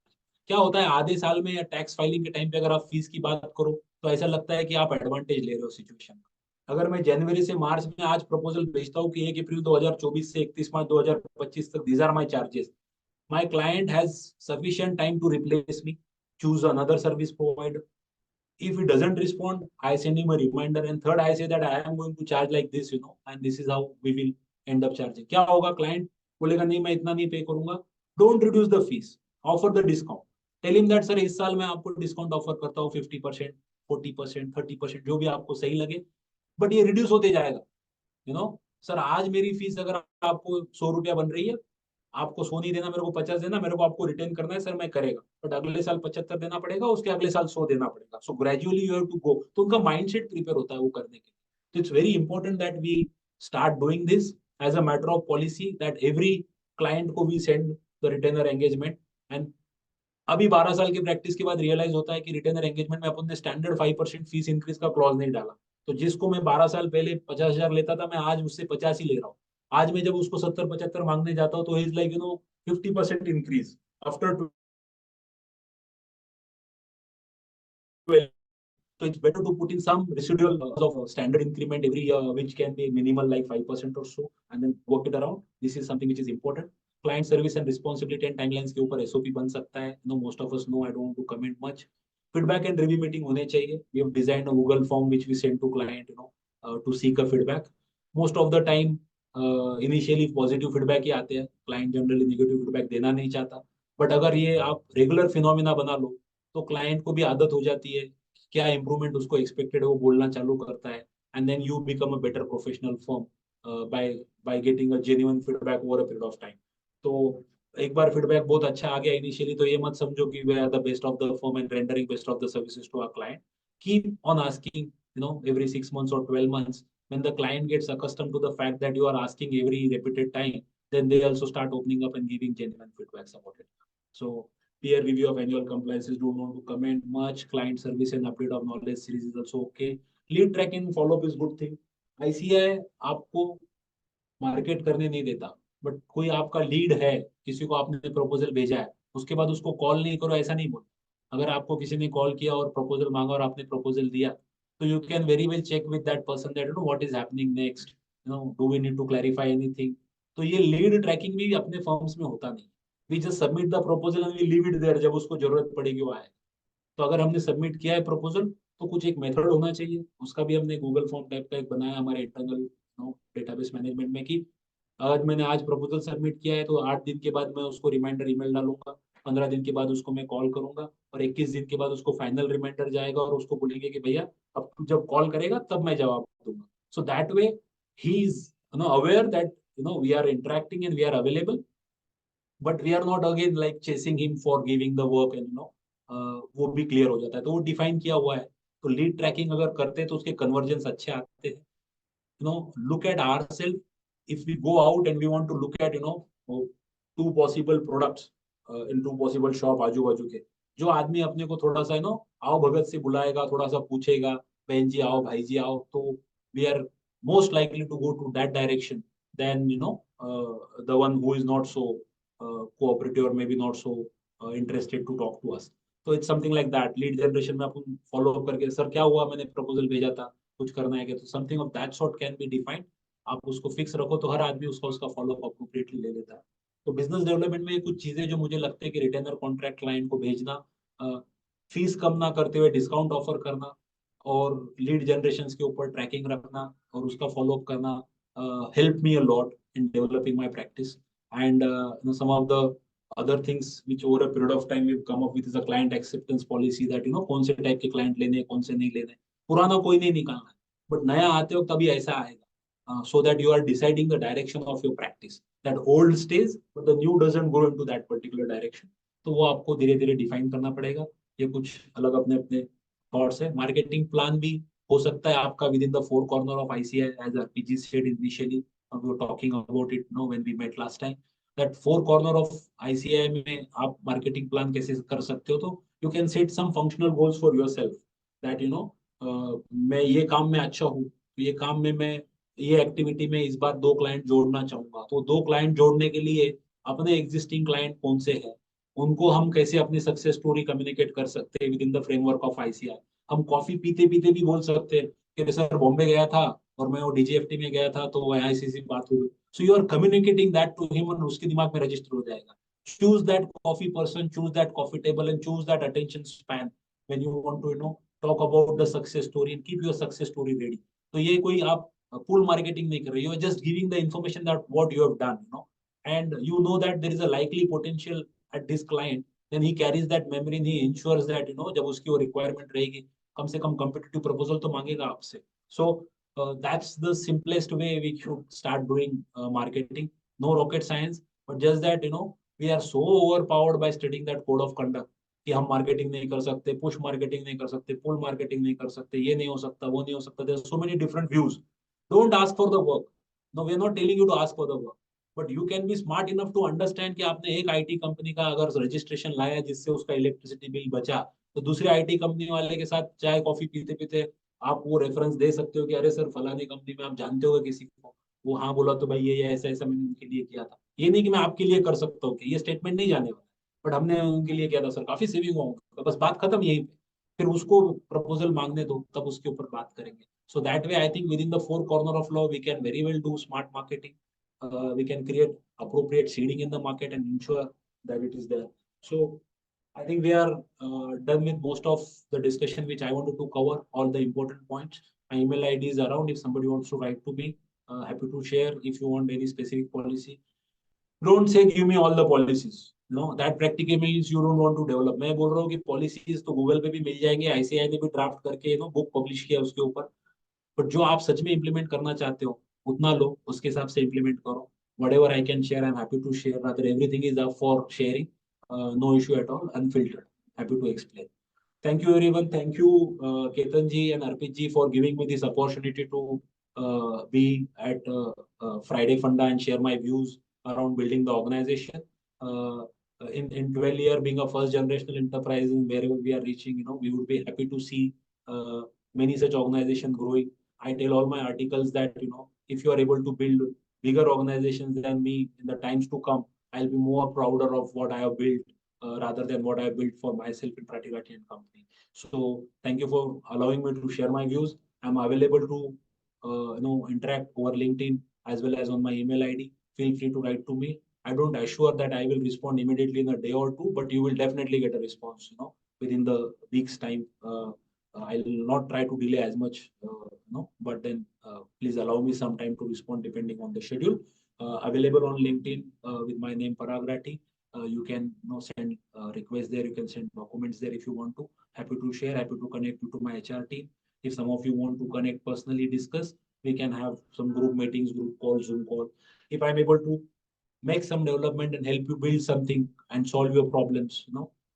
क्या होता है आधे साल में या टैक्स फाइलिंग के time पे अगर आप फीस की बात करो तो ऐसा लगता है कि आप एडवांटेज ले रहे हो सिचुएशन का. अगर मैं जनवरी से मार्च में आज प्रपोजल भेजता हूँ कि 1 अप्रैल 2024 से 31 मार्च 2025 तक these are my charges, my client has sufficient time to replace me, choose another service provider. If he doesn't respond, I send him a reminder, and third I say that I am going to charge like this, and this is how we will end up charging. क्या होगा, client बोलेगा नहीं मैं इतना नहीं पे करूंगा. Don't reduce the fees, offer the discount. Tell him that sir इस साल मैं आपको डिस्काउंट ऑफर करता हूँ 50%, 40%, 30%, जो भी आपको सही लगे, बट ये रिड्यूस होते जाएगा. सर आज मेरी फीस अगर आपको 100 रुपया बन रही है, आपको 100 नहीं देना, मेरे को 50 देना, मेरे को आपको रिटर्न करना है, सर मैं करेगा, बट अगले साल 75 देना पड़ेगा, उसके अगले साल 100 देना पड़ेगा. So gradually you have to go. तो उनका माइंडसेट प्रिपेयर होता है वो करने के लिए. तो it's very important that we start doing this as a matter of policy, that every client को we send the retainer engagement. And अभी 12 साल की प्रैक्टिस के बाद रियलाइज होता है कि रिटेनर एंगेजमेंट में अपन ने स्टैंडर्ड 5% फीस इंक्रीज का क्लॉज नहीं डाला. तो जिसको मैं 12 साल पहले 50,000 लेता था, मैं आज उससे 50 ही ले रहा हूँ. आज मैं जब उसको 70-75 मांगने जाता हूँ तो is like 50% increase after 12. So it's better to put in some residual of standard increment every year, which can be minimal like 5% or so, and then work it around. This is something which is important. Client service and responsibility and timelines के ऊपर SOP बन सकता है. Most of us know. I don't want to comment much. Feedback and review meeting होने चाहिए. We have designed a Google form which we send to client, to seek a feedback. Most of the time, initially positive feedback ही आते हैं. Client generally negative feedback देना नहीं चाहता. But अगर ये आप रेगुलर फिनोमिना बना लो तो क्लाइंट को भी आदत हो जाती है, क्या इंप्रूवमेंट उसको एक्सपेक्टेड है वो बोलना चालू करता है. And then you become a better professional firm by getting a genuine feedback over a period of time. तो एक बार फीडबैक बहुत अच्छा आ गया इनिशियली तो ये मत समझो कि we are the best of the firm and rendering best of the services to our client. Keep on asking every 6 months or 12 months. When the client gets accustomed to the fact that you are asking every repeated time, then they also start opening up and giving genuine feedbacks about it. So peer review of annual compliances, don't want to comment much. Client service and update of knowledge series is also okay. Lead tracking follow up is good thing. ICI आपको market करने नहीं देता, but कोई आपका lead है, किसी को आपने प्रपोजल भेजा है, उसके बाद उसको कॉल नहीं करो ऐसा नहीं बोल. अगर आपको किसी ने कॉल किया और प्रपोजल मांगा और आपने प्रपोजल दिया, so you can very well check with that person that what is happening next, do we need to clarify anything. तो ये लीड ट्रैकिंग भी अपने फर्म्स में होता नहीं. we just submit the proposal and we leave it there. जब उसको जरूरत पड़ेगी वो आए. तो अगर हमने सबमिट किया है प्रपोजल तो कुछ एक मेथड होना चाहिए. उसका भी हमने गूगल फॉर्म टाइप का एक बनाया हमारे इंटरनल डेटाबेस मैनेजमेंट में कि अगर मैंने आज प्रपोजल सबमिट किया है तो 8 दिन के बाद मैं उसको रिमाइंडर ईमेल डालूंगा, 15 दिन के बाद उसको मैं कॉल करूंगा और 21 दिन के बाद उसको फाइनल रिमाइंडर जाएगा और उसको बोलेंगे कि भैया अब तू जब कॉल करेगा तब मैं जवाब दूंगा. So that way he is aware that we are interacting and we are available, but we are not again like chasing him for giving the work and वो भी क्लियर हो जाता है. तो वो डिफाइन किया हुआ है. तो लीड ट्रैकिंग अगर करते हैं तो उसके कन्वर्जेंस अच्छे आते हैं. Look at ourselves. If we go out and we want to look at 2 possible products in 2 possible shop आजू बाजू के, जो आदमी अपने को थोड़ा सा आओ भगत से बुलाएगा, थोड़ा सा पूछेगा बहन जी आओ भाई जी आओ, तो we are most likely to go to that direction than the one who is not so cooperative or maybe not so interested to talk to us. So it's something like that. Lead generation में अपन follow up करके sir क्या हुआ, मैंने proposal भेजा था, कुछ करना है क्या, तो something of that sort can be defined. आप उसको फिक्स रखो तो हर आदमी उसका फॉलो अप अप्रोप्रिएटली ले लेता है. तो बिजनेस डेवलपमेंट में कुछ चीजें जो मुझे लगता है कि रिटेनर कॉन्ट्रैक्ट क्लाइंट को भेजना, फीस कम ना करते हुए डिस्काउंट ऑफर करना और लीड जनरेशन के ऊपर ट्रैकिंग रखना और उसका फॉलो अप करना help me a lot in developing my practice. And some of the other things which over a period of time we've come up with is a client acceptance policy that कौन से type के client लेने कौन से नहीं लेने. पुराना कोई नहीं निकालना है, बट नया आते वक्त तभी ऐसा आएगा, so that you are deciding the direction of your practice. That old stays but the new doesn't go into that particular direction. तो वो आपको धीरे धीरे डिफाइन करना पड़ेगा. ये कुछ अलग अपने अपने थॉट्स है. मार्केटिंग प्लान भी हो सकता है आपका with in the 4 corner of ICI as RPG said initially. We were talking about it when we met last time. That four corner of ICAI में आप मार्केटिंग प्लान कैसे कर सकते हो, तो you can set some functional goals for yourself that मैं ये काम में अच्छा हूँ, ये काम में मैं ये एक्टिविटी में इस बार 2 क्लाइंट जोड़ना चाहूंगा, तो 2 क्लाइंट जोड़ने के लिए अपने एग्जिस्टिंग क्लाइंट कौन से हैं, उनको हम कैसे अपनी सक्सेस स्टोरी कम्युनिकेट कर सकते हैं with in the framework of ICAI। हम कॉफी पीते पीते भी बोल सकते हैं कि सर बॉम्बे गया था और मैं वो DGFT में गया था तो वो ICC बात हुई, so you are communicating that to him और उसके दिमाग में रजिस्टर हो जाएगा। Choose that coffee person, choose that coffee table and choose that attention span when you want to talk about the success story and keep your success story ready. तो ये कोई आप पुल मार्केटिंग नहीं कर रहे, you are just giving the information that what you have done, and you know that there is a likely potential at this client, then he carries that memory and he ensures that जब उसकी वो requirement रहेगी, कम से कम competitive proposal तो मांगेगा आपसे। So that's the simplest way we should start doing marketing. No rocket science, but just that we are so overpowered by studying that code of conduct कि हम marketing नहीं कर सकते, push marketing नहीं कर सकते, pull marketing नहीं कर सकते, ये नहीं हो सकता, वो नहीं हो सकता। There are so many different views. Don't ask for the work. No, we are not telling you to ask for the work. But you can be smart enough to understand कि आपने एक IT कंपनी का अगर registration लाया जिससे उसका electricity bill बचा, तो दूसरे IT कंपनी वाले के साथ चाय कॉफी पीते पीते आप वो रेफरेंस दे सकते हो कि अरे सर फलानी कंपनी में आप जानते हो किसी को, वो हाँ बोला तो भाई ये ऐसा ऐसा मैंने उनके लिए किया था। ये नहीं कि मैं आपके लिए कर सकता हूँ कि ये स्टेटमेंट नहीं जाने वाला, बट हमने उनके लिए किया था सर, काफी सेविंग हुआ, बस बात खत्म यहीं पे। फिर उसको प्रपोजल मांगने दो, तब उसके ऊपर बात करेंगे। So that way, I think within the four corner of law, we can very well do smart marketing. We can create appropriate seeding in the market and ensure that it is there. So I think we are done with most of the discussion which I wanted to cover, all the important points. My email ID is around. If somebody wants to write to me, happy to share. If you want any specific policy, don't say give me all the policies. No, that practically means you don't want to develop. मैं बोल रहा हूँ कि policies तो Google पे भी मिल जाएंगे, ICAI ने भी ड्राफ्ट करके बुक पब्लिश किया उसके ऊपर, बट जो आप सच में इंप्लीमेंट करना चाहते हो उतना लो, उसके हिसाब से इंप्लीमेंट करो। Whatever I can share, I'm happy to share. Rather, everything is up for sharing. No issue at all, unfiltered. Happy to explain. Thank you, everyone. Thank you, Ketan ji and Arpit ji, for giving me this opportunity to be at Friday Funda and share my views around building the organization. In 12 years, being a first generational enterprise, in wherever we are reaching, we would be happy to see many such organizations growing. I tell all my articles that if you are able to build bigger organizations than me in the times to come, I'll be more prouder of what I have built rather than what I built for myself in Pratigati and company. So thank you for allowing me to share my views. I'm available to interact over LinkedIn as well as on my email ID. Feel free to write to me. I don't assure that I will respond immediately in a day or two, but you will definitely get a response within the week's time. I will not try to delay as much, but then please allow me some time to respond depending on the schedule. Available on LinkedIn with my name Parag Rathi. You can send requests there. You can send documents there if you want to. Happy to share. Happy to connect you to my HR team. If some of you want to connect personally, discuss, we can have some group meetings, group call, Zoom call. If I'm able to make some development and help you build something and solve your problems,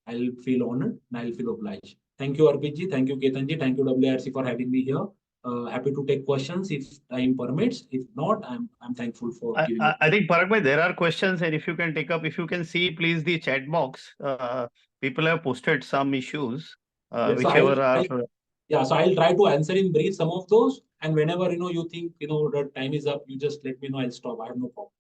I'll feel honored and I'll feel obliged. Thank you, Arpit ji. Thank you, Ketan ji. Thank you, WRC, for having me here. Happy to take questions if time permits. If not, I'm thankful for giving. I think Parag bhai, there are questions, and if you can take up, if you can see, please, the chat box. People have posted some issues, Yes, whichever are. So I'll try to answer in brief some of those, and whenever you think the time is up, you just let me know. I'll stop. I have no problem.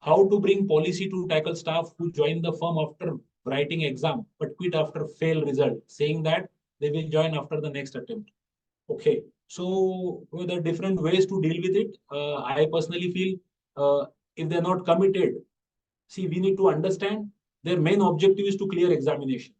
How to bring policy to tackle staff who join the firm after writing exam but quit after fail result, saying that they will join after the next attempt. Okay, so there are different ways to deal with it. I personally feel if they're not committed, see, we need to understand their main objective is to clear examination.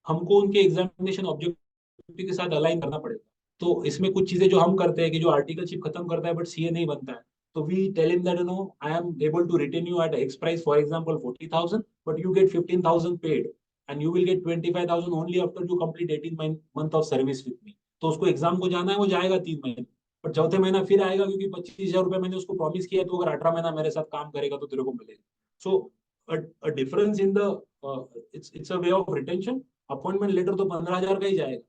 हमको उनके examination objective के साथ align करना पड़ेगा। तो इसमें कुछ चीजें जो हम करते हैं कि जो आर्टिकलशिप खत्म करता है बट सीए नहीं बनता है, so we tell him that I am able to retain you at X price, for example 40,000, but you get 15,000 paid and you will get 25,000 only after you complete 18 month of service with me. तो उसको exam को जाना है, वो जाएगा 3 महीने, पर चौथे महीना फिर आएगा क्योंकि 25,000 रुपए मैंने उसको प्रॉमिस किया, तो अगर 18 महीना मेरे साथ काम करेगा तो तेरे को मिलेगा. So a difference in the it's a way of retention. Appointment letter तो 15,000 का ही जाएगा,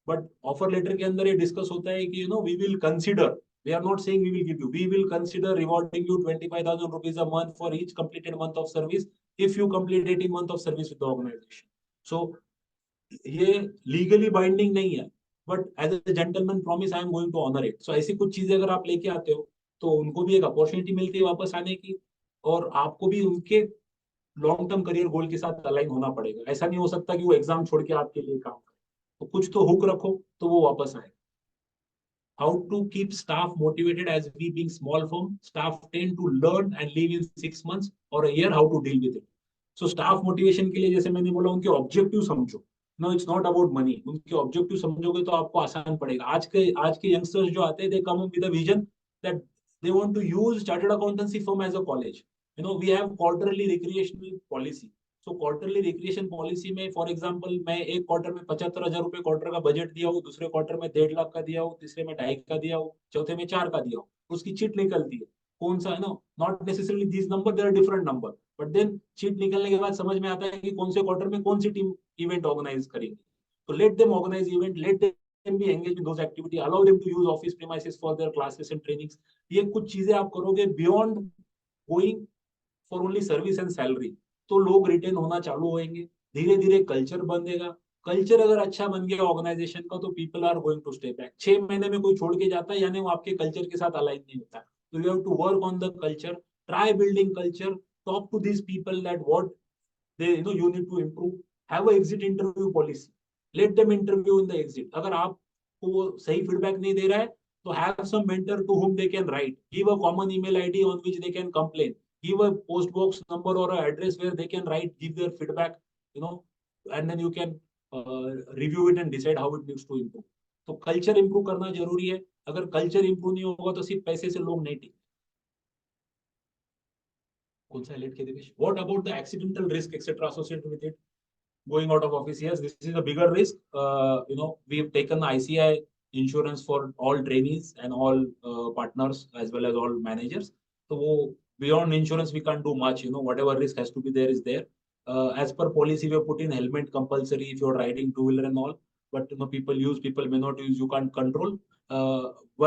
बट ऑफर लेटर के अंदर ये डिस्कस होता है कि we will consider We are not saying we will give you. We will consider rewarding you 25,000 rupees a month for each completed month of service if you complete 18 month of service with the organization. So ये legally binding नहीं है, but as a gentleman promise I am going to honour it. So ऐसी कुछ चीजें अगर आप लेके आते हो तो उनको भी एक अपॉर्चुनिटी मिलती है वापस आने की, और आपको भी उनके लॉन्ग टर्म करियर गोल के साथ अलाइन होना पड़ेगा. ऐसा नहीं हो सकता कि वो एग्जाम छोड़ के आपके लिए काम करे. तो कुछ तो हुक रखो तो वो वापस आए. How to keep staff motivated? As we being small firm, staff tend to learn and leave in 6 months or a year how to deal with it. So staff motivation के लिए जैसे मैंने बोला उनके ऑब्जेक्टिव समझो. No, it's not about money. उनके objective समझोगे तो आपको आसान पड़ेगा. आज के यंगस्टर्स जो आते हैं, they come up with a vision that they want to use chartered accountancy firm as a college. You know, we have quarterly recreational policy. So quarterly recreation policy में फॉर एग्जांपल मैं एक quarter में 75,000 रुपए quarter का budget दिया हूँ, दूसरे quarter में 1.5 लाख का दिया हूँ, तीसरे में 2.5 का दिया हूँ, चौथे में 4 का दिया हूँ. उसकी चिट निकलती है कौन सा है ना, not necessarily this number, there are different number, but then chit निकलने के बाद समझ में आता है कि कौन से क्वार्टर में कौन सी टीम इवेंट ऑर्गेनाइज करेगी. तो let them organise event, let them be engage in those activity, allow them to use office premises for their classes and trainings. ये कुछ चीजें आप करोगे beyond going for only service and salary, तो लोग retain होना चालू होंगे. धीरे धीरे कल्चर बनेगा. कल्चर अगर अच्छा बन गया ऑर्गेनाइजेशन का तो people are going to stay back. 6 महीने में कोई छोड़ के जाता है यानी वो आपके कल्चर के साथ अलाइन नहीं होता. तो you have to work on the culture, try building culture, talk to this people that what they you need to improve. Have a exit interview policy, let them interview in the exit. अगर आपको वो सही feedback नहीं दे रहा है तो have some mentor to whom they can write, give a common email ID on which they can complain, give a post box number or an address where they can write, give their feedback, and then you can review it and decide how it needs to improve. तो culture improve करना जरूरी है. अगर culture improve नहीं होगा तो सिर्फ पैसे से लोग नहीं टिकते. कौन सा लेट के Divesh? What about the accidental risk etc. associated with it? Going out of office, yes, this is a bigger risk. We have taken ICI insurance for all trainees and all partners as well as all managers. So beyond insurance, we can't do much. Whatever risk has to be there is there. As per policy, we have put in helmet compulsory if you're riding two-wheeler and all. But people use, people may not use. You can't control.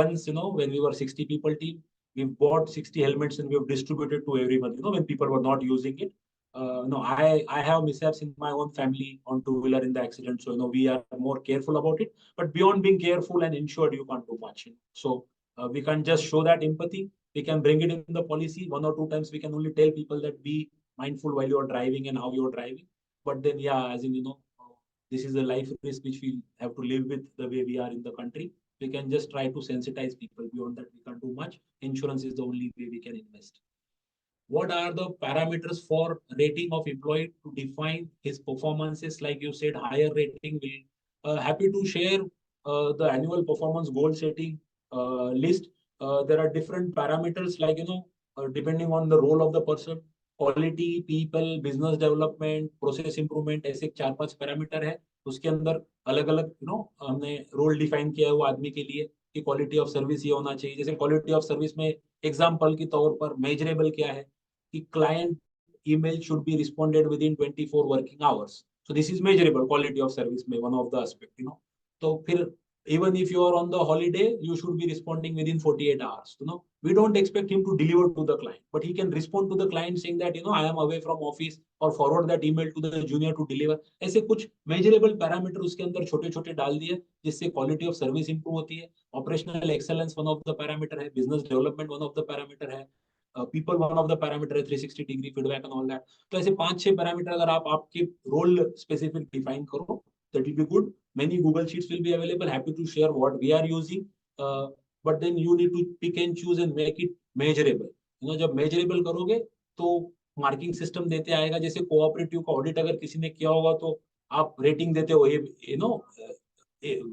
Once when we were 60 people team, we bought 60 helmets and we have distributed to everyone. When people were not using it. I have mishaps in my own family on two-wheeler in the accident. So, we are more careful about it. But beyond being careful and insured, you can't do much. So, we can't just show that empathy. We can bring it in the policy. 1 or 2 times, we can only tell people that be mindful while you are driving and how you are driving. But then, yeah, as in, this is a life risk which we have to live with the way we are in the country. We can just try to sensitize people. Beyond that, we can't do much. Insurance is the only way we can invest. What are the parameters for rating of employee to define his performances? Like you said, higher rating will happy to share the annual performance goal setting list. There are different parameters like, depending on the role of the person, quality, people, business development, process improvement, ऐसे 4-5 parameter है. उसके अंदर अलग अलग हमने role define किया है वो आदमी के लिए कि क्वालिटी ऑफ सर्विस ये होना चाहिए. जैसे क्वालिटी ऑफ सर्विस में एग्जांपल के तौर पर मेजरेबल क्या है कि client email should be responded within 24 working hours. So this is measurable quality of service में one of the aspect. तो फिर even if you are on the holiday, you should be responding within 48 hours. We don't expect him to deliver to the client, but he can respond to the client saying that I am away from office, or forward that email to the junior to deliver. ऐसे कुछ measurable parameter उसके अंदर छोटे छोटे डाल दिए जिससे quality of service improve होती है. Operational excellence one of the parameter है, business development one of the parameter है, people one of the parameter है, 360 degree feedback and all that. तो ऐसे 5-6 parameter अगर आप आपके role specific define करो, that will be good. Many Google Sheets will be available. Happy to share what we are using. But then you need to pick and choose and make it measurable. जब measurable करोगे तो marking system देते आएगा. जैसे cooperative का audit अगर किसी ने किया होगा तो आप रेटिंग देते हो,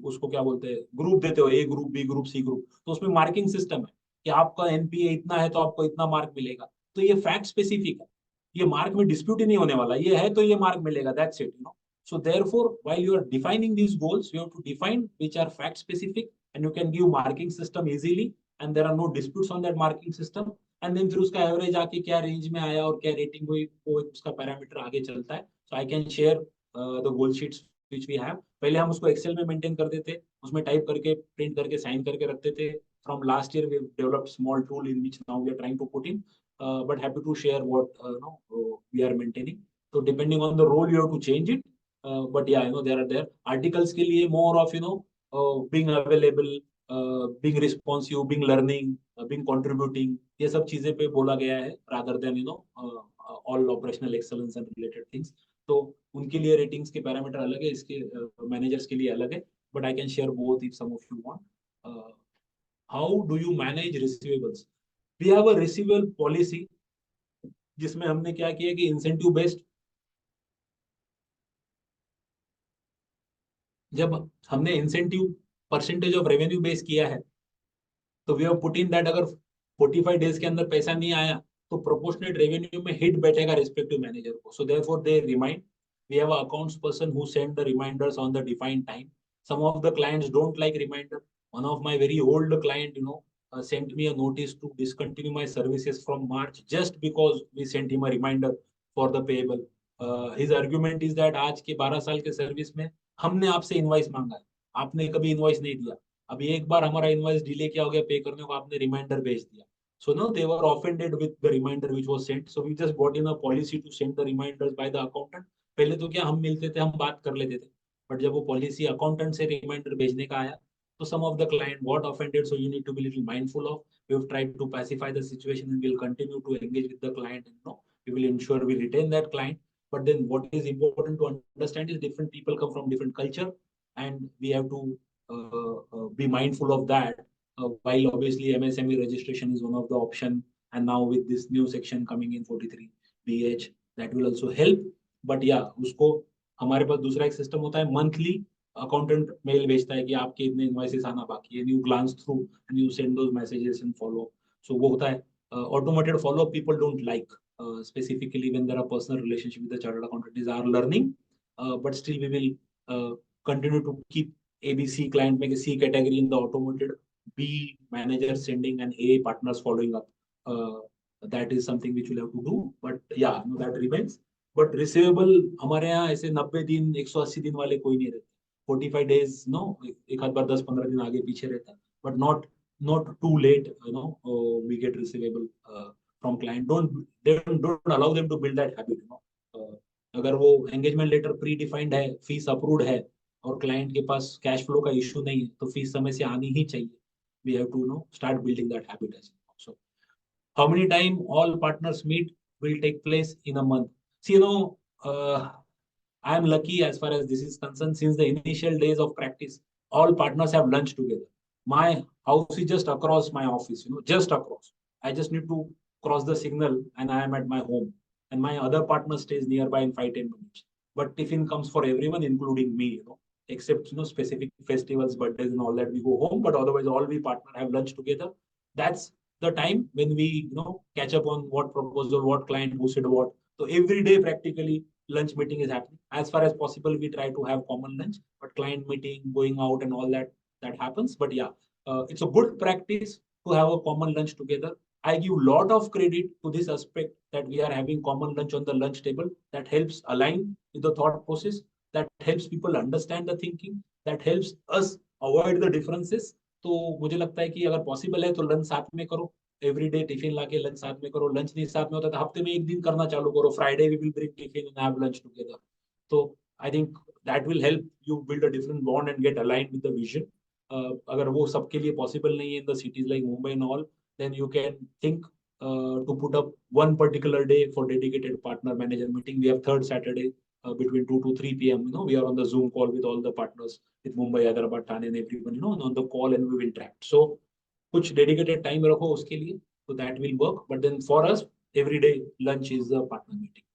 उसको क्या बोलते हैं, ग्रुप देते हो, A group, B group, C group. तो उसमें मार्किंग सिस्टम है कि आपका एनपीए इतना है तो आपको इतना मार्क मिलेगा. तो ये फैक्ट स्पेसिफिक है, ये मार्क में डिस्प्यूट ही नहीं होने वाला. ये है तो ये मार्क मिलेगा. That's it. So therefore, while you are defining these goals, you have to define which are fact specific, and you can give marking system easily, and there are no disputes on that marking system. And then फिर उसका average आके क्या range में आया और क्या rating हुई वो उसका पैरामीटर आगे चलता है. So I can share the goal sheets which we have. पहले हम उसको एक्सेल में मेंटेन करते थे, उसमें टाइप करके प्रिंट करके साइन करके रखते थे. from last year we've developed small tool in which now we are trying to put in, but happy to share what we are maintaining. So depending on the role, you have to change it. But yeah, there articles के लिए more of being available, being responsive, being learning, being contributing. ये सब चीजें पे बोला गया है rather than all operational excellence and related things. तो उनके लिए रेटिंग्स के पैरामीटर अलग है, इसके मैनेजर्स के लिए अलग है. But I can share both if some of you want. How do you manage receivables? We have a receivable policy जिसमें हमने क्या किया कि इंसेंटिव बेस्ड, जब हमने incentive percentage of revenue base किया है तो we have put in that अगर 45 डेज के अंदर पैसा नहीं आया तो प्रोपोर्शनेट रेवेन्यू में हिट बैठेगा रिस्पेक्टिव मैनेजर को. So therefore they remind. We have an accounts person who send the reminders on the defined time. Some of the clients don't like reminder. One of my very old client, sent me a notice to discontinue my services from March just because we sent him a reminder for the payable. His argument is that आज के 12 साल के service में हमने आपसे invoice मांगा है, आपने कभी इनवॉइस नहीं दिया. अभी एक बार हमारा इनवॉइस डिले क्या हो गया पे करने को, आपने रिमाइंडर भेज दिया. So no, they were offended with the reminder which was sent. So we just brought in a policy to send the reminders by the accountant. पहले तो क्या हम मिलते थे, हम बात कर लेते थे, बट जब वो पॉलिसी अकाउंटेंट से रिमाइंडर भेजने का आया तो some of the client got offended. So you need to be little mindful of. We have tried to pacify the situation and we'll continue to engage with the client. We will ensure we retain that client. But then what is important to understand is different people come from different culture, and we have to be mindful of that. While obviously MSME registration is one of the option, and now with this new section coming in 43 BH, that will also help. But yeah, उसको हमारे पास दूसरा एक system होता है, monthly accountant mail भेजता है कि आपके इतने इनवॉइसेस आना बाकी है, you glance through and you send those messages and follow. So वो होता है. Automated follow up people don't like, specifically when there are personal relationship with the chartered accountant is our learning, but still we will continue to keep ABC client make a C category in the automated, B manager sending, and A partners following up. That is something which we'll have to do, but yeah, that remains. But receivable हमारे यहाँ ऐसे 90 दिन 180 दिन वाले कोई नहीं रहते. 45 days एक आध बार 10-15 दिन आगे पीछे रहता, but not too late. We get receivable from client. Don't allow them to build that habit. अगर वो एंगेजमेंट लेटर प्री डिफाइंड है, फीस अप्रूव्ड है और क्लाइंट के पास कैश फ्लो का इशू नहीं है तो फीस समय से आनी ही चाहिए. We have to start building that habit as well. So how many time all partners meet will take place in a month. See, I am lucky as far as this is concerned. Since the initial days of practice, all partners have lunch together. My house is just across my office, just across. I just need to cross the signal and I am at my home. And my other partner stays nearby in 5-10 minutes. But tiffin comes for everyone, including me, except specific festivals, birthdays and all that, we go home. But otherwise, all we partner have lunch together. That's the time when we catch up on what proposal, what client, who said what. So every day practically lunch meeting is happening. As far as possible, we try to have common lunch, but client meeting, going out and all that happens. But yeah, it's a good practice to have a common lunch together. I give a lot of credit to this aspect that we are having common lunch on the lunch table. That helps align with the thought process. That helps people understand the thinking. That helps us avoid the differences. तो मुझे लगता है कि अगर possible है तो lunch साथ में करो. एवरी डे टिफिन लाके लंच साथ में करो. लंच नहीं साथ में होता तो हफ्ते में एक दिन करना चालू करो. Friday we will bring tiffin and have lunch together. तो I think that will help you build a different bond and get aligned with the vision. अगर वो सबके लिए पॉसिबल नहीं है in the cities like Mumbai and all, then you can think to put up one particular day for dedicated partner manager meeting. We have third Saturday between 2 to 3 p.m. We are on the Zoom call with all the partners with Mumbai, Hyderabad, Thane, and everyone. On the call and we will interact. So, कुछ dedicated time रखो उसके लिए, so that will work. But then for us, every day lunch is a partner meeting.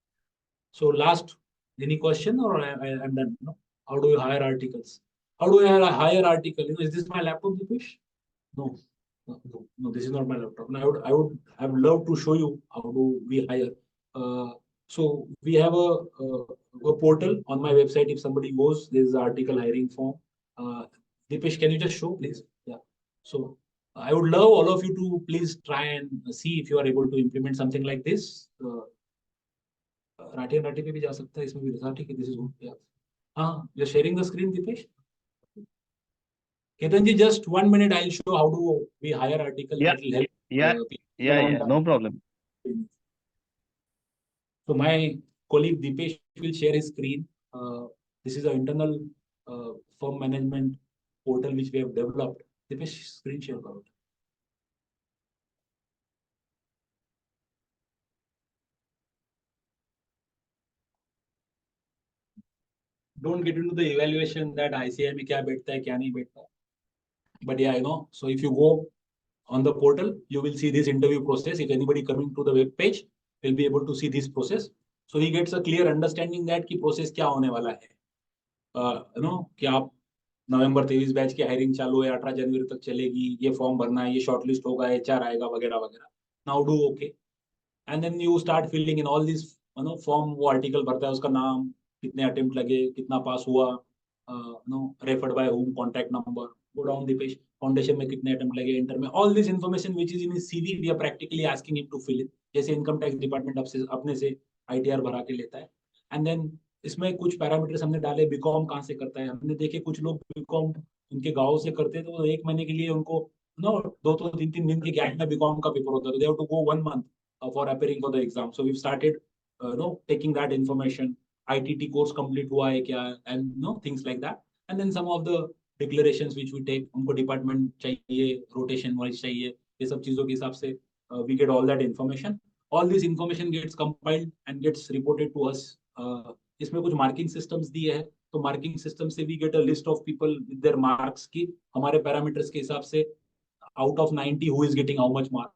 So last, any question or I'm done? How do you hire articles? How do I hire article? Is this my laptop, Dipesh? No. No, this is not my laptop. And I would have loved to show you how do we hire. So we have a portal on my website. If somebody goes, there's an article hiring form. Dipesh, can you just show, please? Yeah. So I would love all of you to please try and see if you are able to implement something like this. Rathi and Rathi पे भी जा सकता है, इसमें भी दिखा, ठीक है, this is good. Yeah. You're sharing the screen, Dipesh? Ketanji, just 1 minute, I'll show how do we hire article. Yeah. That will help. Yeah, people yeah, on yeah, that. no problem. So my colleague Dipesh will share his screen. This is an internal firm management portal which we have developed. Dipesh, screen share karo. Don't get into the evaluation that ICI में क्या बैठता है क्या नहीं बैठता. But yeah, so if you go on the portal, you will see this interview process. If anybody coming to the web page will be able to see this process. So he gets a clear understanding that कि process क्या होने वाला है. कि आप नवंबर 23 batch की hiring चालू है, 18 जनवरी तक चलेगी, ये फॉर्म भरना है, ये शॉर्टलिस्ट होगा, HR आएगा वगैरह वगैरह. Now do okay and then you start filling in all this form. वो आर्टिकल भरता है, उसका नाम, कितने अटेम्प्ट लगे, कितना पास हुआ, referred by home, contact number, go down the page, foundation में कितने अटेम्प्ट लगे, इंटर में, all this information which is in his CV we are practically asking him to fill in. जैसे इनकम टैक्स डिपार्टमेंट अपने से ITR भरा के लेता है. एंड देन इसमें कुछ पैरामीटर्स हमने डाले. बीकॉम कहाँ से करता है, हमने देखे कुछ लोग बीकॉम उनके गांव से करते हैं, तो 1 महीने के लिए उनको 2-3 दिन के गैप में बीकॉम का पेपर होता है, तो they have to go 1 month for appearing for the exam. So we've started taking that information. ITT course complete हुआ है क्या, and things like that. And then some of the declarations which we take, उनको department चाहिए, rotation wise चाहिए, ये सब चीजों के हिसाब से we get all that information. All this information gets compiled and gets reported to us. इसमें कुछ मार्किंग सिस्टम्स दिए हैं, तो मार्किंग सिस्टम से we get a list of people with their marks की हमारे पैरामीटर्स के हिसाब से out of 90 who is getting how much mark.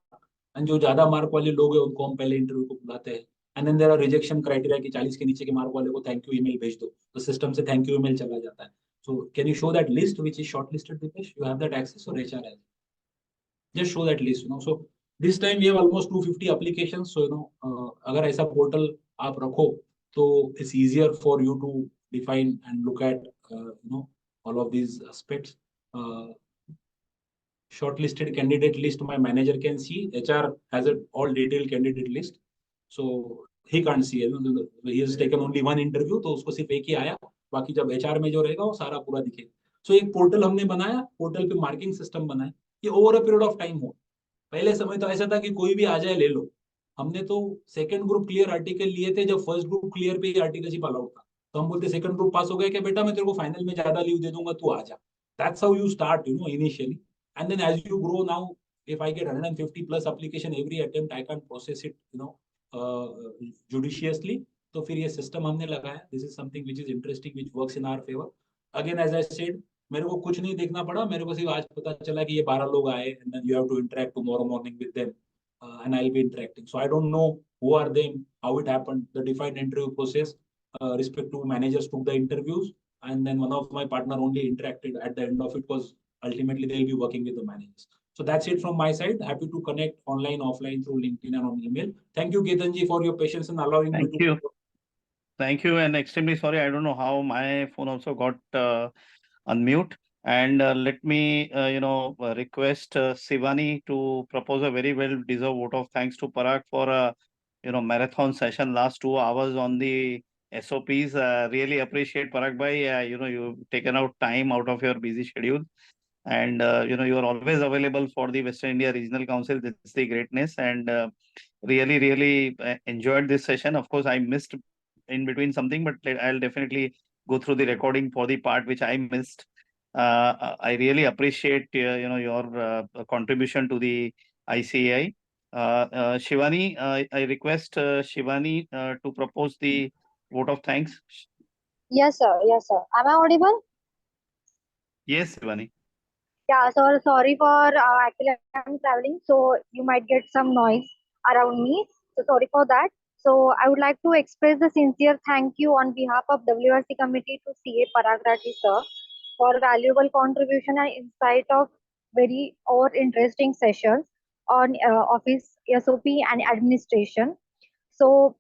And जो ज्यादा मार्क वाले लोग हैं उनको हम पहले इंटरव्यू को बुलाते हैं. And then there are rejection criteria कि 40 के नीचे के मार्क वाले को थैंक यू ईमेल भेज दो, तो सिस्टम से थैंक यू ईमेल चला जाता है. So can you show that list which is shortlisted, Dipesh? You have that access or HR has? Just show that list. So this time we have almost 250 applications. So अगर ऐसा portal आप रखो, तो it's easier for you to define and look at all of these aspects. Shortlisted candidate list, my manager can see. HR has an all detailed candidate list, so he can't see it. He has taken only one interview, तो उसको सिर्फ एक ही आया. बाकी जब HR में जो रहेगा वो सारा पूरा दिखेगा. सो एक पोर्टल हमने बनाया, पोर्टल पे मार्किंग सिस्टम बनाया. ये over a period of time हो. पहले समय तो ऐसा था कि कोई भी आ जाए ले लो. हमने तो सेकंड ग्रुप क्लियर आर्टिकल लिए थे जब फर्स्ट ग्रुप क्लियर पे आर्टिकलशिप अलाउड था. तो हम बोलते सेकंड ग्रुप पास हो गया क्या बेटा, मैं तेरे को फाइनल में ज्यादा लीव दे दूंगा, तू आ जा. That's how you start initially. And then as you grow now, if I get 150 plus application every attempt, I can process it judiciously. तो फिर ये सिस्टम हमने लगाया. This is something which is interesting, which works in our favor. Again, as I said, मेरे को कुछ नहीं देखना पड़ा. मेरे को सिर्फ आज पता चला कि ये 12 लोग आए, and then you have to interact tomorrow morning with them, and I'll be interacting. So I don't know who are them, how it happened, the defined interview process. Respective managers took the interviews, and then one of my partner only interacted at the end of it, because ultimately they'll be working with the managers. So that's it from my side. Happy to connect online, offline, through LinkedIn and on email. Thank you, Ketanji, for your patience and allowing me Thank to. you. Thank you, and extremely sorry. I don't know how my phone also got unmute. And let me, request Shivani to propose a very well-deserved vote of thanks to Parag for a, marathon session last 2 hours on the SOPs. Really appreciate Parag bhai. You've taken out time out of your busy schedule. And you are always available for the Western India Regional Council. That's the greatness, and really enjoyed this session. Of course, I missed in between something, but I'll definitely go through the recording for the part which I missed. I really appreciate your contribution to the ICAI. Shivani, I request Shivani to propose the vote of thanks. Yes, sir. Yes, sir. Am I audible? Yes, Shivani. Yeah, so sorry for actually I'm traveling, so you might get some noise around me. So sorry for that. So I would like to express the sincere thank you on behalf of WRC committee to CA Parag Rathi sir for valuable contribution and insight of very or interesting sessions on office SOP and administration. So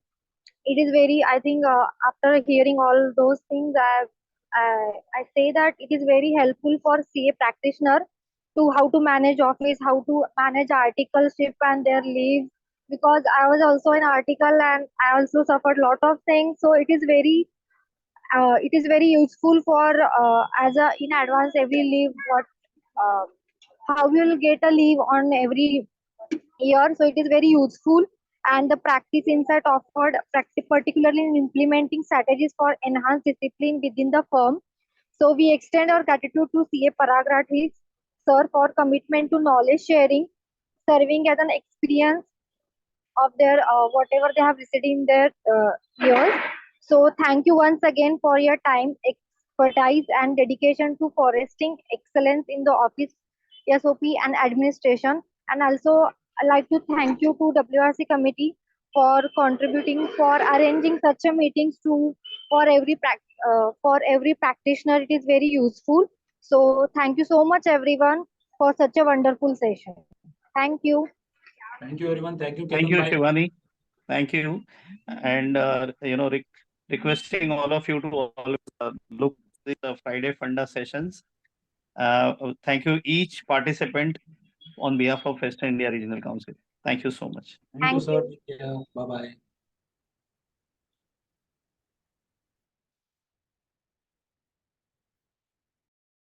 it is very, I think, after hearing all those things, I say that it is very helpful for CA practitioner to how to manage office, how to manage articleship and their leaves, because I was also an article and I also suffered lot of things. So it is very useful for as a in advance every leave what how we will get a leave on every year. So it is very useful, and the practice insight offered particularly in implementing strategies for enhanced discipline within the firm. So we extend our gratitude to CA Parag Rathi sir for commitment to knowledge sharing, serving as an experience of their whatever they have received in their years. So thank you once again for your time, expertise, and dedication to fostering excellence in the office, SOP, and administration. And also, I'd like to thank you to WRC committee for contributing, for arranging such a meetings to for every practitioner. It is very useful. So thank you so much, everyone, for such a wonderful session. Thank you. Thank you, everyone. Thank you, Thank Ketan you, bhai. Shivani. Thank you. And, requesting all of you to look at the Friday Funda sessions. Thank you, each participant, on behalf of Western India Regional Council. Thank you so much. Thank you, Thank sir. Bye bye.